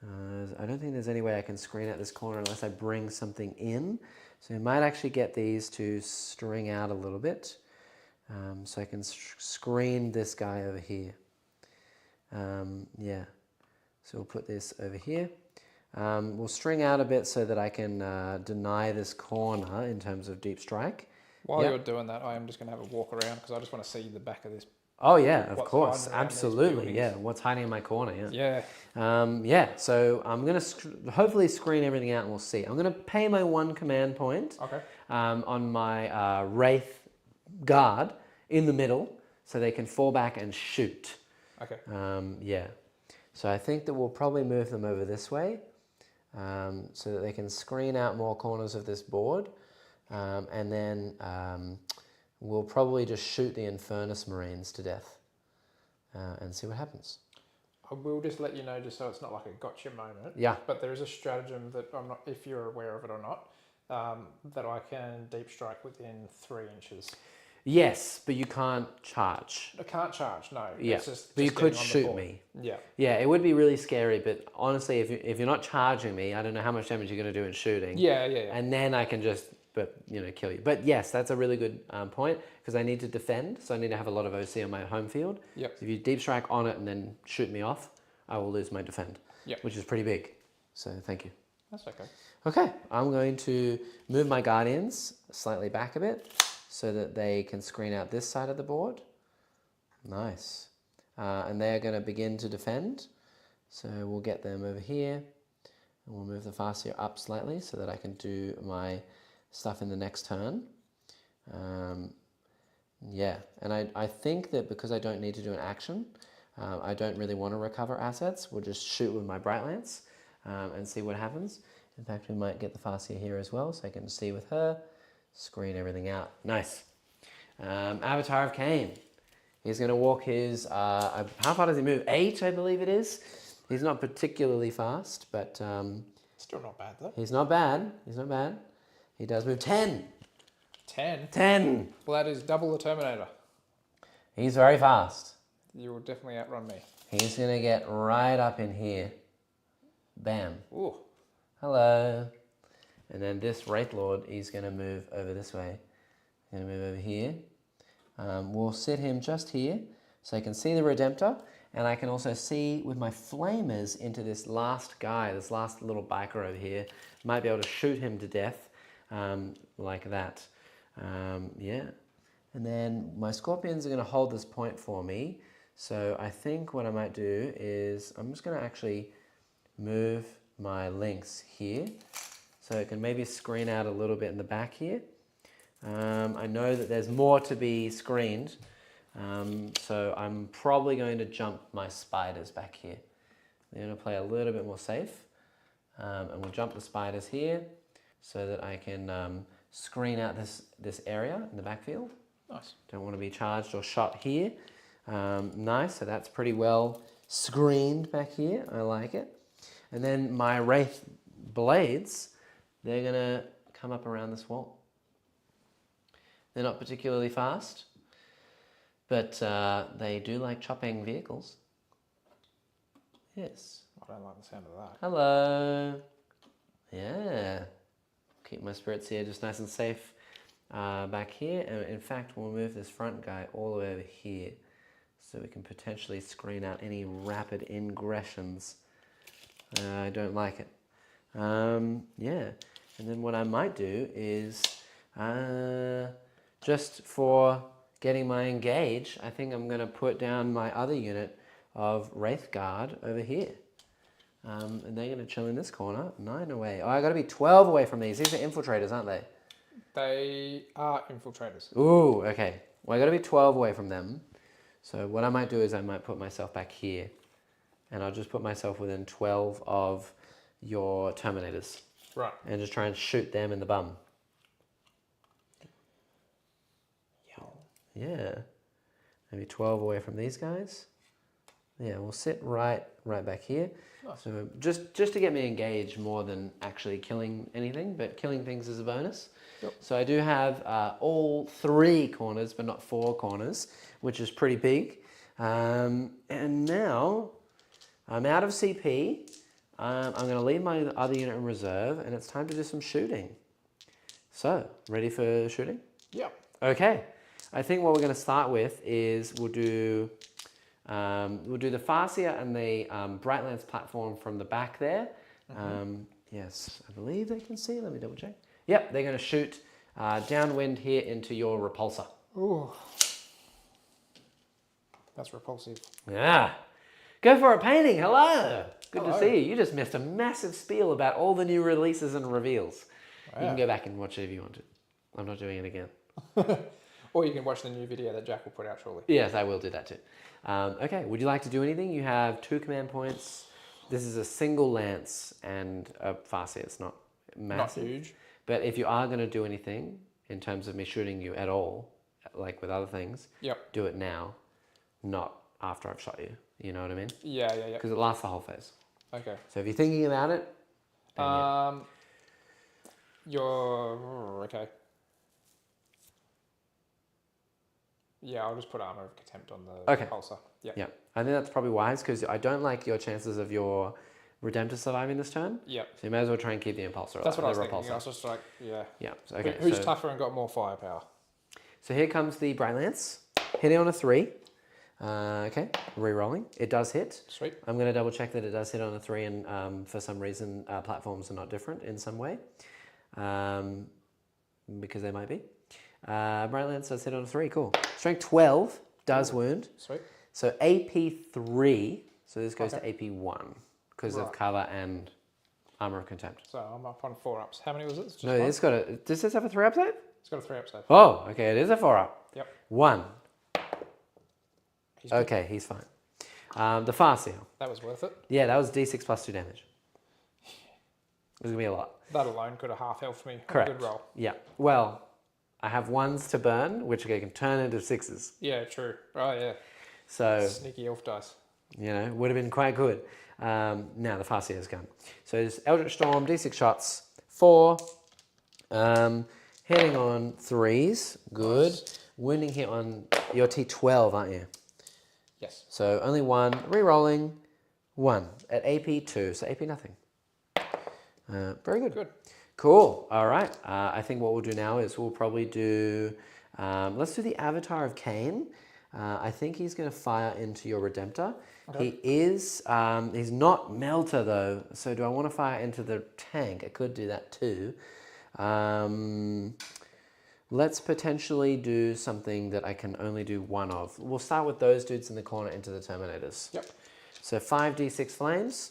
I don't think there's any way I can screen out this corner unless I bring something in. So I might actually get these to string out a little bit. So I can screen this guy over here. Yeah, so we'll put this over here. We'll string out a bit so that I can deny this corner in terms of deep strike. While you're doing that, I am just going to have a walk around because I just want to see the back of this. Oh yeah, of What's course, hiding around these absolutely, buildings. yeah. What's hiding in my corner? Yeah. Yeah. Yeah. So I'm gonna hopefully screen everything out, and we'll see. I'm gonna pay my 1 command point. Okay. On my Wraith guard in the middle, so they can fall back and shoot. Okay. Yeah. So I think that we'll probably move them over this way, so that they can screen out more corners of this board, and then we'll probably just shoot the Infernus Marines to death, and see what happens. I will just let you know, just so it's not like a gotcha moment. Yeah. But there is a stratagem that I'm not, if you're aware of it or not, that I can deep strike within 3 inches. Yes, but you can't charge. I can't charge, no. Yeah, It's just but you getting could on the shoot board. me. Yeah. Yeah, it would be really scary, but honestly, if you're not charging me, I don't know how much damage you're going to do in shooting. Yeah. And then I can just, kill you. But yes, that's a really good point because I need to defend, so I need to have a lot of OC on my home field. Yep. So if you deep strike on it and then shoot me off, I will lose my defend, Yep. which is pretty big. So thank you. That's okay. Okay, I'm going to move my Guardians slightly back a bit so that they can screen out this side of the board. Nice. And they're going to begin to defend. So we'll get them over here. And we'll move the Farseer up slightly so that I can do my stuff in the next turn. Yeah, and I think that because I don't need to do an action, I don't really want to recover assets. We'll just shoot with my Bright Lance and see what happens. In fact, we might get the Farseer here as well, so I can see with her, screen everything out. Nice. Avatar of Cain. He's going to walk his, how far does he move? 8, I believe it is. He's not particularly fast, but Still not bad, though. he's not bad. He's not bad. He does move 10. 10? 10. Well, that is double the Terminator. He's very fast. You will definitely outrun me. He's going to get right up in here. Bam. Ooh. Hello. And then this Wraith Lord, he's going to move over this way. He's going to move over here. We'll sit him just here so I can see the Redemptor, and I can also see with my flamers into this last guy, this last little biker over here. Might be able to shoot him to death like that. Yeah. And then my scorpions are going to hold this point for me. So I think what I might do is I'm just going to actually move my lynx here. So it can maybe screen out a little bit in the back here. I know that there's more to be screened. So I'm probably going to jump my spiders back here. They're going to play a little bit more safe. And we'll jump the spiders here so that I can screen out this area in the backfield. Nice. Don't want to be charged or shot here. Nice, so that's pretty well screened back here. I like it. And then my Wraith blades, they're going to come up around this wall. They're not particularly fast, but they do like chopping vehicles. Yes. I don't like the sound of that. Hello. Yeah. Keep my spirits here just nice and safe back here. And in fact, we'll move this front guy all the way over here so we can potentially screen out any rapid ingressions. I don't like it. Yeah. And then what I might do is just for getting my engage, I think I'm going to put down my other unit of Wraith Guard over here. And they're going to chill in this corner. 9 away. Oh, I got to be 12 away from these. These are infiltrators, aren't they? They are infiltrators. Ooh, okay. Well, I got to be 12 away from them. So what I might do is I might put myself back here. And I'll just put myself within 12 of your Terminators. Right. And just try and shoot them in the bum. Yeah. Maybe 12 away from these guys. Yeah, we'll sit right back here. Nice. So just to get me engaged more than actually killing anything, but killing things is a bonus. Yep. So I do have all 3 corners, but not 4 corners, which is pretty big. And now I'm out of CP. I'm going to leave my other unit in reserve, and it's time to do some shooting. So, ready for shooting? Yep. Okay. I think what we're going to start with is we'll do the Farseer and the Brightlands platform from the back there. Yes, I believe they can see. Let me double check. Yep, they're going to shoot downwind here into your repulsor. Ooh. That's repulsive. Yeah. Go for a painting. Hello. Good Hello. to see you. You just missed a massive spiel about all the new releases and reveals. Wow. You can go back and watch it if you want to. I'm not doing it again. Or you can watch the new video that Jack will put out shortly. Yes, I will do that too. Okay, would you like to do anything? You have 2 command points. This is a single lance and a Farseer. It's not massive. Not huge. But if you are going to do anything in terms of me shooting you at all, like with other things, Yep. do it now, not after I've shot you. You know what I mean? Yeah. Because it lasts the whole phase. Okay. So if you're thinking about it, then yeah. You're okay. Yeah, I'll just put Armor of Contempt on the repulsor. Yeah. Yeah, I think that's probably wise because I don't like your chances of your Redemptor surviving this turn. Yep. So you may as well try and keep the Impulsor. That's what I was repulsor. thinking. I was just like, yeah. Yeah. So, okay. Who's tougher and got more firepower? So here comes the Bright Lance, hitting on a 3. Okay, re-rolling. It does hit. Sweet. I'm going to double check that it does hit on a 3 and for some reason platforms are not different in some way. Because they might be. Bright Lance does hit on a 3, cool. Strength 12 does wound. Sweet. So AP 3, so this goes to AP 1 because of cover and Armor of Contempt. So I'm up on 4 ups. How many was it? Just No, one? it's got a, does this have a 3 up save? It's got a 3 up save. Oh, okay, it is a 4 up. Yep. 1. He's good. Okay, he's fine. The Farseer. That was worth it. Yeah, that was D6 plus 2 damage. It was going to be a lot. That alone could have half health me. Correct. Good roll. Yeah. Well, I have 1s to burn, which I can turn into 6s. Yeah, true. Oh, yeah. So, Sneaky elf dice. you know, would have been quite good. Now the Farseer's gone. So it's Eldritch Storm, D6 shots, 4. Hitting on 3s, good. Nice. Wounding hit on your T12, aren't you? Yes. So only 1, re-rolling, 1 at AP 2, so AP nothing. Very good. Good. Cool. All right. I think what we'll do now is we'll probably do, let's do the Avatar of Cain. I think he's going to fire into your Redemptor. Okay. He is, he's not Melter though, so do I want to fire into the tank? I could do that too. let's potentially do something that I can only do one of. We'll start with those dudes in the corner into the Terminators. Yep. So 5d6 flames,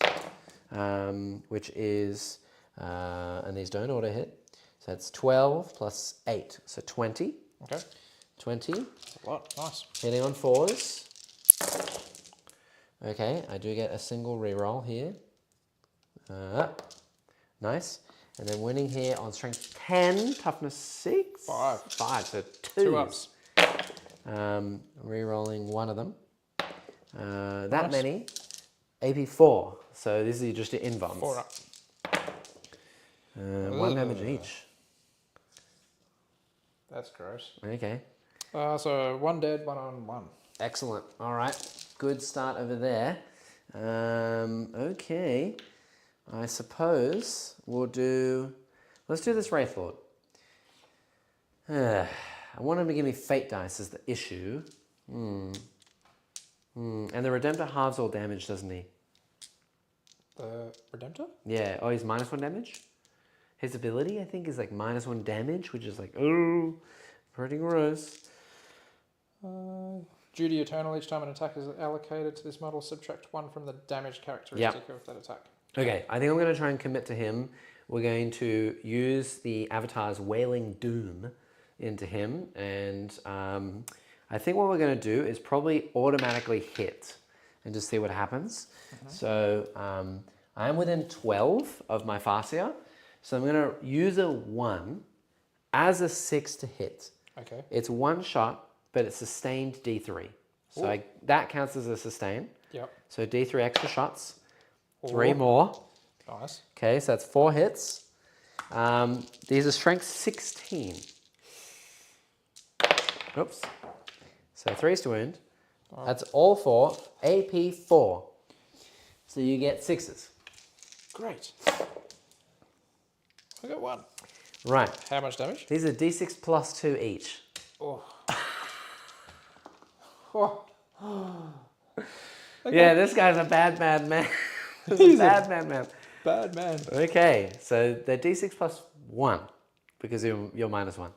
which is, and these don't auto hit. So that's 12 plus 8, so 20. Okay. 20. That's a lot. Nice. Hitting on 4s. Okay, I do get a single reroll here. Nice. And then winning here on strength 10, toughness 6. 5, so 2 ups. Rerolling one of them. That many. AP 4. So this is just your inbombs. 4 up. 1 damage each. That's gross. Okay. So 1 dead, 1 on 1. Excellent. All right. Good start over there. Okay. I suppose we'll do... Let's do this Wraith Lord. I want him to give me fate dice as the issue. And the Redemptor halves all damage, doesn't he? The Redemptor? Yeah. Oh, he's -1 damage? His ability, I think, is like -1 damage, which is like, oh, pretty gross. Duty Eternal, each time an attack is allocated to this model, subtract 1 from the damage characteristic of that attack. Okay, I think I'm going to try and commit to him. We're going to use the Avatar's Wailing Doom into him, and I think what we're going to do is probably automatically hit and just see what happens. So I am within 12 of my Farseer, so I'm going to use a 1 as a 6 to hit. Okay. It's 1 shot, but it's sustained D3. So that counts as a sustain. Yep. So D3 extra shots. 3 more. Nice. Okay, so that's 4 hits. These are strength 16. Oops. So 3s to wound. That's all 4. AP 4. So you get 6s. Great. I got 1. Right. How much damage? These are D6 plus 2 each. Oh. Yeah, this guy's a bad man. He's a bad man. Bad man. Okay, so they're D6 plus 1 because you're -1.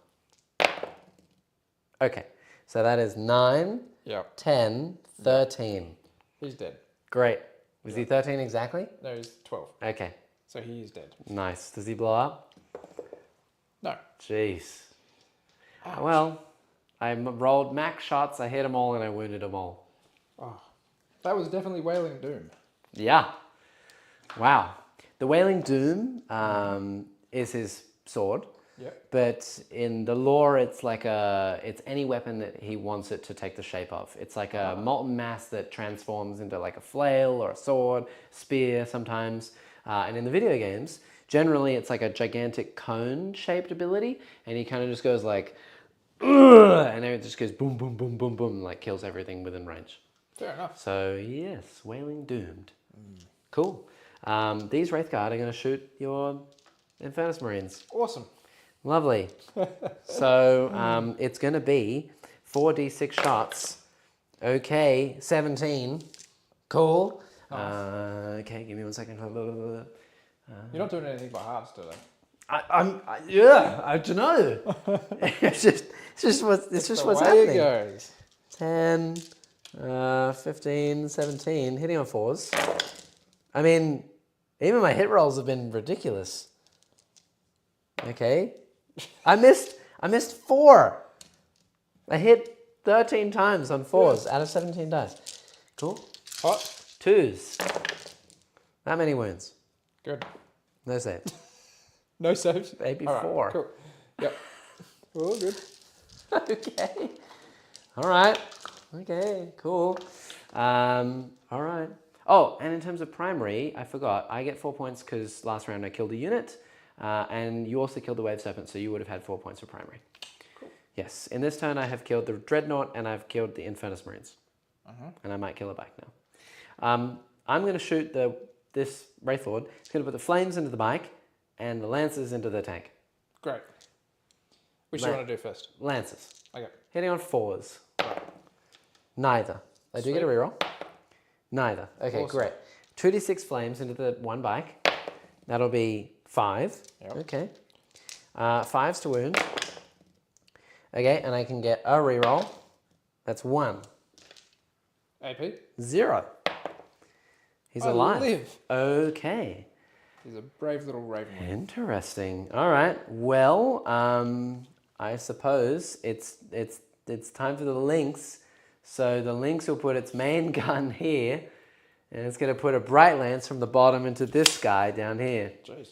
Okay, so that is 9, Yep. 10, 13. He's dead. Great. Was he 13 exactly? No, he's 12. Okay, So he is dead. nice. Does he blow up? No. Jeez. Ouch. Well, I rolled max shots, I hit them all, and I wounded them all. Oh, that was definitely Wailing Doom. Yeah. Wow. The Wailing Doom is his sword. Yep. But in the lore, it's like it's any weapon that he wants it to take the shape of. It's like a molten mass that transforms into like a flail or a sword, spear sometimes. And in the video games, generally it's like a gigantic cone-shaped ability, and he kind of just goes like, ugh, and then it just goes boom, boom, boom, boom, boom, like kills everything within range. Fair enough. So yes, Wailing Doomed. Cool. These Wraithguard are going to shoot your Infernus Marines. Awesome. Lovely. So it's going to be 4d6 shots. Okay, 17. Cool. Nice. Okay, give me 1 second. You're not doing anything by halves today. I don't know. it's just what's happening. It goes. 10, 15, 17, hitting on 4s. I mean, even my hit rolls have been ridiculous. Okay. I missed 4. I hit 13 times on 4s out of 17 dice. Cool. Hot. 2s. That many wounds. Good. No save. No saves. Maybe All right, 4. Cool. Yep. All good. Okay. All right. Okay, cool. All right. Oh, and in terms of primary, I forgot. I get 4 points because last round I killed a unit. And you also killed the Wave Serpent, so you would have had 4 points for primary. Cool. Yes. In this turn, I have killed the Dreadnought and I've killed the Infernus Marines. And I might kill a bike now. I'm going to shoot this Wraith Lord. He's going to put the flames into the bike and the lances into the tank. Great. Which do you want to do first? Lances. Okay. Hitting on 4s. Right. Neither. I do get a reroll. Neither. Okay, Awesome. great. 2d6 flames into the one bike. That'll be 5. Yep. Okay. 5s to wound. Okay, and I can get a reroll. That's 1. AP. 0. He's I alive. live. Okay. He's a brave little ravenling. Interesting. All right. Well, I suppose it's time for the lynx. So the lynx will put its main gun here, and it's going to put a bright lance from the bottom into this guy down here. Jeez.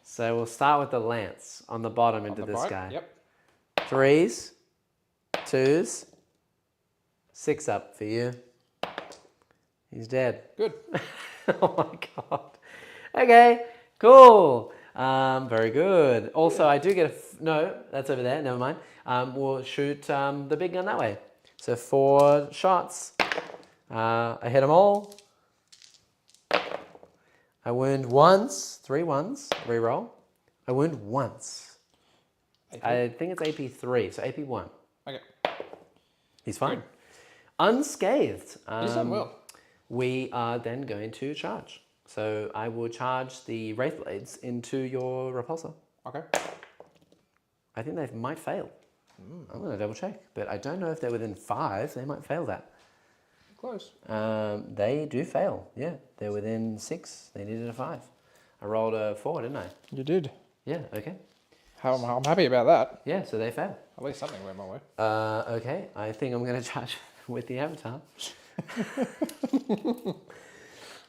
So we'll start with the lance on the bottom into this bite. guy. Yep. 3s, 2s, 6 up for you. He's dead. Good. Oh my god. Okay, cool. Very good. Also, I do get no, that's over there. Never mind. We'll shoot the big gun that way. So 4 shots. I hit them all. I wound once. 3 ones. Reroll. I wound once. AP? I think it's AP 3, so AP 1. Okay. He's fine. Good. Unscathed. He's done well. We are then going to charge. So I will charge the Wraith Blades into your repulsor. Okay. I think they might fail. I'm going to double check, but I don't know if they're within 5. They might fail that. Close. They do fail. Yeah, they're within 6. They needed a 5. I rolled a 4, didn't I? You did. Yeah. Okay. I'm happy about that. Yeah. So they fail. At least something went my way. Okay. I think I'm going to charge with the avatar.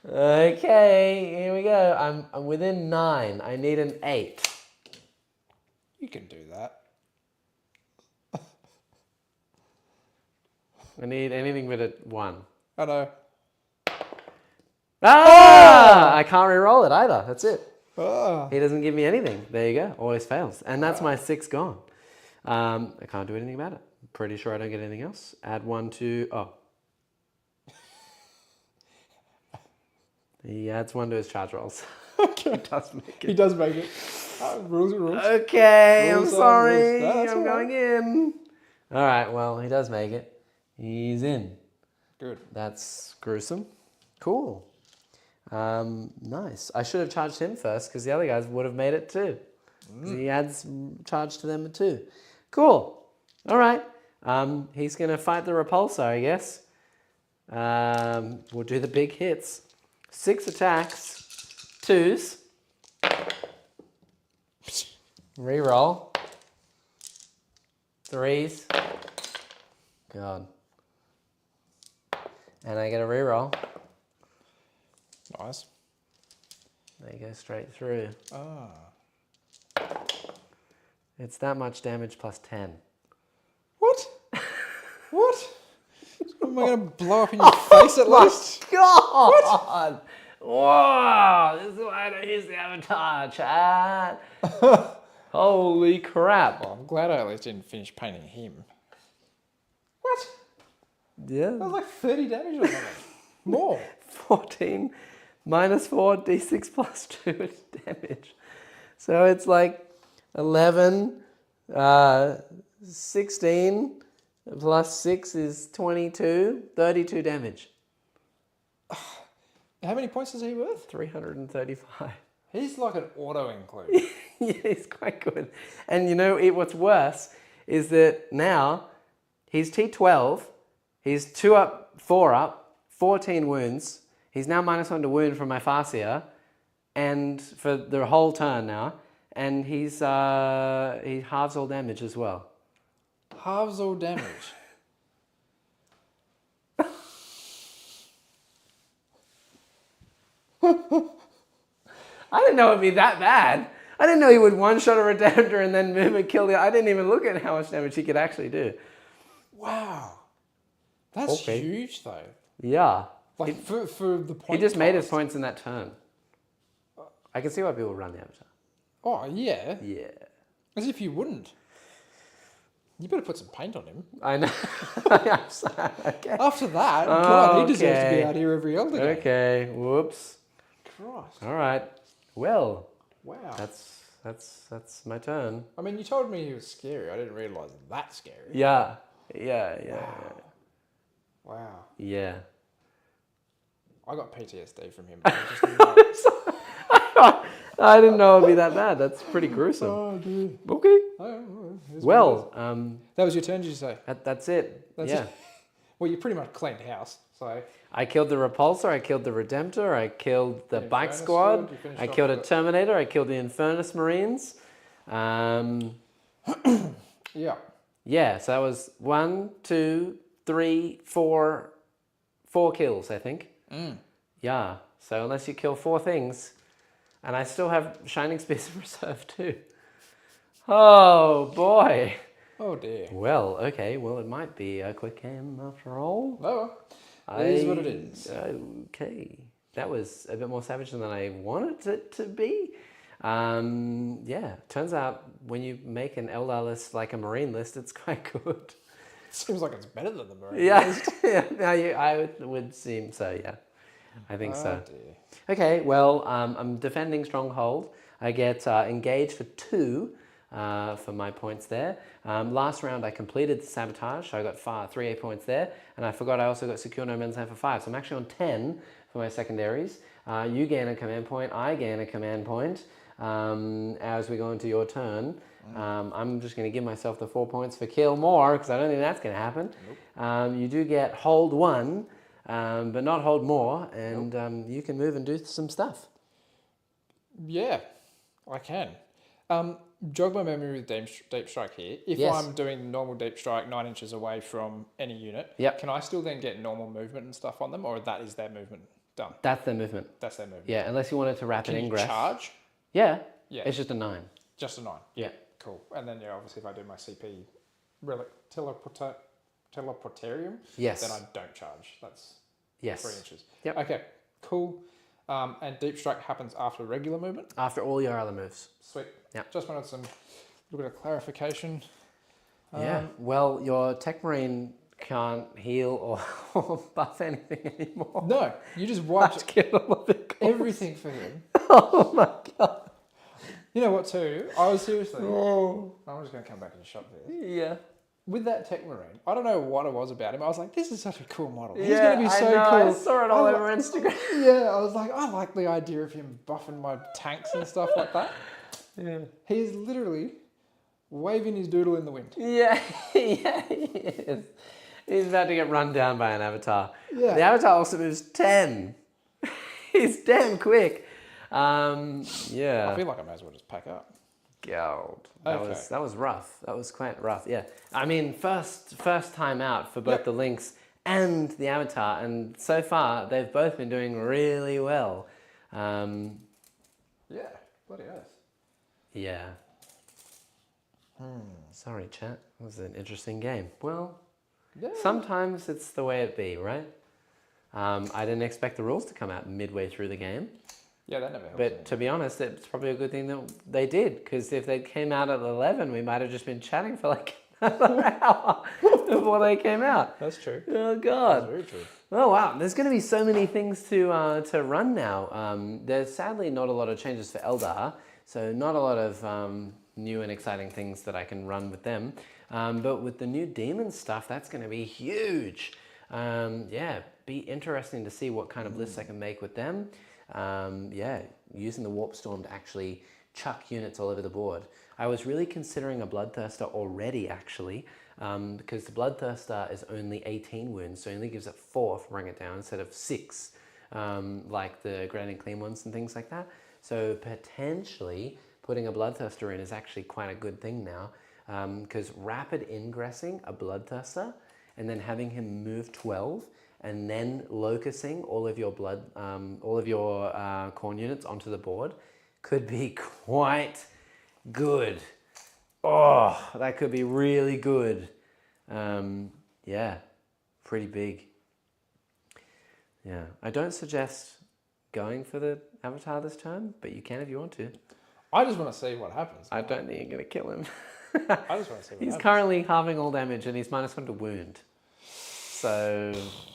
Okay, here we go. I'm within 9. I need an 8. You can do that. I need anything but a 1. I know. Ah! I can't re-roll it either. That's it. Ah. He doesn't give me anything. There you go. Always fails. And that's my 6 gone. I can't do anything about it. Pretty sure I don't get anything else. Add 1 to... Oh. He adds 1 to his charge rolls. Okay. He does make it. He does make it. Rules are rules. Okay, Rules I'm are sorry. rules. That's I'm all going in. All right, well, he does make it. He's in. Good. That's gruesome. Cool. Nice. I should have charged him first because the other guys would have made it too. He adds charge to them too. Cool. All right. He's going to fight the repulsor, I guess. We'll do the big hits. 6 attacks. 2s. Reroll. 3s. God. And I get a reroll. Nice. They go straight through. Ah. It's that much damage plus 10. What? What? Am I going to blow up in your face at least? God! What? Whoa! This is why I don't use the avatar, chat. Holy crap. Well, I'm glad I at least didn't finish painting him. What? Yeah. That was like 30 damage or something. More. 14 minus 4 d6 plus 2 damage. So it's like 11, 16 plus 6 is 22, 32 damage. How many points is he worth? 335. He's like an auto include. Yeah, he's quite good. And you know what's worse is that now he's T12, he's 2 up, 4 up, 14 wounds. He's now -1 to wound from my Farseer, and for the whole turn now, and he halves all damage as well. Halves all damage. I didn't know it'd be that bad. I didn't know he would one-shot a Redemptor and then move and kill the... I didn't even look at how much damage he could actually do. Wow. That's Okay. huge though. Yeah. Like for the point He just made his cost. points in that turn. I can see why people run the Avatar. Oh yeah. Yeah. As if you wouldn't. You better put some paint on him. I know. I'm sorry. Okay. After that, God, he deserves to Okay. be out here every other game. Okay. Whoops. Christ. All right. Well, Wow. that's my turn. I mean, you told me he was scary. I didn't realise that scary. Yeah. Wow. Yeah. I got PTSD from him. But I just I didn't know it'd be that bad. That's pretty gruesome. Oh, dear. Okay. Well, Well, that was your turn, did you say? that's it. That's yeah. it. Well, you pretty much cleaned house, so... I killed the Repulsor, I killed the Redemptor, I killed the Bike Infernus Squad, you finished I off killed a with it. Terminator, I killed the Infernus Marines. Yeah. Yeah, so that was 1, 2, 3, 4 kills, I think. Yeah, so unless you kill 4 things, and I still have Shining Spears in reserve too. Oh boy. Oh dear. Well, okay, well it might be a quick game after all. Oh, it is what it is. Okay, that was a bit more savage than I wanted it to be. Yeah, turns out when you make an Eldar list like a Marine list, it's quite good. Seems like it's better than the Marine Yeah, list. I would seem so, yeah. I think so. Dear. Okay, well, I'm defending Stronghold. I get engaged for 2 for my points there. Last round I completed the Sabotage, so I got 3 points there. And I forgot I also got Secure No Man's Land for 5, so I'm actually on 10 for my secondaries. You gain a command point, I gain a command point. As we go into your turn, I'm just going to give myself the 4 points for kill more, because I don't think that's going to happen. Nope. You do get hold 1, but not hold more, and nope. You can move and do some stuff. Yeah, I can. Jog my memory with deep strike here. If Yes. I'm doing normal deep strike 9 inches away from any unit, Yep. can I still then get normal movement and stuff on them, or that is their movement done? That's their movement. That's their movement. Yeah, unless you wanted to rapid Can you ingress. charge? Yeah. Yeah. It's just a 9. Just a 9. Yeah. Cool. And then obviously if I do my CP relic teleportarium, Yes. then I don't charge. That's Yes. 3 inches. Yep. Okay. Cool. And deep strike happens after regular movement. After all your other moves. Sweet. Yeah. Just wanted some little bit of clarification. Yeah. Well, your Tech Marine can't heal or buff anything anymore. No, you just I've wiped killed all of it. everything for him. Oh my god. You know what too? I was seriously... Oh. I'm just going to come back and shop this. Yeah. With that Tech Marine, I don't know what it was about him. I was like, this is such a cool model. He's Yeah, going to be so I know, cool. I saw it all over Instagram. Yeah, I was like, I like the idea of him buffing my tanks and stuff like that. Yeah. He's literally waving his doodle in the wind. Yeah, yeah, he is. He's about to get run down by an avatar. Yeah. The avatar also moves 10. He's damn quick. I Yeah. feel like I may as well just pack up. God. Okay. That was rough. That was quite rough, yeah. I mean, first time out for both Yep. the Lynx and the Avatar, and so far they've both been doing really well. Yeah, bloody oath. Yeah. Sorry, chat. It was an interesting game. Well, Yeah. sometimes it's the way it be, right? I didn't expect the rules to come out midway through the game. Yeah, that never helps. But to be honest, it's probably a good thing that they did, because if they came out at 11, we might have just been chatting for like another hour before they came out. That's true. Oh, God. That's very true. Oh, wow. There's going to be so many things to run now. There's sadly not a lot of changes for Eldar, so not a lot of new and exciting things that I can run with them. But with the new demon stuff, that's going to be huge. Yeah, be interesting to see what kind of lists I can make with them. Yeah, using the Warp Storm to actually chuck units all over the board. I was really considering a Bloodthirster already, actually, because the Bloodthirster is only 18 wounds, so it only gives it 4 for Bring It Down instead of 6, like the Grand and Clean ones and things like that. So potentially putting a Bloodthirster in is actually quite a good thing now, because rapid ingressing a Bloodthirster and then having him move 12 and then locusing all of your Khorne units onto the board could be quite good. Oh, that could be really good. Yeah, pretty big. Yeah, I don't suggest going for the Avatar this turn, but you can if you want to. I just want to see what happens. I don't think you're going to kill him. I just want to see what He's happens. currently halving all damage and he's -1 to wound. So,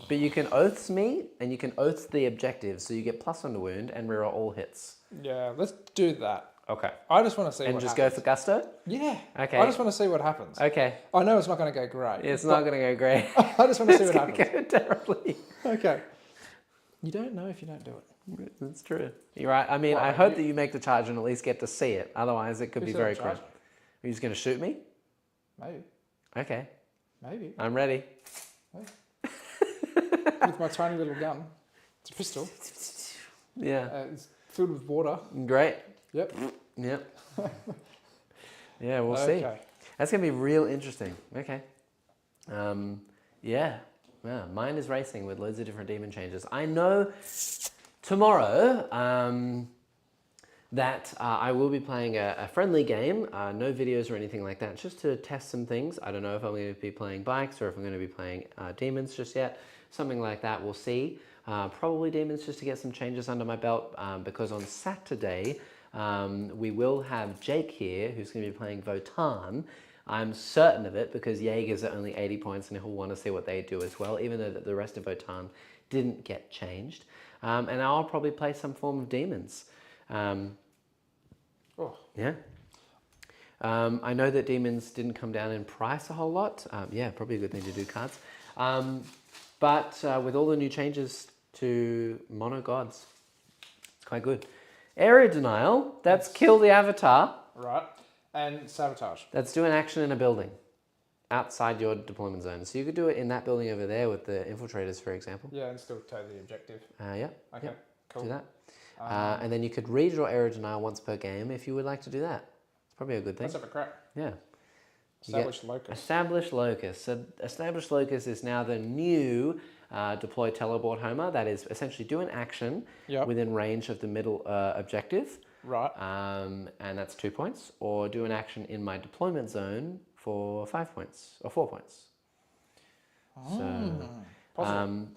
but you can oaths me and you can oaths the objective, so you get +1 to wound and reroll all hits. Yeah, let's do that. Okay. I just want to see And what just happens. go for gusto? Yeah. Okay. I just want to see what happens. Okay. I know it's not going to go great. It's not going to go great. I just want to see It's what going happens. to go terribly. Okay. You don't know if you don't do it. That's true. You're right. I mean, Well, I hope that you make the charge and at least get to see it. Otherwise, it could Who be said very I'm cringe. charging? Are you just going to shoot me? Maybe. Okay. Maybe. I'm ready. With my tiny little gun. It's a pistol. Yeah. It's filled with water. Great. Yep. Yep. Yeah, we'll see. Okay. That's going to be real interesting. Okay. Yeah. Mine is racing with loads of different demon changes. I know tomorrow that I will be playing a friendly game, no videos or anything like that, just to test some things. I don't know if I'm going to be playing bikes or if I'm going to be playing demons just yet. Something like that, we'll see. Probably demons just to get some changes under my belt because on Saturday we will have Jake here who's going to be playing Votan. I'm certain of it because Jaegers are only 80 points and he'll want to see what they do as well, even though the rest of Votan didn't get changed. And I'll probably play some form of demons. Yeah. I know that demons didn't come down in price a whole lot. Yeah, probably a good thing to do cards. But with all the new changes to mono gods, it's quite good. Area denial, that's kill the avatar. Right. And sabotage. That's do an action in a building outside your deployment zone. So you could do it in that building over there with the infiltrators, for example. Yeah, and still toe the objective. Yeah. Okay, yeah. cool. Do that. And then you could redraw area denial once per game if you would like to do that. It's probably a good thing. Let's have a crack. Yeah. Established locus. Established locus. So established locus is now the new deploy teleport homer. That is essentially do an action within range of the middle objective. Right. And that's 2 points. Or do an action in my deployment zone for 5 points or 4 points. So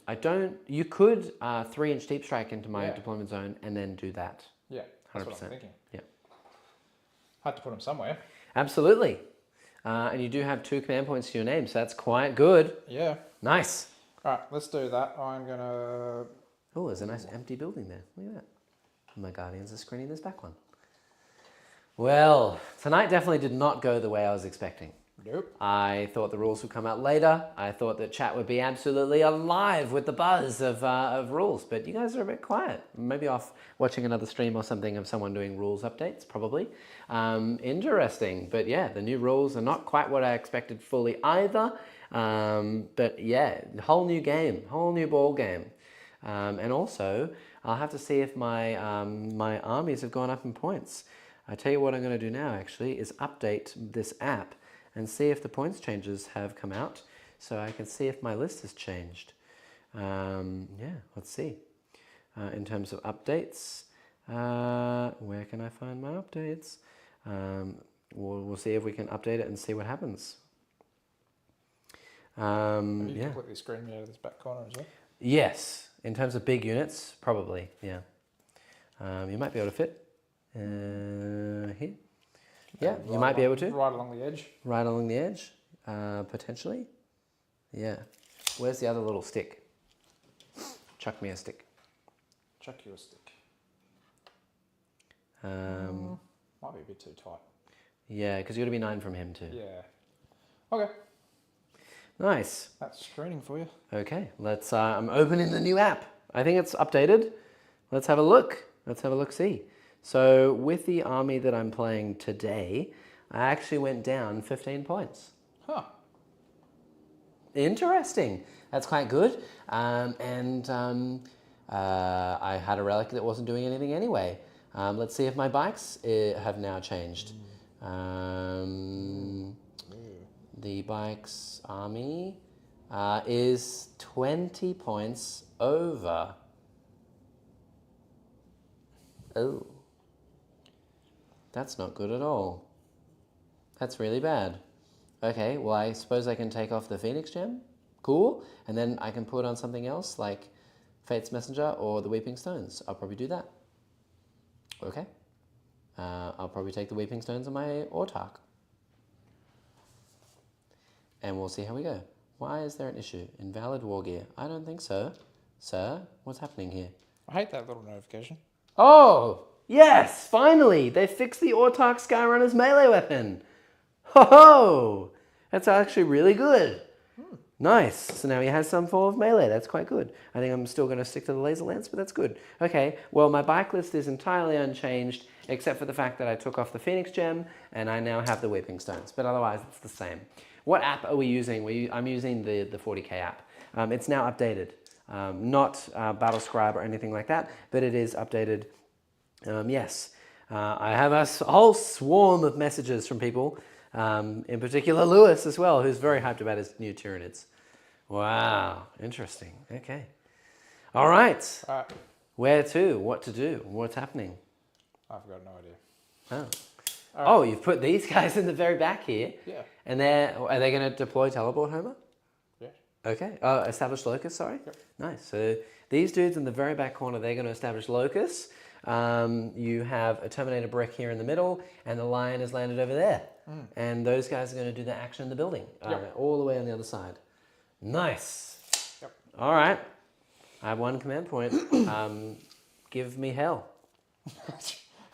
I don't. You could 3-inch deep strike into my deployment zone and then do that. Yeah, that's 100%. what I'm thinking. Yeah. Had to put them somewhere. Absolutely. And you do have 2 command points to your name, so that's quite good. Yeah. Nice. All right, let's do that. I'm gonna. Oh, there's a nice empty building there. Look at that. My guardians are screening this back one. Well, tonight definitely did not go the way I was expecting. Nope. I thought the rules would come out later. I thought that chat would be absolutely alive with the buzz of rules, but you guys are a bit quiet. Maybe off watching another stream or something of someone doing rules updates, probably. Interesting, but yeah, the new rules are not quite what I expected fully either. But yeah, whole new game, whole new ball game. And also, I'll have to see if my my armies have gone up in points. I tell you what I'm going to do now actually is update this app and see if the points changes have come out so I can see if my list has changed. Yeah, let's see. In terms of updates, where can I find my updates? We'll see if we can update it and see what happens. Have you completely screened me out of this back corner as well? Yes, in terms of big units, probably, yeah. You might be able to fit here. Yeah, you might be able to. Right along the edge. Right along the edge, potentially. Yeah. Where's the other little stick? Chuck me a stick. Chuck you a stick. Might be a bit too tight. Yeah, because you got to be 9 from him too. Yeah. Okay. Nice. That's screening for you. Okay, let's. I'm opening the new app. I think it's updated. Let's have a look. Let's have a look-see. So with the army that I'm playing today, I actually went down 15 points. Huh. Interesting. That's quite good. I had a relic that wasn't doing anything anyway. Let's see if my bikes have now changed. The bikes army is 20 points over. Oh. That's not good at all. That's really bad. Okay, well I suppose I can take off the Phoenix Gem. Cool. And then I can put on something else like Fate's Messenger or the Weeping Stones. I'll probably do that. Okay. I'll probably take the Weeping Stones on my Autarch. And we'll see how we go. Why is there an issue? Invalid war gear. I don't think so. Sir, what's happening here? I hate that little notification. Oh, yes, finally. They fixed the Autarch Skyrunner's melee weapon. Ho ho! That's actually really good. Nice. So now he has some form of melee. That's quite good. I think I'm still going to stick to the laser lance, but that's good. Okay, well, my bike list is entirely unchanged, except for the fact that I took off the Phoenix Gem, and I now have the Weeping Stones, but otherwise it's the same. What app are we using? I'm using the 40K app. It's now updated. Not Battle Scribe or anything like that, but it is updated. Yes. I have a whole swarm of messages from people, in particular Lewis as well, who's very hyped about his new Tyranids. Wow, interesting. Okay. All right. Where to? What to do? What's happening? I've got no idea. Oh. Oh, you've put these guys in the very back here. Yeah. And are they going to deploy teleport, Homer? Yeah. Okay. Establish locus, sorry? Yep. Nice. So these dudes in the very back corner, they're going to establish locus. You have a Terminator brick here in the middle, and the lion has landed over there. And those guys are going to do the action in the building, all the way on the other side. Nice. Yep. All right. I have one command point. Give me hell.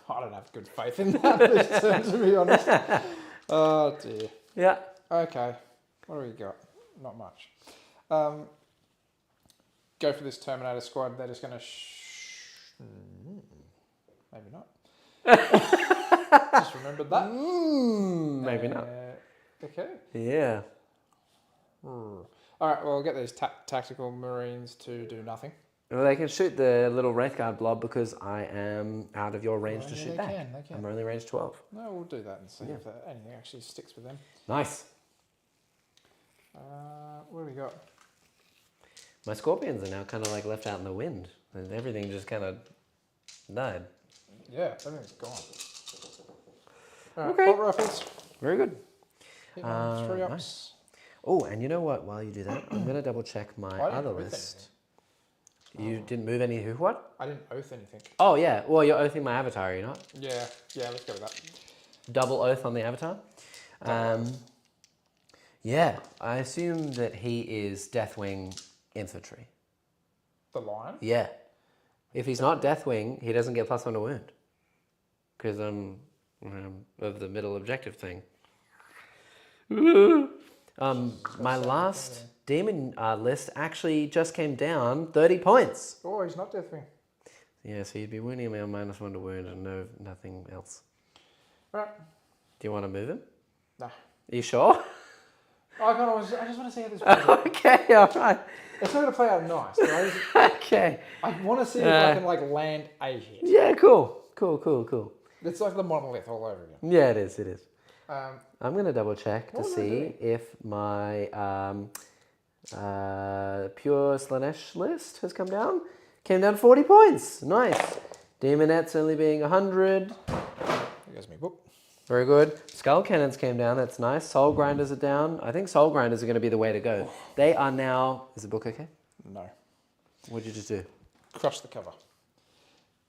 I don't have good faith in that this turn, to be honest. Oh, dear. Yeah. Okay. What do we got? Not much. Go for this Terminator squad. They're just going to... Maybe not. Just remembered that. Maybe not. Okay. Yeah. All right, well, we'll get these tactical Marines to do nothing. Well, they can shoot the little Wraithguard blob because I am out of your range to shoot back. They can. I'm only range 12. No, we'll do that and see if anything actually sticks with them. Nice. What do we got? My Scorpions are now kind of like left out in the wind. And everything just kind of died. Yeah, everything's gone. All right, Okay. bolt rifles. Very good. Hit on 3 ups. Nice. Oh, and you know what? While you do that, I'm going to double check my other list. You didn't move any who? What? I didn't oath anything. Oh, yeah. Well, you're oathing my avatar, are you not? Yeah, let's go with that. Double oath on the avatar. Yeah, I assume that he is Deathwing infantry. The lion? Yeah. If he's not Deathwing, he doesn't get +1 to wound. Because of the middle objective thing. My last demon list actually just came down 30 points. Oh, he's not Deathwing. Yeah, so you'd be wounding me on -1 to wound and nothing else. Right. Do you want to move him? Nah. Are you sure? I just want to see how this plays out. Okay, all right. It's not going to play out nice. Right? Okay. I want to see if I can land a hit. Yeah, cool. It's like the monolith all over again. Yeah, it is. Um, I'm going to double check to see if my pure Slanesh list has come down. Came down 40 points. Nice. Demonettes only being 100. There goes my book. Very good. Skull Cannons came down. That's nice. Soul Grinders are down. I think Soul Grinders are going to be the way to go. They are now... Is the book okay? No. What did you just do? Crush the cover.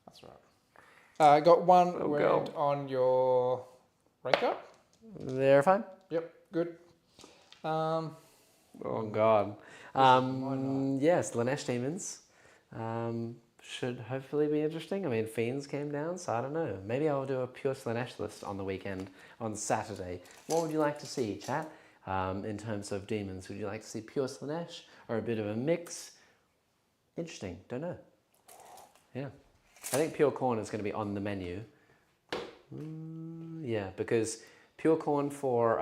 That's right. Got one wound on your Wraithguard. They're fine? Yep, good. Oh, God. Yes, Lanesh Demons should hopefully be interesting. I mean, Fiends came down, so I don't know. Maybe I'll do a pure Slanesh list on the weekend, on Saturday. What would you like to see, chat, in terms of demons? Would you like to see pure Slanesh or a bit of a mix? Interesting, don't know. Yeah. I think pure Corn is going to be on the menu. Yeah, because pure Corn for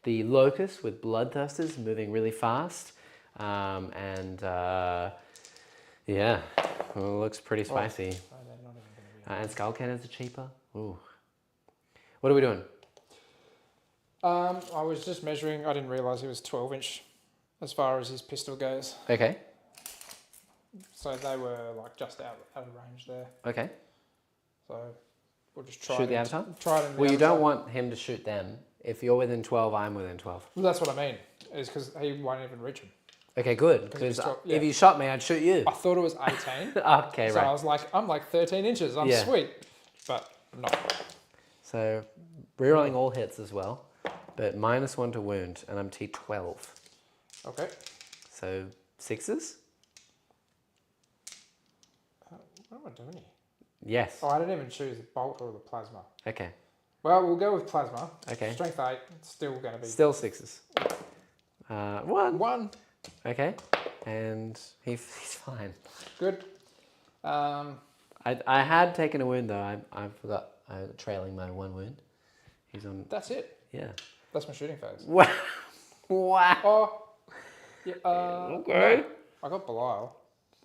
the Locust with Bloodthirsters moving really fast. Yeah, well, it looks pretty spicy. And Skull Cannons are cheaper. Ooh. What are we doing? I was just measuring. I didn't realise he was 12-inch as far as his pistol goes. Okay. So they were just out of range there. Okay. So we'll just try shoot the avatar? Try it in the Well, you avatar. don't want him to shoot them. If you're within 12, I'm within 12. Well, that's what I mean. Is because he won't even reach him. Okay, good. Because yeah. if you shot me, I'd shoot you. I thought it was 18. Okay, so right. I was like, I'm like 13 inches. I'm sweet. But no. So rerolling all hits as well. But -1 to wound. And I'm T12. Okay. So 6s? What am I doing here? Yes. Oh, I didn't even choose the bolt or the plasma. Okay. Well, we'll go with plasma. Okay. Strength 8, it's still going to be... Still 6s. One. 1. Okay. And he's fine. Good. I had taken a wound though. I forgot. Trailing my 1 wound. He's on. That's it. Yeah. That's my shooting phase. Wow. Wow. Oh. Yeah, Okay. no, I got Belial.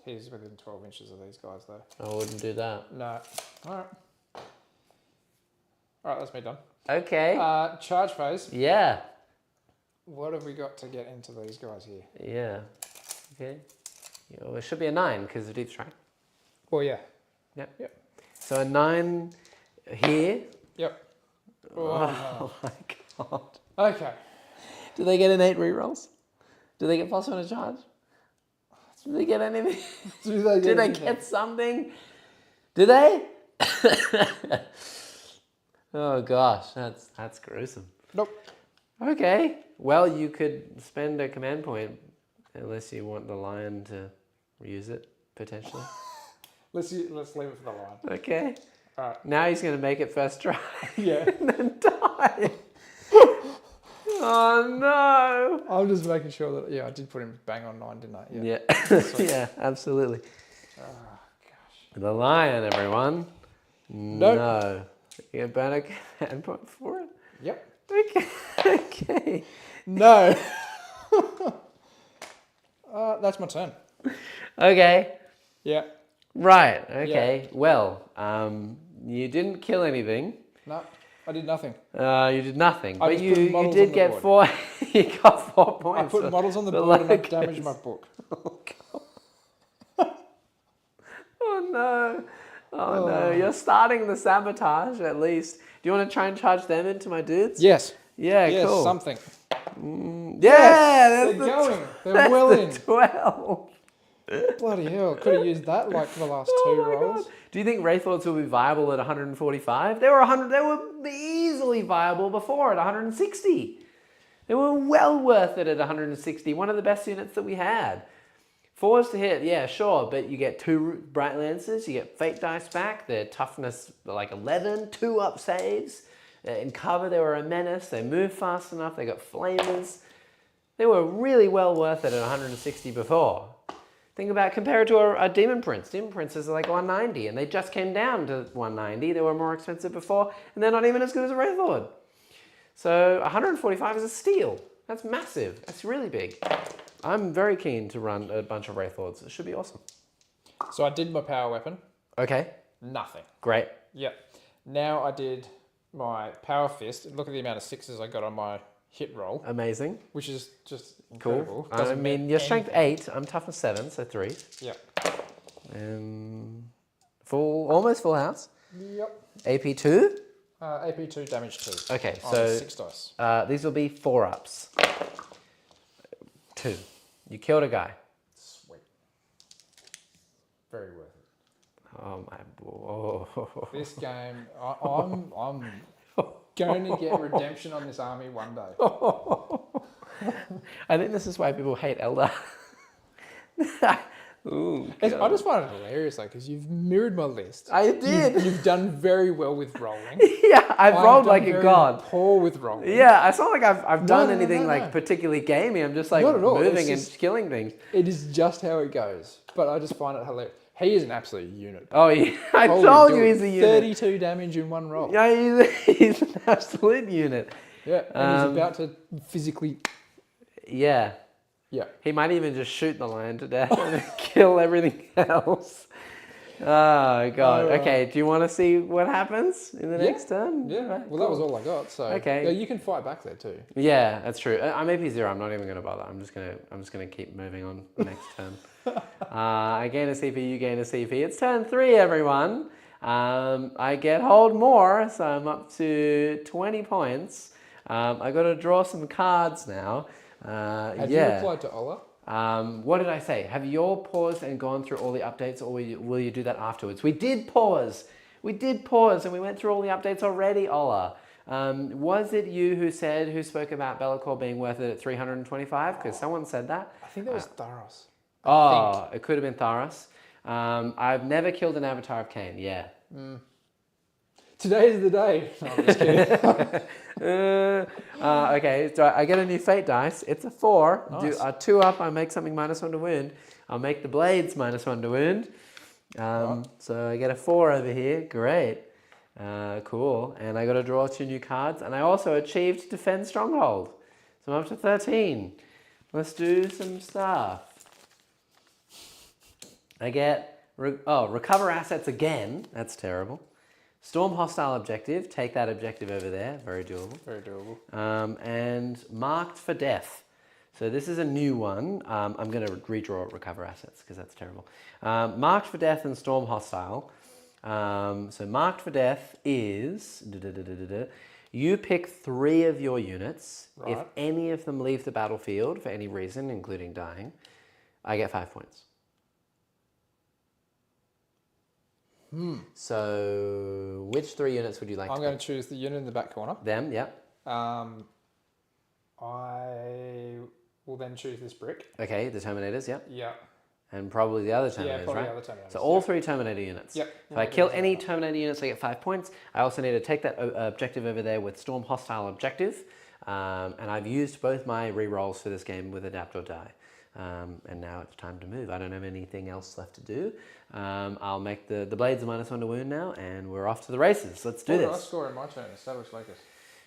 He's within 12 inches of these guys though. I wouldn't do that. No. Alright. Alright, that's me done. Okay. Charge phase. Yeah. What have we got to get into these guys here? Yeah. Okay. Well, it should be a 9 because of deep strike. Well, yeah. Yep. Yep. So a 9 here. Yep. Oh my god. Okay. Do they get innate rerolls? Do they get +1 to charge? Do they get anything? Do they Do they get something? Do they? Oh gosh, that's gruesome. Nope. Okay. Well, you could spend a command point unless you want the lion to use it potentially. Let's leave it for the lion. Okay. All right. Now he's going to make it first try. Yeah. And then die. Oh no. I'm just making sure that I did put him bang on 9, didn't I? Yeah. Yeah, absolutely. Oh gosh. The lion, everyone. Nope. No. You get burn a command point for it? Yep. Okay. Okay. No. That's my turn. Okay. Yeah. Right. Okay. Well, you didn't kill anything. No, I did nothing. You did nothing, I but just you put models did on the get board. 4. You got 4 I points. put models on the for board and I locust. damaged my book. Oh god. Oh no. Oh no. You're starting the sabotage at least. Do you want to try and charge them into my dudes? Yes. Yeah. Yes, Cool. something. Yeah. They're That's going. They're that's well the in. 12. Bloody hell. Could have used that like for the last 2 Oh my rolls. God. Do you think Wraithlords will be viable at 145? They were 100. They were easily viable before at 160. They were well worth it at 160. One of the best units that we had. 4s to hit, yeah, sure, but you get 2 Bright Lancers, you get Fate Dice back, their toughness like 11, 2 up saves. In cover, they were a menace. They moved fast enough. They got flamers. They were really well worth it at 160 before. Think about, compare it to a Demon Prince. Demon Princes are like 190, and they just came down to 190. They were more expensive before, and they're not even as good as a Wraithlord. So 145 is a steal. That's massive. That's really big. I'm very keen to run a bunch of Wraithlords. It should be awesome. So I did my power weapon. Okay. Nothing. Great. Yep. Now I did my power fist. Look at the amount of 6s I got on my hit roll, Amazing. which is just incredible. Cool. I mean, you're strength anything. 8. I'm toughness 7, so 3. Yep. Almost full house. Yep. AP 2. AP 2, damage 2. Okay, On so 6 dice. these will be 4-ups. 2. You killed a guy. Sweet. Very worth it. Oh my! Whoa. This game, I'm going to get redemption on this army one day. I think this is why people hate Eldar. Ooh, I just find it hilarious though, because you've mirrored my list. I did. You've done very well with rolling. Yeah, I've rolled like a god. Poor with rolling. Yeah, it's not like I've done no, anything no. like particularly gamey. I'm just like Not at all. moving It's and killing things. It is just how it goes. But I just find it hilarious. He is an absolute unit. Oh yeah, I Holy told you dog. he's a unit. 32 damage in one roll. Yeah, he's an absolute unit. Yeah, and he's about to physically... Yeah. Yeah. He might even just shoot the lion to death and kill everything else. Oh, God. Okay, do you want to see what happens in the next turn? Yeah, Right, well, that was all I got, so... Okay. Yeah, you can fight back there too. Yeah, that's true. I'm AP 0. I'm not even going to bother. I'm just gonna keep moving on next turn. I gain a CP, you gain a CP. It's turn 3, everyone. I get hold more, so I'm up to 20 points. I got to draw some cards now. Have you replied to Ola? What did I say? Have you all paused and gone through all the updates, or will you do that afterwards? We did pause. We did pause, and we went through all the updates already, Ola. Was it you who spoke about Be'lakor being worth it at 325? Because someone said that. I think that was Tharos. Oh, it could have been Tharos. I've never killed an Avatar of Cain. Yeah. Today's the day. No, I'm just kidding. Okay, so I get a new fate dice. It's a 4. Nice. Do 2 up, I make something -1 to wound. I'll make the blades -1 to wound. So I get a 4 over here. Great. Cool. And I got to draw 2 new cards. And I also achieved Defend Stronghold. So I'm up to 13. Let's do some stuff. I get, recover assets again. That's terrible. Storm hostile objective. Take that objective over there. Very doable. Very doable. And marked for death. So this is a new one. I'm going to redraw recover assets because that's terrible. Marked for death and storm hostile. So marked for death is you pick 3 of your units. Right. If any of them leave the battlefield for any reason, including dying, I get 5 points. So which 3 units would you like I'm to going pick? to choose the unit in the back corner. Them, yep. I will then choose this brick. Okay, the Terminators, yep. Yeah. And probably the other Terminators, Yeah, probably right? the other Terminators. So all 3 Terminator units. Yep. If I kill any Terminator units, I get 5 points. I also need to take that objective over there with Storm Hostile Objective. And I've used both my rerolls for this game with Adapt or Die. And now it's time to move. I don't have anything else left to do. I'll make the blades a -1 to wound now, and we're off to the races. Let's do What did I this. score in my turn? Establish Lakers.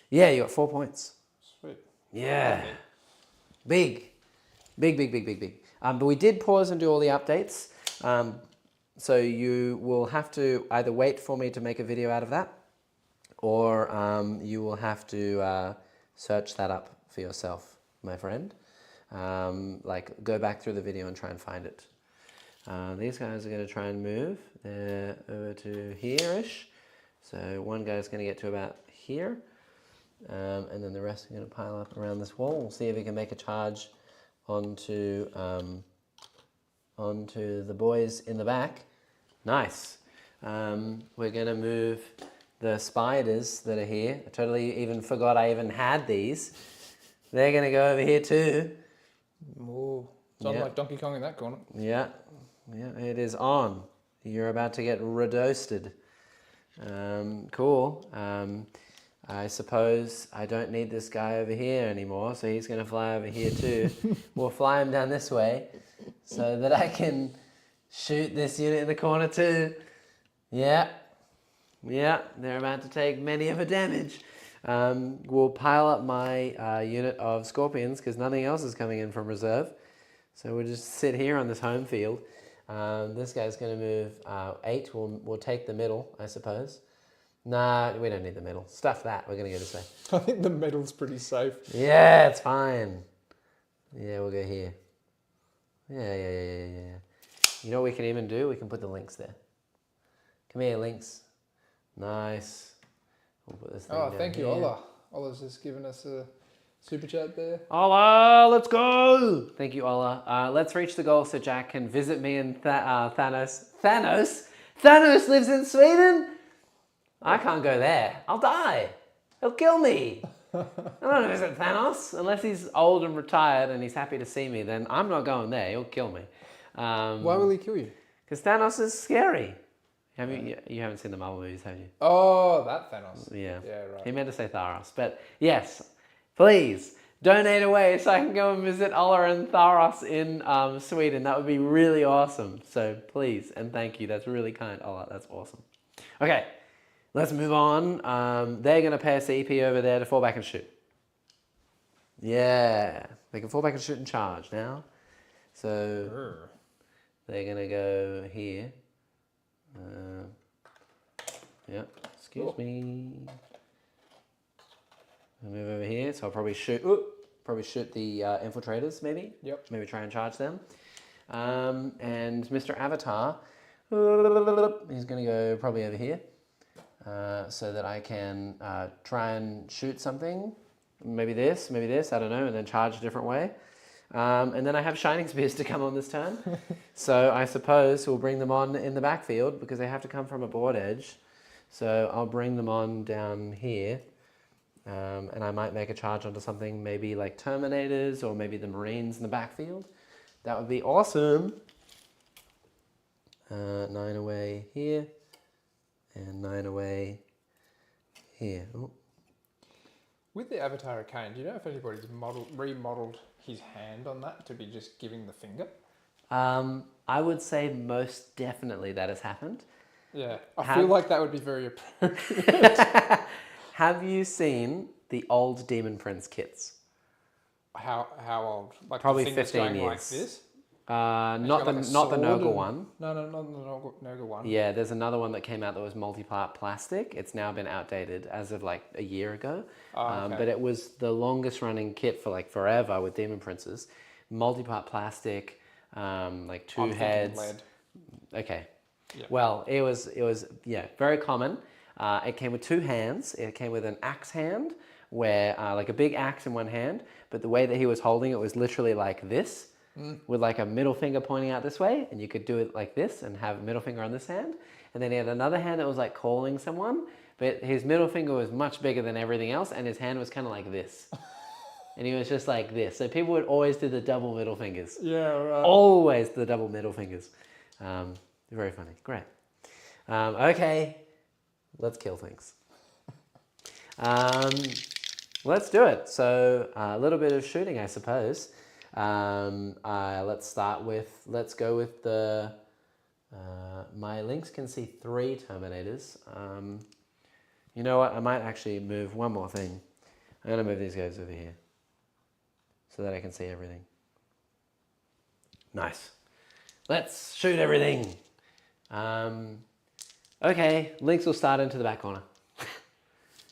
Yeah, you got 4 points. Sweet. Yeah. Big. But we did pause and do all the updates. So you will have to either wait for me to make a video out of that, or you will have to search that up for yourself, my friend. Like go back through the video and try and find it. These guys are going to try and move. They're over to here-ish. So one guy's going to get to about here. And then the rest are going to pile up around this wall. We'll see if he can make a charge onto the boys in the back. Nice. We're going to move the spiders that are here. I totally even forgot I even had these. They're going to go over here too. Ooh. It's on like Donkey Kong in that corner. Yeah, it is on. You're about to get redoasted. Cool. I suppose I don't need this guy over here anymore, so he's going to fly over here too. We'll fly him down this way so that I can shoot this unit in the corner too. Yeah, they're about to take many of a damage. We'll pile up my unit of scorpions because nothing else is coming in from reserve. So we'll just sit here on this home field. This guy's going to move 8. We'll take the middle, I suppose. Nah, we don't need the middle. Stuff that. We're going to go this way. I think the middle's pretty safe. Yeah, it's fine. Yeah, we'll go here. Yeah. You know what we can even do? We can put the links there. Come here, links. Nice. We'll put this thing down Thank you, here. Ola. Ola's just given us a super chat there. Ola, let's go! Thank you, Ola. Let's reach the goal so Jack can visit me and Thanos. Thanos lives in Sweden? I can't go there. I'll die. He'll kill me. I don't want to visit Thanos. Unless he's old and retired and he's happy to see me, then I'm not going there. He'll kill me. Why will he kill you? Because Thanos is scary. You haven't seen the Marvel movies, have you? Oh, that Thanos. Yeah. Yeah, right. He meant to say Tharos. But yes, please donate away so I can go and visit Ola and Tharos in Sweden. That would be really awesome. So please and thank you. That's really kind, Ola. That's awesome. Okay, let's move on. They're going to pay a CP over there to fall back and shoot. Yeah, they can fall back and shoot and charge now. So they're going to go here. Excuse me. I'll move over here, so I'll probably shoot the infiltrators, maybe. Yep. Maybe try and charge them. And Mr. Avatar, he's going to go probably over here, so that I can try and shoot something. Maybe this, I don't know, and then charge a different way. And then I have Shining Spears to come on this turn. So I suppose we'll bring them on in the backfield because they have to come from a board edge. So I'll bring them on down here. And I might make a charge onto something maybe like Terminators or maybe the Marines in the backfield. That would be awesome. 9 away here. And 9 away here. Ooh. With the Avatar of Cain, do you know if anybody's remodeled his hand on that to be just giving the finger? I would say most definitely that has happened. Yeah, I feel like that would be very appropriate. Have you seen the old Demon Prince kits? How old? Like Probably the finger's 15 going years. like this? Not the Nurgle one. No, not the Nurgle one. Yeah, there's another one that came out that was multi-part plastic. It's now been outdated as of like a year ago. Okay. But it was the longest running kit for like forever with Demon Princes. Multi-part plastic, like two I'm heads. lead. Okay. Yeah. Well, it was very common. It came with two hands. It came with an axe hand, where like a big axe in one hand, but the way that he was holding it was literally like this, with like a middle finger pointing out this way, and you could do it like this and have a middle finger on this hand. And then he had another hand that was like calling someone, but his middle finger was much bigger than everything else, and his hand was kind of like this. And he was just like this. So people would always do the double middle fingers. Yeah, right. Always the double middle fingers. Very funny. Great. Okay, let's kill things. Let's do it. So a little bit of shooting, I suppose. Let's go with the, my links can see 3 Terminators. You know what, I might actually move one more thing. I'm gonna move these guys over here so that I can see everything. Nice. Let's shoot everything. Okay, links will start into the back corner.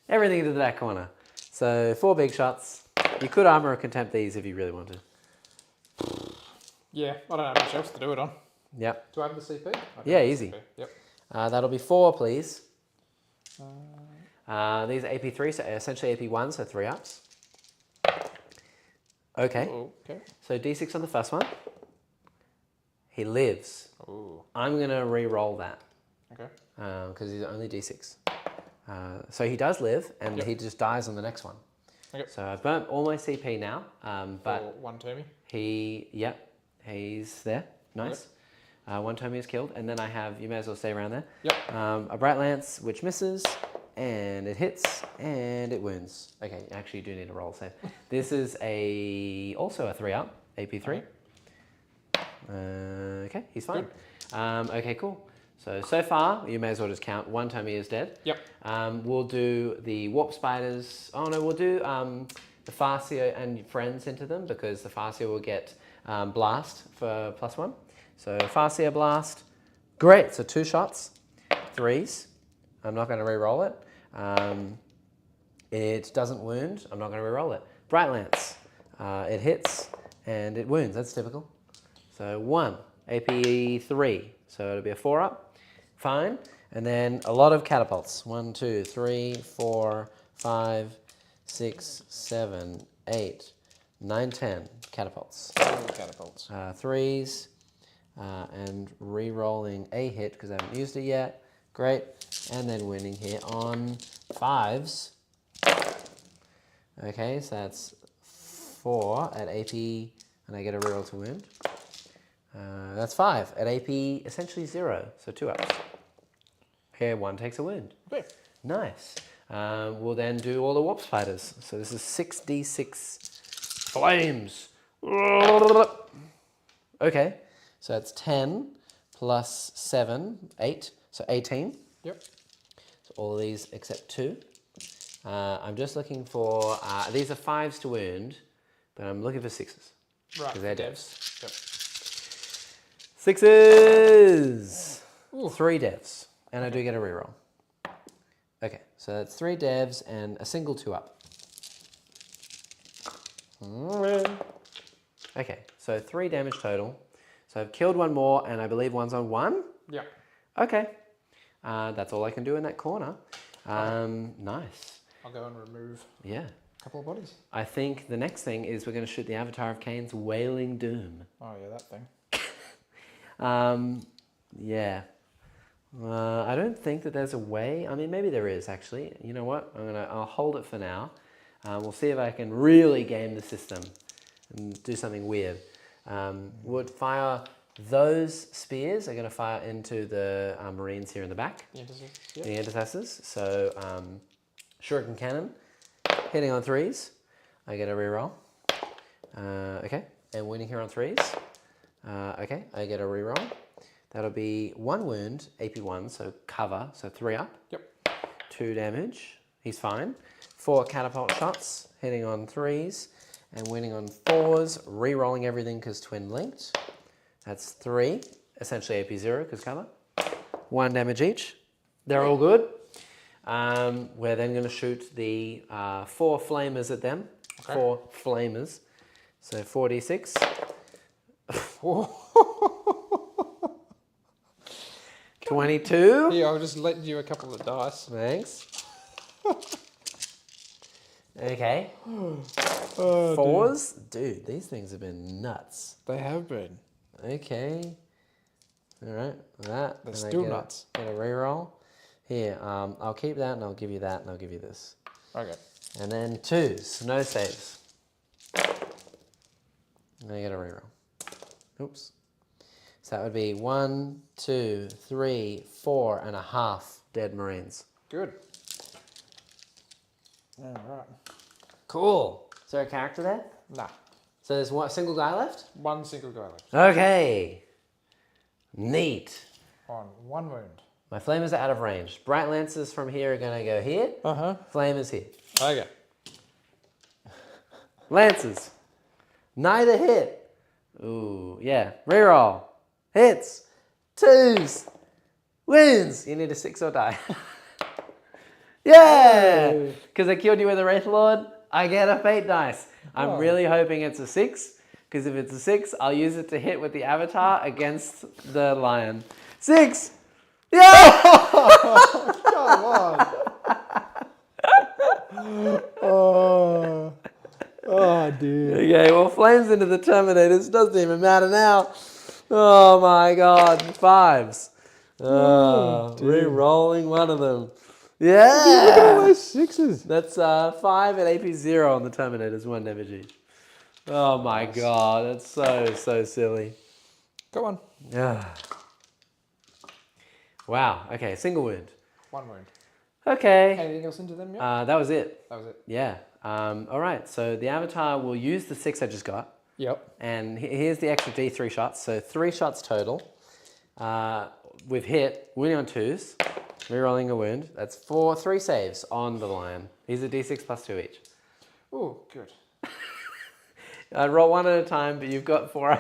Everything into the back corner. So 4 big shots. You could armor or contempt these if you really wanted. Yeah, I don't have much else to do it on. Yep. Do I have the CP? Yeah, easy. CP. Yep. That'll be 4, please. These are AP3, so essentially AP1, so 3 ups. Okay. Ooh, okay. So D6 on the first one. He lives. Ooh. I'm going to re-roll that. Okay. Because he's only D6. So he does live, and he just dies on the next one. Okay. So I've burnt all my CP now, but For 1 Termi. he's there. Nice. Okay. 1 Termi is killed, and then I have, you may as well stay around there. Yep. A Bright Lance, which misses, and it hits, and it wounds. Okay, actually you do need a roll save. This is also a 3-up, AP3. Okay, he's fine. Okay, cool. So far, you may as well just count 1 Termi is dead. Yep. We'll do the Warp Spiders. Oh no, we'll do the Farseer and friends into them, because the Farseer will get Blast for +1. So Farseer Blast. Great, so 2 shots. 3s. I'm not going to re-roll it. It doesn't wound. I'm not going to re-roll it. Bright Lance. It hits and it wounds. That's typical. So 1, AP3. So it'll be a 4-up. Fine. And then a lot of catapults. 1, 2, 3, 4, 5, 6, 7, 8, 9, 10 catapults. Catapults. 3s. And re-rolling a hit because I haven't used it yet. Great. And then winning here on 5s. Okay, so that's 4 at AP, and I get a reroll to wound. That's 5 at AP, essentially 0, so 2 ups. Here, 1 takes a wound. Okay. Nice. We'll then do all the Warp Spiders. So this is 6d6 flames. Okay, so that's 10 plus 7, 8, so 18. Yep. So all of these except 2. I'm just looking for, these are 5s to wound, but I'm looking for 6s. Right. Because they're devs. Yep. 6s! Ooh. 3 devs, and I do get a reroll. Okay, so that's 3 devs and a single 2-up. Okay, so 3 damage total. So I've killed 1 more, and I believe 1's on 1? Yep. Okay. That's all I can do in that corner. Nice. I'll go and remove Yeah. a couple of bodies. I think the next thing is we're going to shoot the Avatar of Cain's Wailing Doom. Oh yeah, that thing. Yeah. I don't think that there's a way. I mean, maybe there is actually. You know what? I'll hold it for now. We'll see if I can really game the system and do something weird. Would fire those spears are going to fire into the Marines here in the back. The intercessors. Yep. The intercessors. So Shuriken Cannon, hitting on 3s. I get a reroll. Okay, and winning here on 3s. Okay, I get a reroll. That'll be 1 wound, AP 1, so cover, so 3 up. Yep. 2 damage, he's fine. 4 catapult shots, hitting on 3s, and winning on 4s, re-rolling everything because twin linked. That's 3, essentially AP 0 because cover. 1 damage each. They're all good. We're then going to shoot the 4 flamers at them. Okay. 4 flamers. So 4d6. 22. Yeah, I'll just let you a couple of dice. Thanks. Okay. Oh, 4s. Dude, these things have been nuts. They have been. Okay. All right. That. They're still nuts. Get a reroll. Here, I'll keep that and I'll give you that and I'll give you this. Okay. And then 2s. No saves. And I get a reroll. Oops. So that would be 1, 2, 3, 4.5 dead Marines. Good. All right. Cool. Is there a character there? Nah. So there's one single guy left? One single guy left. Okay. Neat. On 1 wound. My flamers are out of range. Bright lances from here are going to go here. Flamers here. Okay. Lances. Neither hit. Ooh, yeah. Reroll. Hits. 2s. Wins. You need a 6 or die. Yeah! Because I killed you with a Wraith Lord, I get a fate dice. I'm really hoping it's a 6, because if it's a 6, I'll use it to hit with the avatar against the lion. 6! Yeah! Come on. Oh, dude. Okay, well, flames into the Terminators. Doesn't even matter now. Oh my god, 5s. Re-rolling one of them. Yeah! Look at all those 6s. That's 5 at AP 0 on the Terminators, 1 damage each. Oh my god, that's so silly. Come on. Yeah. Wow, okay, single wound. 1 wound. Okay. Anything else into them yet? That was it. That was it. Yeah. All right, so the avatar will use the 6 I just got. Yep. And here's the extra D3 shots, so 3 shots total. We've hit, winning on 2s, rerolling a wound. That's 3 saves on the lion. These are D6 plus 2 each. Oh, good. I'd roll 1 at a time, but you've got 4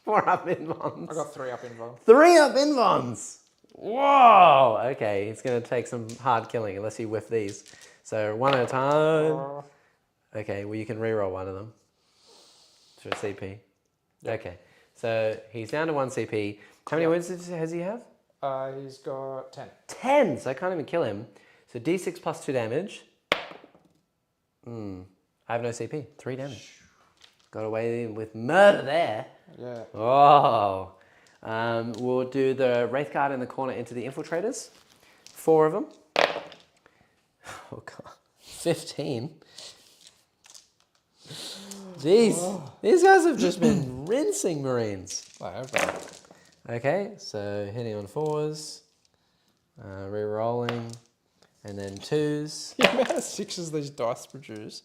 up invons. I got 3 up invons. 3 up invons! Whoa! Okay, it's going to take some hard killing unless you whiff these. So 1 at a time. Okay, well you can reroll 1 of them. For CP. Yep. Okay, so he's down to 1 CP. How many wounds has he have? He's got 10. 10, so I can't even kill him. So D6 plus 2 damage. I have no CP, 3 damage. Got away with murder there. Yeah. Oh. We'll do the Wraith Guard in the corner into the Infiltrators. 4 of them. Oh god. 15. Jeez. These guys have just been rinsing Marines. I have been. Okay, so hitting on 4s. Re-rolling. And then 2s. The amount of 6s these dice produce.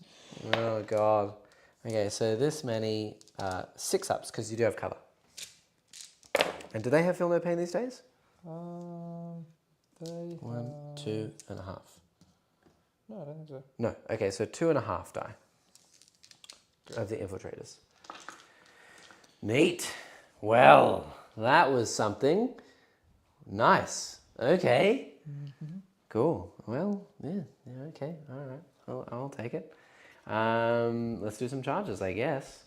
Oh god. Okay, so this many 6 ups because you do have cover. And do they have Feel No Pain these days? They 1, 2.5. No, I don't think so. No. Okay, so 2.5 die of the Infiltrators. Neat. Well, that was something. Nice. Okay. Cool. Well, yeah. Okay. All right. I'll take it. Let's do some charges, I guess.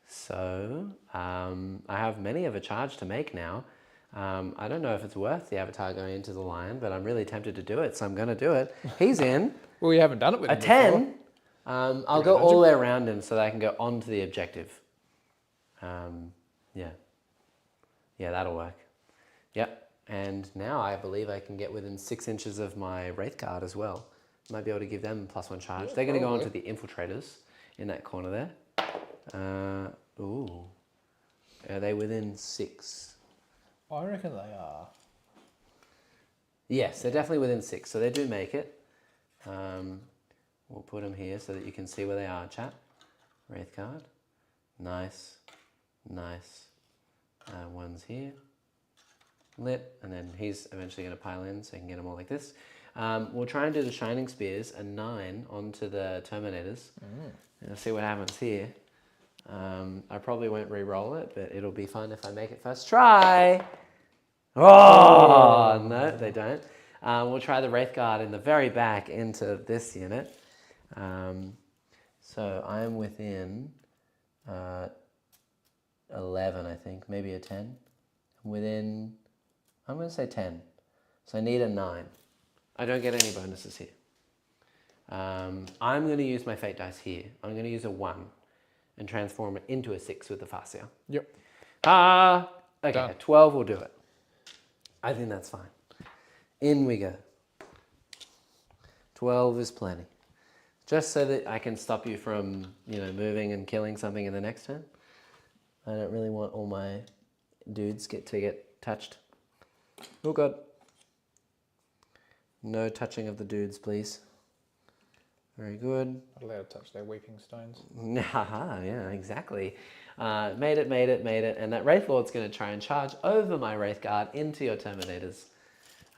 So, I have many of a charge to make now. I don't know if it's worth the avatar going into the lion, but I'm really tempted to do it, so I'm going to do it. He's in. Well, you haven't done it with him a 10. Before. I'll go all the way around him so that I can go onto the objective. Yeah. Yeah, that'll work. Yep. And now I believe I can get within 6 inches of my Wraith Guard as well. Might be able to give them +1 charge. Yeah, they're going to go probably. onto the Infiltrators in that corner there. Ooh. Are they within 6? I reckon they are. Yes, they're definitely within 6, so they do make it. We'll put them here so that you can see where they are, chat. Wraith Guard. Nice. Nice. One's here. Lit. And then he's eventually going to pile in so you can get them all like this. We'll try and do the Shining Spears, a 9 onto the Terminators. And see what happens here. I probably won't re-roll it, but it'll be fun if I make it first try. Oh, no, they don't. We'll try the Wraith Guard in the very back into this unit. So I'm within 11, I think, maybe a 10. I'm going to say 10. So I need a 9. I don't get any bonuses here. I'm going to use my fate dice here. I'm going to use a 1 and transform it into a 6 with the Fascia. Yep. Okay, Done. 12 will do it. I think that's fine. In we go. 12 is plenty. Just so that I can stop you from, moving and killing something in the next turn. I don't really want all my dudes to get touched. Oh God. No touching of the dudes, please. Very good. Not allowed to touch their weeping stones. Haha, yeah, exactly. Made it. And that Wraith Lord's going to try and charge over my Wraith Guard into your Terminators.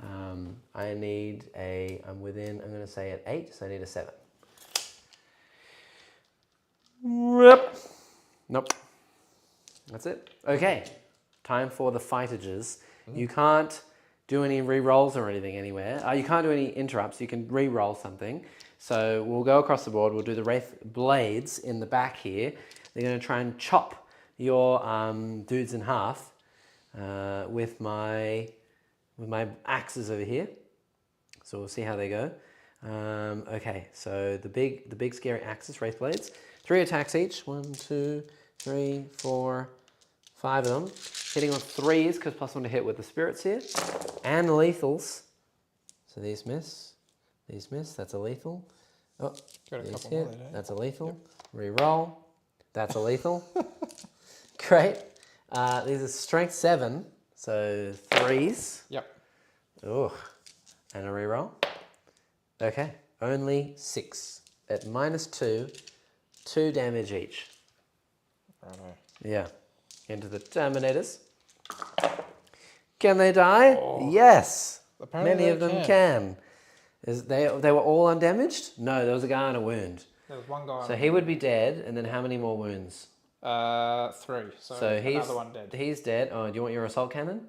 I'm going to say at 8, so I need a 7. Nope. That's it. Okay, time for the fightages. You can't do any re-rolls or anything anywhere. You can't do any interrupts. You can re-roll something. So we'll go across the board. We'll do the Wraith Blades in the back here. They're going to try and chop your dudes in half with my axes over here. So we'll see how they go. Okay, so the big scary axes, Wraith Blades. 3 attacks each. 1, 2, 3, 4, 5 of them. Hitting on 3s because +1 to hit with the spirits here. And the lethals. So these miss. These miss. That's a lethal. Oh, Got a these couple hit. more there. That's a lethal. Yep. Re-roll. That's a lethal. Great. These are strength 7. So 3s. Yep. Ugh. And a re-roll. Okay. Only 6. At -2. 2 damage each. Righto. Yeah. Into the Terminators. Can they die? Oh. Yes. Apparently Many of them can. They were all undamaged? No, there was a guy on a wound. There was one guy. So he would be dead, and then how many more wounds? 3. So he's another one dead. He's dead. Oh, do you want your assault cannon?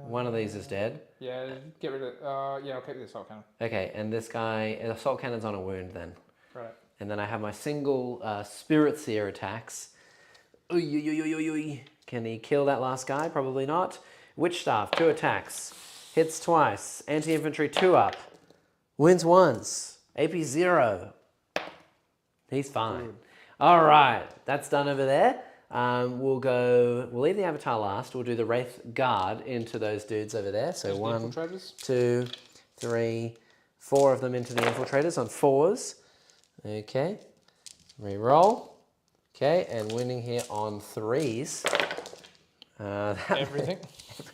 One of these is dead. Yeah, get rid of. Yeah, I'll keep the assault cannon. Okay, and this guy, assault cannon's on a wound then. Right. And then I have my single Spirit Seer attacks. Can he kill that last guy? Probably not. Witch Staff, 2 attacks. Hits twice. Anti-infantry 2 up. Wins once. AP 0. He's fine. Good. All right, that's done over there. We'll leave the Avatar last. We'll do the Wraith Guard into those dudes over there. So there's 1, 2, 3, 4 of them into the Infiltrators on 4s. Okay, re-roll. Okay, and winning here on 3s. Everything.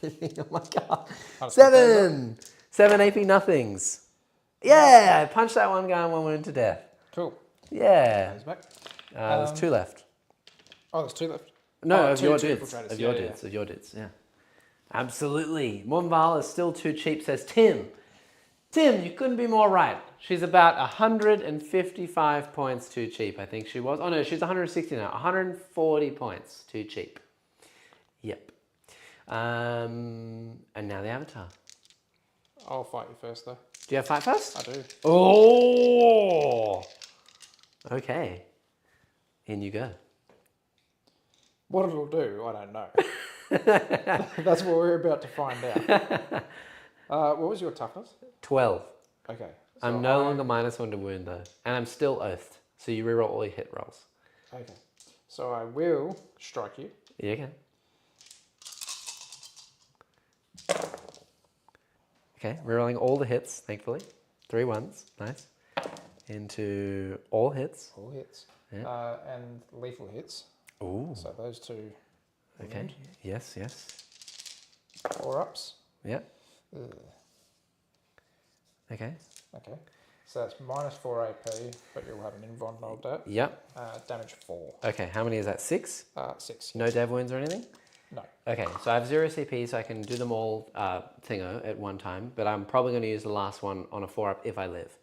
Everything, oh my God. 7 AP nothings. Yeah, I punched that one guy and 1 wound to death. Cool. Yeah. Back. There's 2 left. Oh, there's 2 left? No, of your two dudes. Infiltrators. Of your dudes, yeah. Absolutely. Monval is still too cheap, says Tim. Tim, you couldn't be more right. She's about 155 points too cheap, I think she was. Oh no, she's 160 now. 140 points too cheap. Yep. And now the Avatar. I'll fight you first, though. Do you have fight first? I do. Oh! Okay. In you go. What it'll do, I don't know. That's what we're about to find out. What was your toughness? 12. Okay. So I'm no longer -1 to wound though. And I'm still oathed. So you reroll all your hit rolls. Okay. So I will strike you. Yeah, you can. Okay, rerolling all the hits, thankfully. 3 1s, nice. Into all hits. All hits. Yeah. And lethal hits. Ooh. So those 2. Okay, yes. 4 ups. Yep. Okay. Okay. So that's -4 AP, but you'll have an invulnerable that. Yep. Damage 4. Okay, how many is that? 6? 6. No dev wounds or anything? No. Okay, so I have 0 CP, so I can do them all thingo at one time, but I'm probably going to use the last one on a 4-up if I live.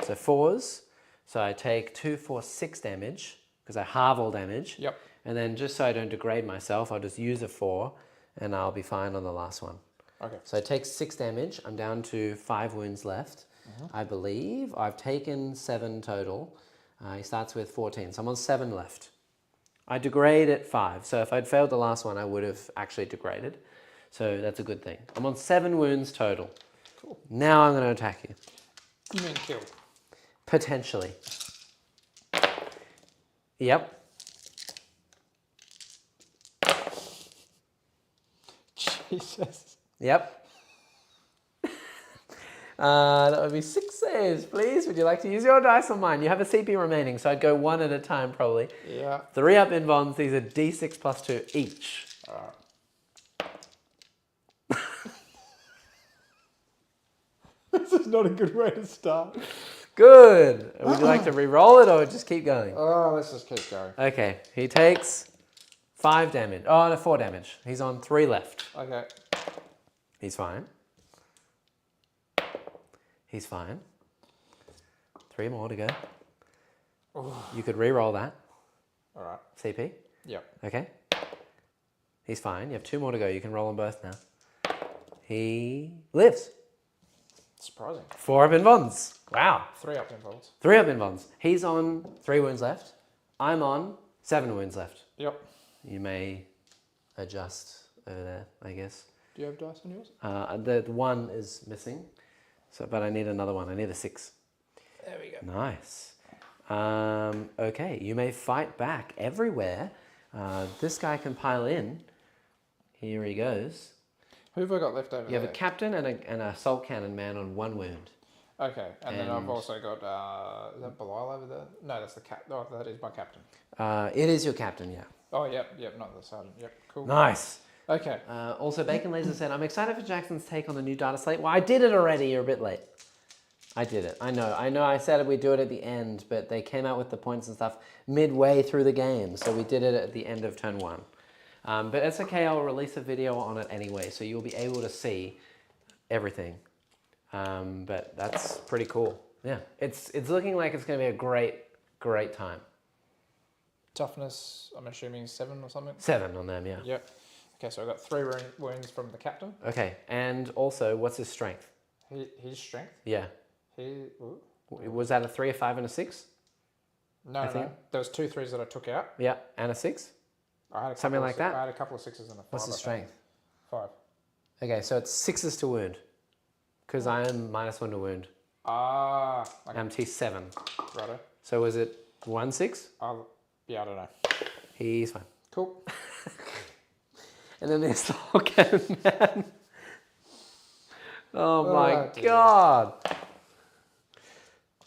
So 4s, so I take 2, 4, 6 damage, because I halve all damage. Yep. And then just so I don't degrade myself, I'll just use a 4, and I'll be fine on the last one. Okay. So I take 6 damage, I'm down to 5 wounds left. I believe I've taken 7 total. He starts with 14, so I'm on 7 left. I degrade at 5, so if I'd failed the last one, I would have actually degraded. So that's a good thing. I'm on 7 wounds total. Cool. Now I'm going to attack you. You mean kill? Potentially. Yep. Jesus. Yep. That would be 6 saves, please. Would you like to use your dice or mine? You have a CP remaining, so I'd go 1 at a time probably. Yeah. 3 up invulns, these are D6 plus 2 each. Alright. This is not a good way to start. Good. Would you like to re-roll it or just keep going? Oh, let's just keep going. Okay, he takes 5 damage. Oh, no, 4 damage. He's on 3 left. Okay. He's fine. He's fine. 3 more to go. Ooh. You could re-roll that. Alright. CP. Yep. Okay. He's fine. You have 2 more to go. You can roll them both now. He lives. Surprising. 4 up invulns. Wow. 3 up invulns. 3 up invulns. He's on 3 wounds left. I'm on 7 wounds left. Yep. You may adjust over there, I guess. Do you have dice on yours? The 1 is missing, so but I need another one. I need a 6. There we go. Nice. Okay, you may fight back everywhere. This guy can pile in. Here he goes. Who have I got left over You there? have a captain and an assault cannon man on 1 wound. Okay, and then I've also got, is that Belial over there? No, that's the captain. Oh, that is my captain. It is your captain, yeah. Oh, yep, not the sergeant. Yep, cool. Nice. Okay. Also, Bacon Laser said, I'm excited for Jackson's take on the new data slate. Well, I did it already. You're a bit late. I did it. I know. I said we'd do it at the end, but they came out with the points and stuff midway through the game. So we did it at the end of turn 1. But it's okay. I'll release a video on it anyway, so you'll be able to see everything. But that's pretty cool. Yeah, it's looking like it's going to be a great time. Toughness, I'm assuming 7 or something? 7 on them, yeah. Yep. Okay, so I've got 3 wounds from the captain. Okay, and also, what's his strength? His strength? Yeah. Ooh. Was that a 3, a 5, and a 6? No. There was 2 3s that I took out. Yeah, and a 6? I had a Something like that? I had a couple of 6s and a 5. What's his strength? 5. Okay, so it's 6s to wound. Because I am -1 to wound. Ah. Okay. I'm T7. Righto. So was it 1, 6? Yeah, I don't know. He's fine. Cool. And then there's the whole cannon man. Oh my dear. god.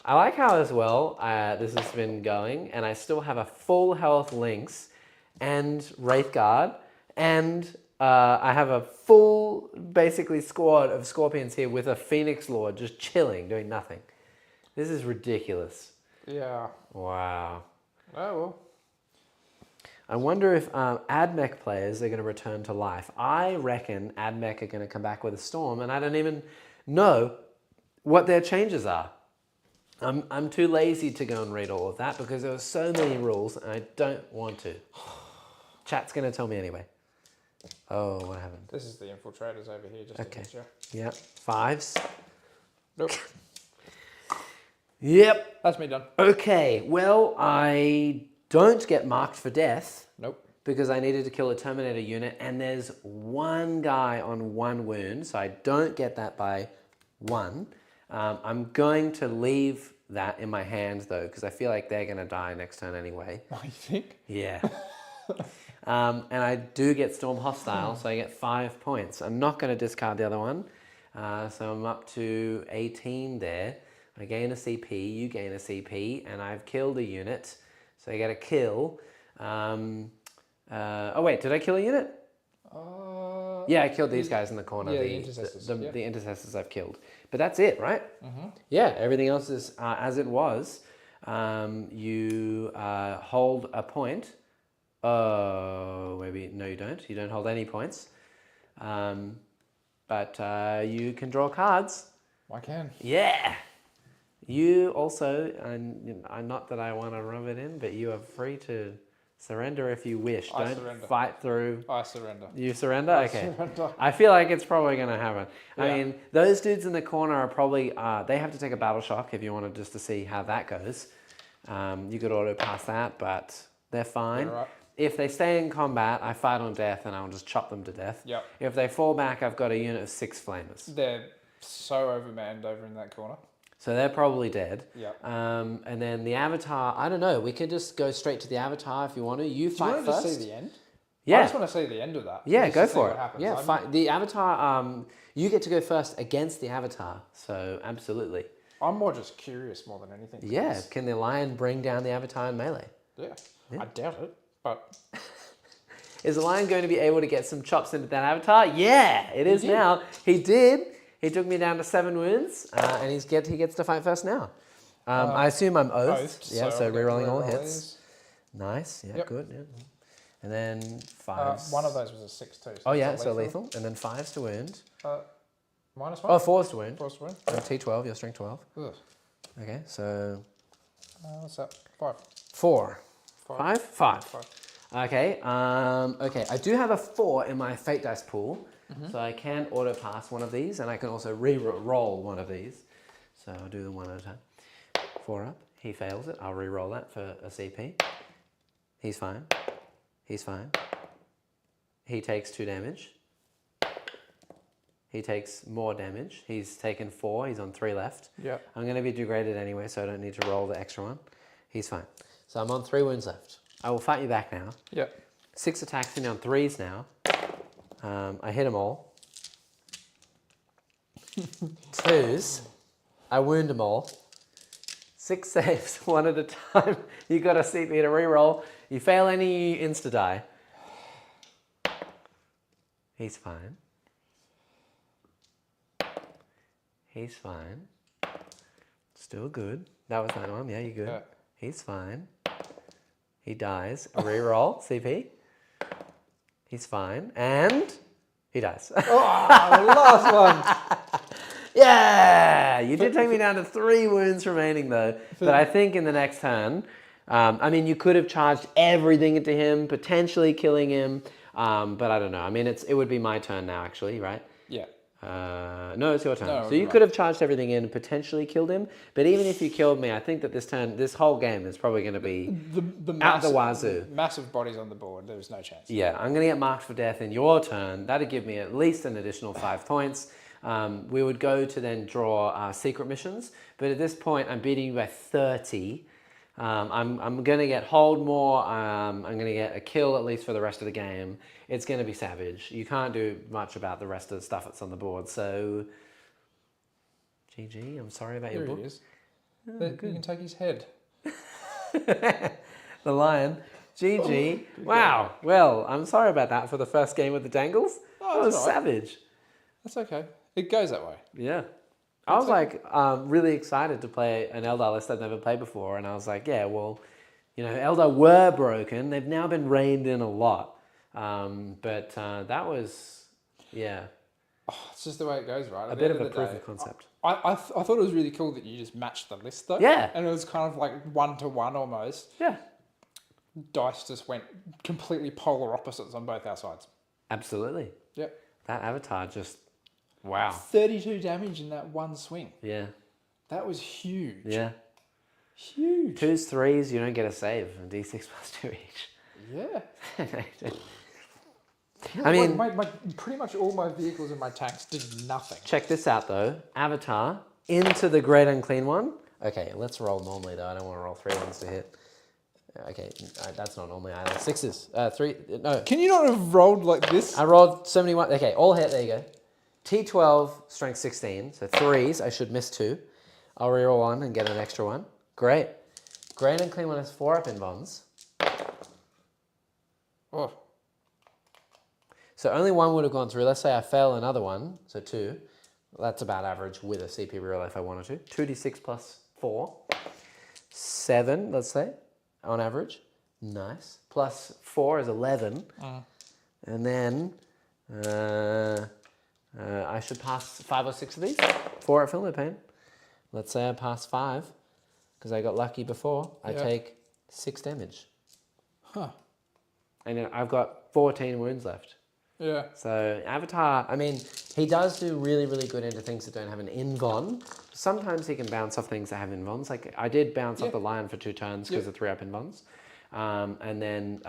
I like how as well this has been going, and I still have a full health Lynx and Wraithguard, and I have a full, basically, squad of Scorpions here with a Phoenix Lord just chilling, doing nothing. This is ridiculous. Yeah. Wow. Oh, well. I wonder if AdMech players are going to return to life. I reckon AdMech are going to come back with a storm, and I don't even know what their changes are. I'm too lazy to go and read all of that because there are so many rules, and I don't want to. Chat's going to tell me anyway. Oh, what happened? This is the infiltrators over here, just Okay. to get you. Yeah, 5s. Nope. Yep. That's me done. Okay, well, I don't get marked for death. Nope. Because I needed to kill a Terminator unit, and there's 1 guy on 1 wound, so I don't get that by 1. I'm going to leave that in my hands, though, because I feel like they're going to die next turn anyway. Oh, you think? Yeah. And I do get Storm Hostile, so I get 5 points. I'm not going to discard the other one, so I'm up to 18 there. I gain a CP, you gain a CP, and I've killed a unit, so I get a kill. Oh wait, did I kill a unit? Yeah, I killed these guys in the corner. Yeah, the intercessors. The intercessors I've killed. But that's it, right? Yeah, everything else is as it was. You hold a point. Oh, maybe, no you don't. You don't hold any points. But you can draw cards. I can. Yeah. You also, and not that I want to rub it in, but you are free to surrender if you wish. Don't fight through. I surrender. You surrender? Okay. Surrender. I feel like it's probably going to happen. Yeah. I mean, those dudes in the corner are probably, they have to take a battle shock if you wanted just to see how that goes. You could auto pass that, but they're fine. Right. If they stay in combat, I fight on death and I'll just chop them to death. Yep. If they fall back, I've got a unit of 6 flamers. They're so overmanned over in that corner. So they're probably dead. Yep. And then the avatar, I don't know, we could just go straight to the avatar if you want to. You fight first. Do you want to see the end? Yeah. I just want to see the end of that. Yeah, go for it. Happens. Yeah, fight. The avatar, you get to go first against the avatar. So absolutely. I'm more just curious more than anything. Yeah, can the lion bring down the avatar in melee? Yeah. I doubt it, but... Is the lion going to be able to get some chops into that avatar? Yeah, it is now. He did. He took me down to 7 wounds, and he gets to fight first now. I assume I'm oathed. Yeah, so rerolling all hits. Nice. Yeah, good. Yeah. And then 5s. One of those was a 6 too. So yeah, so lethal. And then 5s to wound. -1? Oh, 4s to wound. 4s to wound. So T12, your strength 12. Ugh. Okay, so... what's that? 5. 4. 5? 5. Okay, okay. I do have a 4 in my fate dice pool, so I can auto pass one of these, and I can also re-roll one of these. So I'll do them one at a time. 4 up. He fails it. I'll re-roll that for a CP. He's fine. He's fine. He takes 2 damage. He takes more damage. He's taken 4. He's on 3 left. Yeah. I'm going to be degraded anyway, so I don't need to roll the extra one. He's fine. So I'm on 3 wounds left. I will fight you back now. Yeah. 6 attacks in on 3s now. I hit them all. 2s. I wound them all. 6 saves, 1 at a time. You got a CP to reroll. You fail any, you insta-die. He's fine. He's fine. Still good. That was that one. Yeah, you're good. Yeah. He's fine. He dies. A reroll. CP. He's fine. And he dies. Oh, the last one. Yeah! You did take me down to 3 wounds remaining though. But I think in the next turn, I mean, you could have charged everything into him, potentially killing him. But I don't know. I mean, it would be my turn now actually, right? Yeah. No, it's your turn. No, so you could have charged everything in and potentially killed him. But even if you killed me, I think that this whole game is probably going to be out the wazoo. Massive bodies on the board. There's no chance. Yeah, I'm going to get marked for death in your turn. That'd give me at least an additional 5 points. We would go to then draw secret missions. But at this point, I'm beating you by 30. I'm going to get hold more. I'm going to get a kill at least for the rest of the game. It's going to be savage. You can't do much about the rest of the stuff that's on the board. So, GG. I'm sorry about your book. Here he is. You can take his head. The lion. GG. Oh, wow. Well, I'm sorry about that for the first game with the Dangles. Oh, that was savage. That's okay. It goes that way. Yeah. I was like really excited to play an Eldar list I've never played before, and I was like, yeah, well, you know, Eldar were broken. They've now been reined in a lot. But that was, yeah. Oh, it's just the way it goes, right? A bit of a proof of concept. I thought it was really cool that you just matched the list, though. Yeah. And it was kind of like 1-to-1 almost. Yeah. Dice just went completely polar opposites on both our sides. Absolutely. Yep. That avatar just, wow. 32 damage in that one swing. Yeah. That was huge. Yeah. Huge. 2s, 3s, you don't get a save. D6 plus 2 each. Yeah. I mean, pretty much all my vehicles and my tanks did nothing. Check this out though. Avatar into the Great Unclean One. Okay, let's roll normally though. I don't want to roll 3 ones to hit. Okay, that's not normally either. 6s. 3, no. Can you not have rolled like this? I rolled 71. Okay, all hit. There you go. T12, strength 16. So 3s. I should miss 2. I'll reroll 1 and get an extra 1. Great. Great Unclean One has 4 up in bonds. Oh. So only one would have gone through. Let's say I fail another one, so 2. That's about average with a CP reroll if I wanted to. 2d6 plus 4. 7, let's say, on average. Nice. Plus 4 is 11. And then I should pass 5 or 6 of these. 4 at Feel No Pain. Let's say I pass 5, because I got lucky before. I take 6 damage. Huh. And I've got 14 wounds left. Yeah. So Avatar, I mean, he does do really, really good into things that don't have an invuln. Sometimes he can bounce off things that have invulns. Like I did bounce off the lion for 2 turns because of 3-up invulns. And then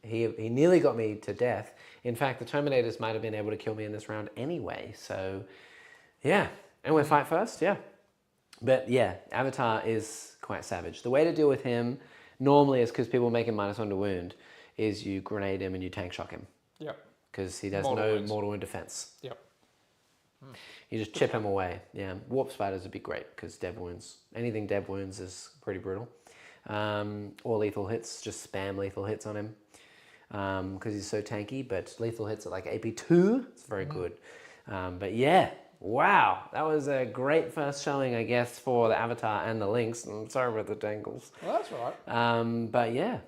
he nearly got me to death. In fact, the Terminators might have been able to kill me in this round anyway. So yeah, and we fight first, yeah. But yeah, Avatar is quite savage. The way to deal with him normally is because people make him -1 to wound, is you grenade him and you tank shock him. Yep. Because he has Mortal no wounds. mortal wound defense. Yep. You just chip him away. Yeah, warp spiders would be great because dev wounds. Anything dev wounds is pretty brutal. Or lethal hits, just spam lethal hits on him because he's so tanky. But lethal hits at like AP2, it's very good. But yeah, wow, that was a great first showing, I guess, for the Avatar and the Lynx. I'm sorry about the dangles. Well, that's all right. But yeah.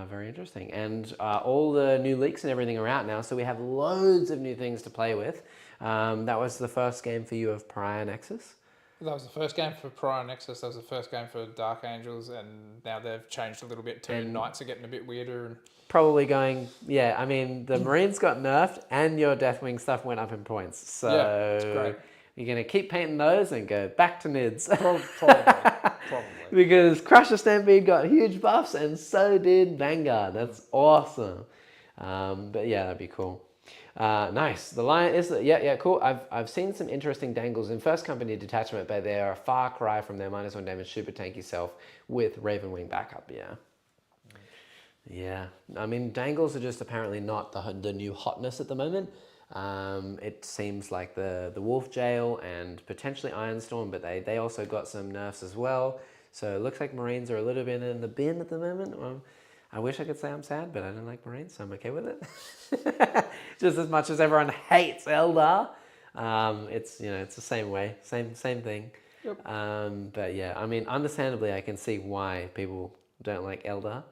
Very interesting. And all the new leaks and everything are out now, so we have loads of new things to play with. That was the first game for you of Pariah Nexus. That was the first game for Pariah Nexus. That was the first game for Dark Angels, and now they've changed a little bit too. And Knights are getting a bit weirder. And probably going, yeah, I mean, the Marines got nerfed and your Deathwing stuff went up in points. So yeah, it's great. You're going to keep painting those and go back to NIDS. Probably. Because Crusher Stampede got huge buffs and so did Vanguard. That's awesome. But yeah, that'd be cool. Nice. The Lion is, yeah, cool. I've seen some interesting dangles in First Company Detachment, but they are a far cry from their -1 damage super tanky self with Ravenwing backup, yeah. Yeah, I mean, dangles are just apparently not the new hotness at the moment. It seems like the Wolf Jail and potentially Ironstorm, but they also got some nerfs as well. So it looks like Marines are a little bit in the bin at the moment. I wish I could say I'm sad, but I don't like Marines, so I'm okay with it. Just as much as everyone hates Eldar, it's the same way, same thing. Yep. But yeah, I mean, understandably, I can see why people don't like Eldar.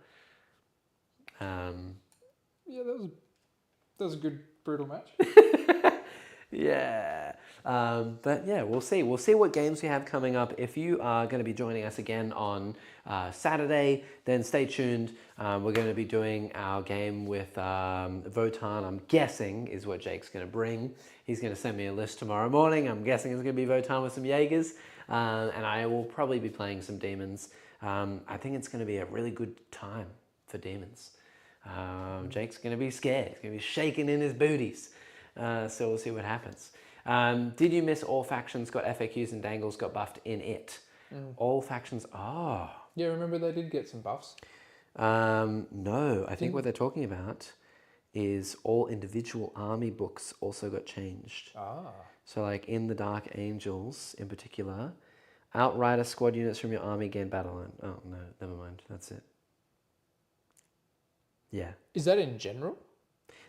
Yeah, that was a good brutal match. Yeah. But yeah, we'll see. We'll see what games we have coming up. If you are going to be joining us again on Saturday, then stay tuned. We're going to be doing our game with Votan, I'm guessing, is what Jake's going to bring. He's going to send me a list tomorrow morning. I'm guessing it's going to be Votan with some Jaegers. And I will probably be playing some Demons. I think it's going to be a really good time for Demons. Jake's going to be scared. He's going to be shaking in his booties. So we'll see what happens. Did you miss all factions got FAQs and dangles got buffed in it? All factions, Yeah, remember they did get some buffs? No, I think what they're talking about is all individual army books also got changed. So like in the Dark Angels in particular, Outrider squad units from your army gain battle line. Oh no, never mind, that's it. Yeah. Is that in general?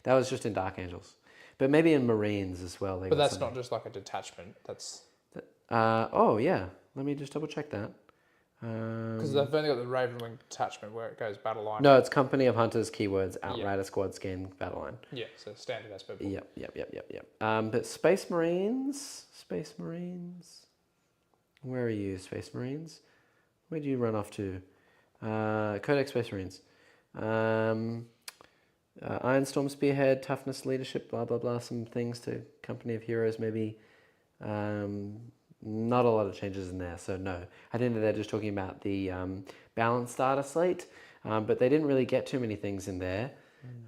That was just in Dark Angels. But maybe in Marines as well. But that's not just like a detachment. That's oh yeah. Let me just double check that. because they've only got the Ravenwing detachment where it goes battle line. No, it's Company of Hunters keywords Outrider squad skin battle line. Yeah, so standard as per book. Yep. But Space Marines. Where are you, Space Marines? Where do you run off to? Codex Space Marines. Ironstorm Spearhead, Toughness, Leadership, blah, blah, blah. Some things to Company of Heroes, maybe. Not a lot of changes in there, so no. I think that they're just talking about the balanced starter slate, but they didn't really get too many things in there.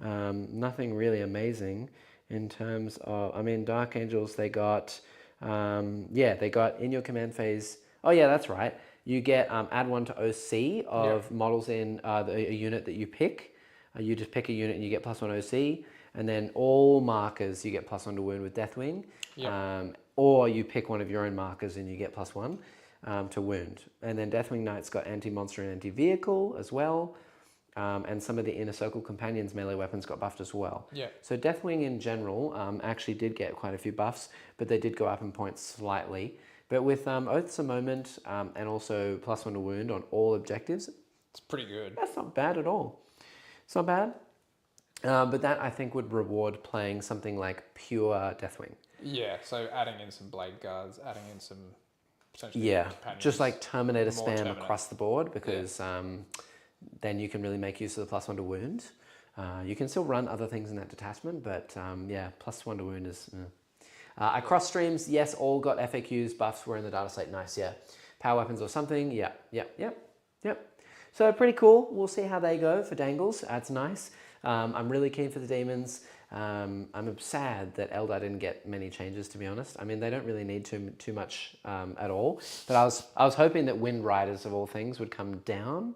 Nothing really amazing in terms of, I mean, Dark Angels, they got, they got in your command phase. Oh yeah, that's right. You get add 1 to OC of models in a unit that you pick. You just pick a unit and you get +1 OC, and then all markers you get +1 to wound with Deathwing. Or you pick one of your own markers and you get +1 to wound. And then Deathwing Knights got anti-monster and anti-vehicle as well. and some of the Inner Circle Companions melee weapons got buffed as well. Yeah. So Deathwing in general actually did get quite a few buffs, but they did go up in points slightly. But with Oaths a Moment and also +1 to wound on all objectives, It's pretty good. that's not bad at all. It's not bad. But that, I think, would reward playing something like pure Deathwing. Yeah, so adding in some Blade Guards, adding in some potentially Yeah, companions, just like Terminator more spam Terminator. across the board, because then you can really make use of the +1 to wound. You can still run other things in that detachment, but yeah, +1 to wound is... across streams, yes, all got FAQs, buffs were in the data slate, nice, yeah. Power weapons or something, yeah. So pretty cool, we'll see how they go for Dangles, that's nice. I'm really keen for the demons. I'm sad that Eldar didn't get many changes, to be honest. I mean, they don't really need too much at all, but I was hoping that Wind Riders, of all things, would come down.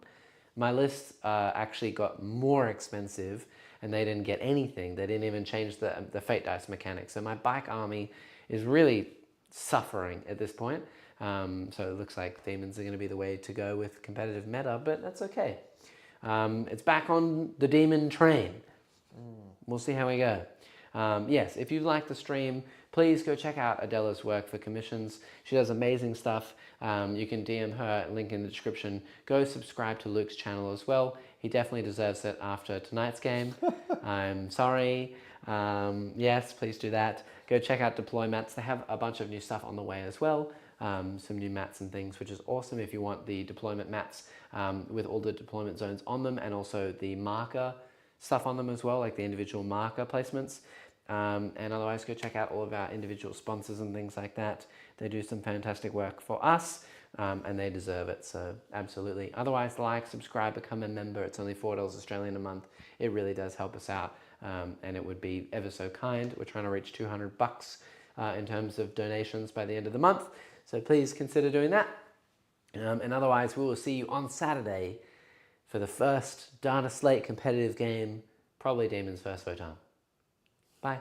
My list actually got more expensive, and they didn't get anything. They didn't even change the Fate Dice mechanics. So my bike army is really suffering at this point. So it looks like demons are going to be the way to go with competitive meta, but that's okay. It's back on the demon train. We'll see how we go. Yes, if you like the stream, please go check out Adela's work for commissions. She does amazing stuff. You can DM her, link in the description. Go subscribe to Luke's channel as well. He definitely deserves it after tonight's game. I'm sorry. Yes, please do that. Go check out Deploy Mats. They have a bunch of new stuff on the way as well. Some new mats and things, which is awesome if you want the deployment mats with all the deployment zones on them, and also the marker stuff on them as well, like the individual marker placements. And otherwise, go check out all of our individual sponsors and things like that. They do some fantastic work for us, and they deserve it, so absolutely. Otherwise, like, subscribe, become a member. It's only $4 Australian a month. It really does help us out, and it would be ever so kind. We're trying to reach $200 in terms of donations by the end of the month, so please consider doing that. And otherwise, we will see you on Saturday for the first Data Slate competitive game, probably Demons vs. Votan. Bye.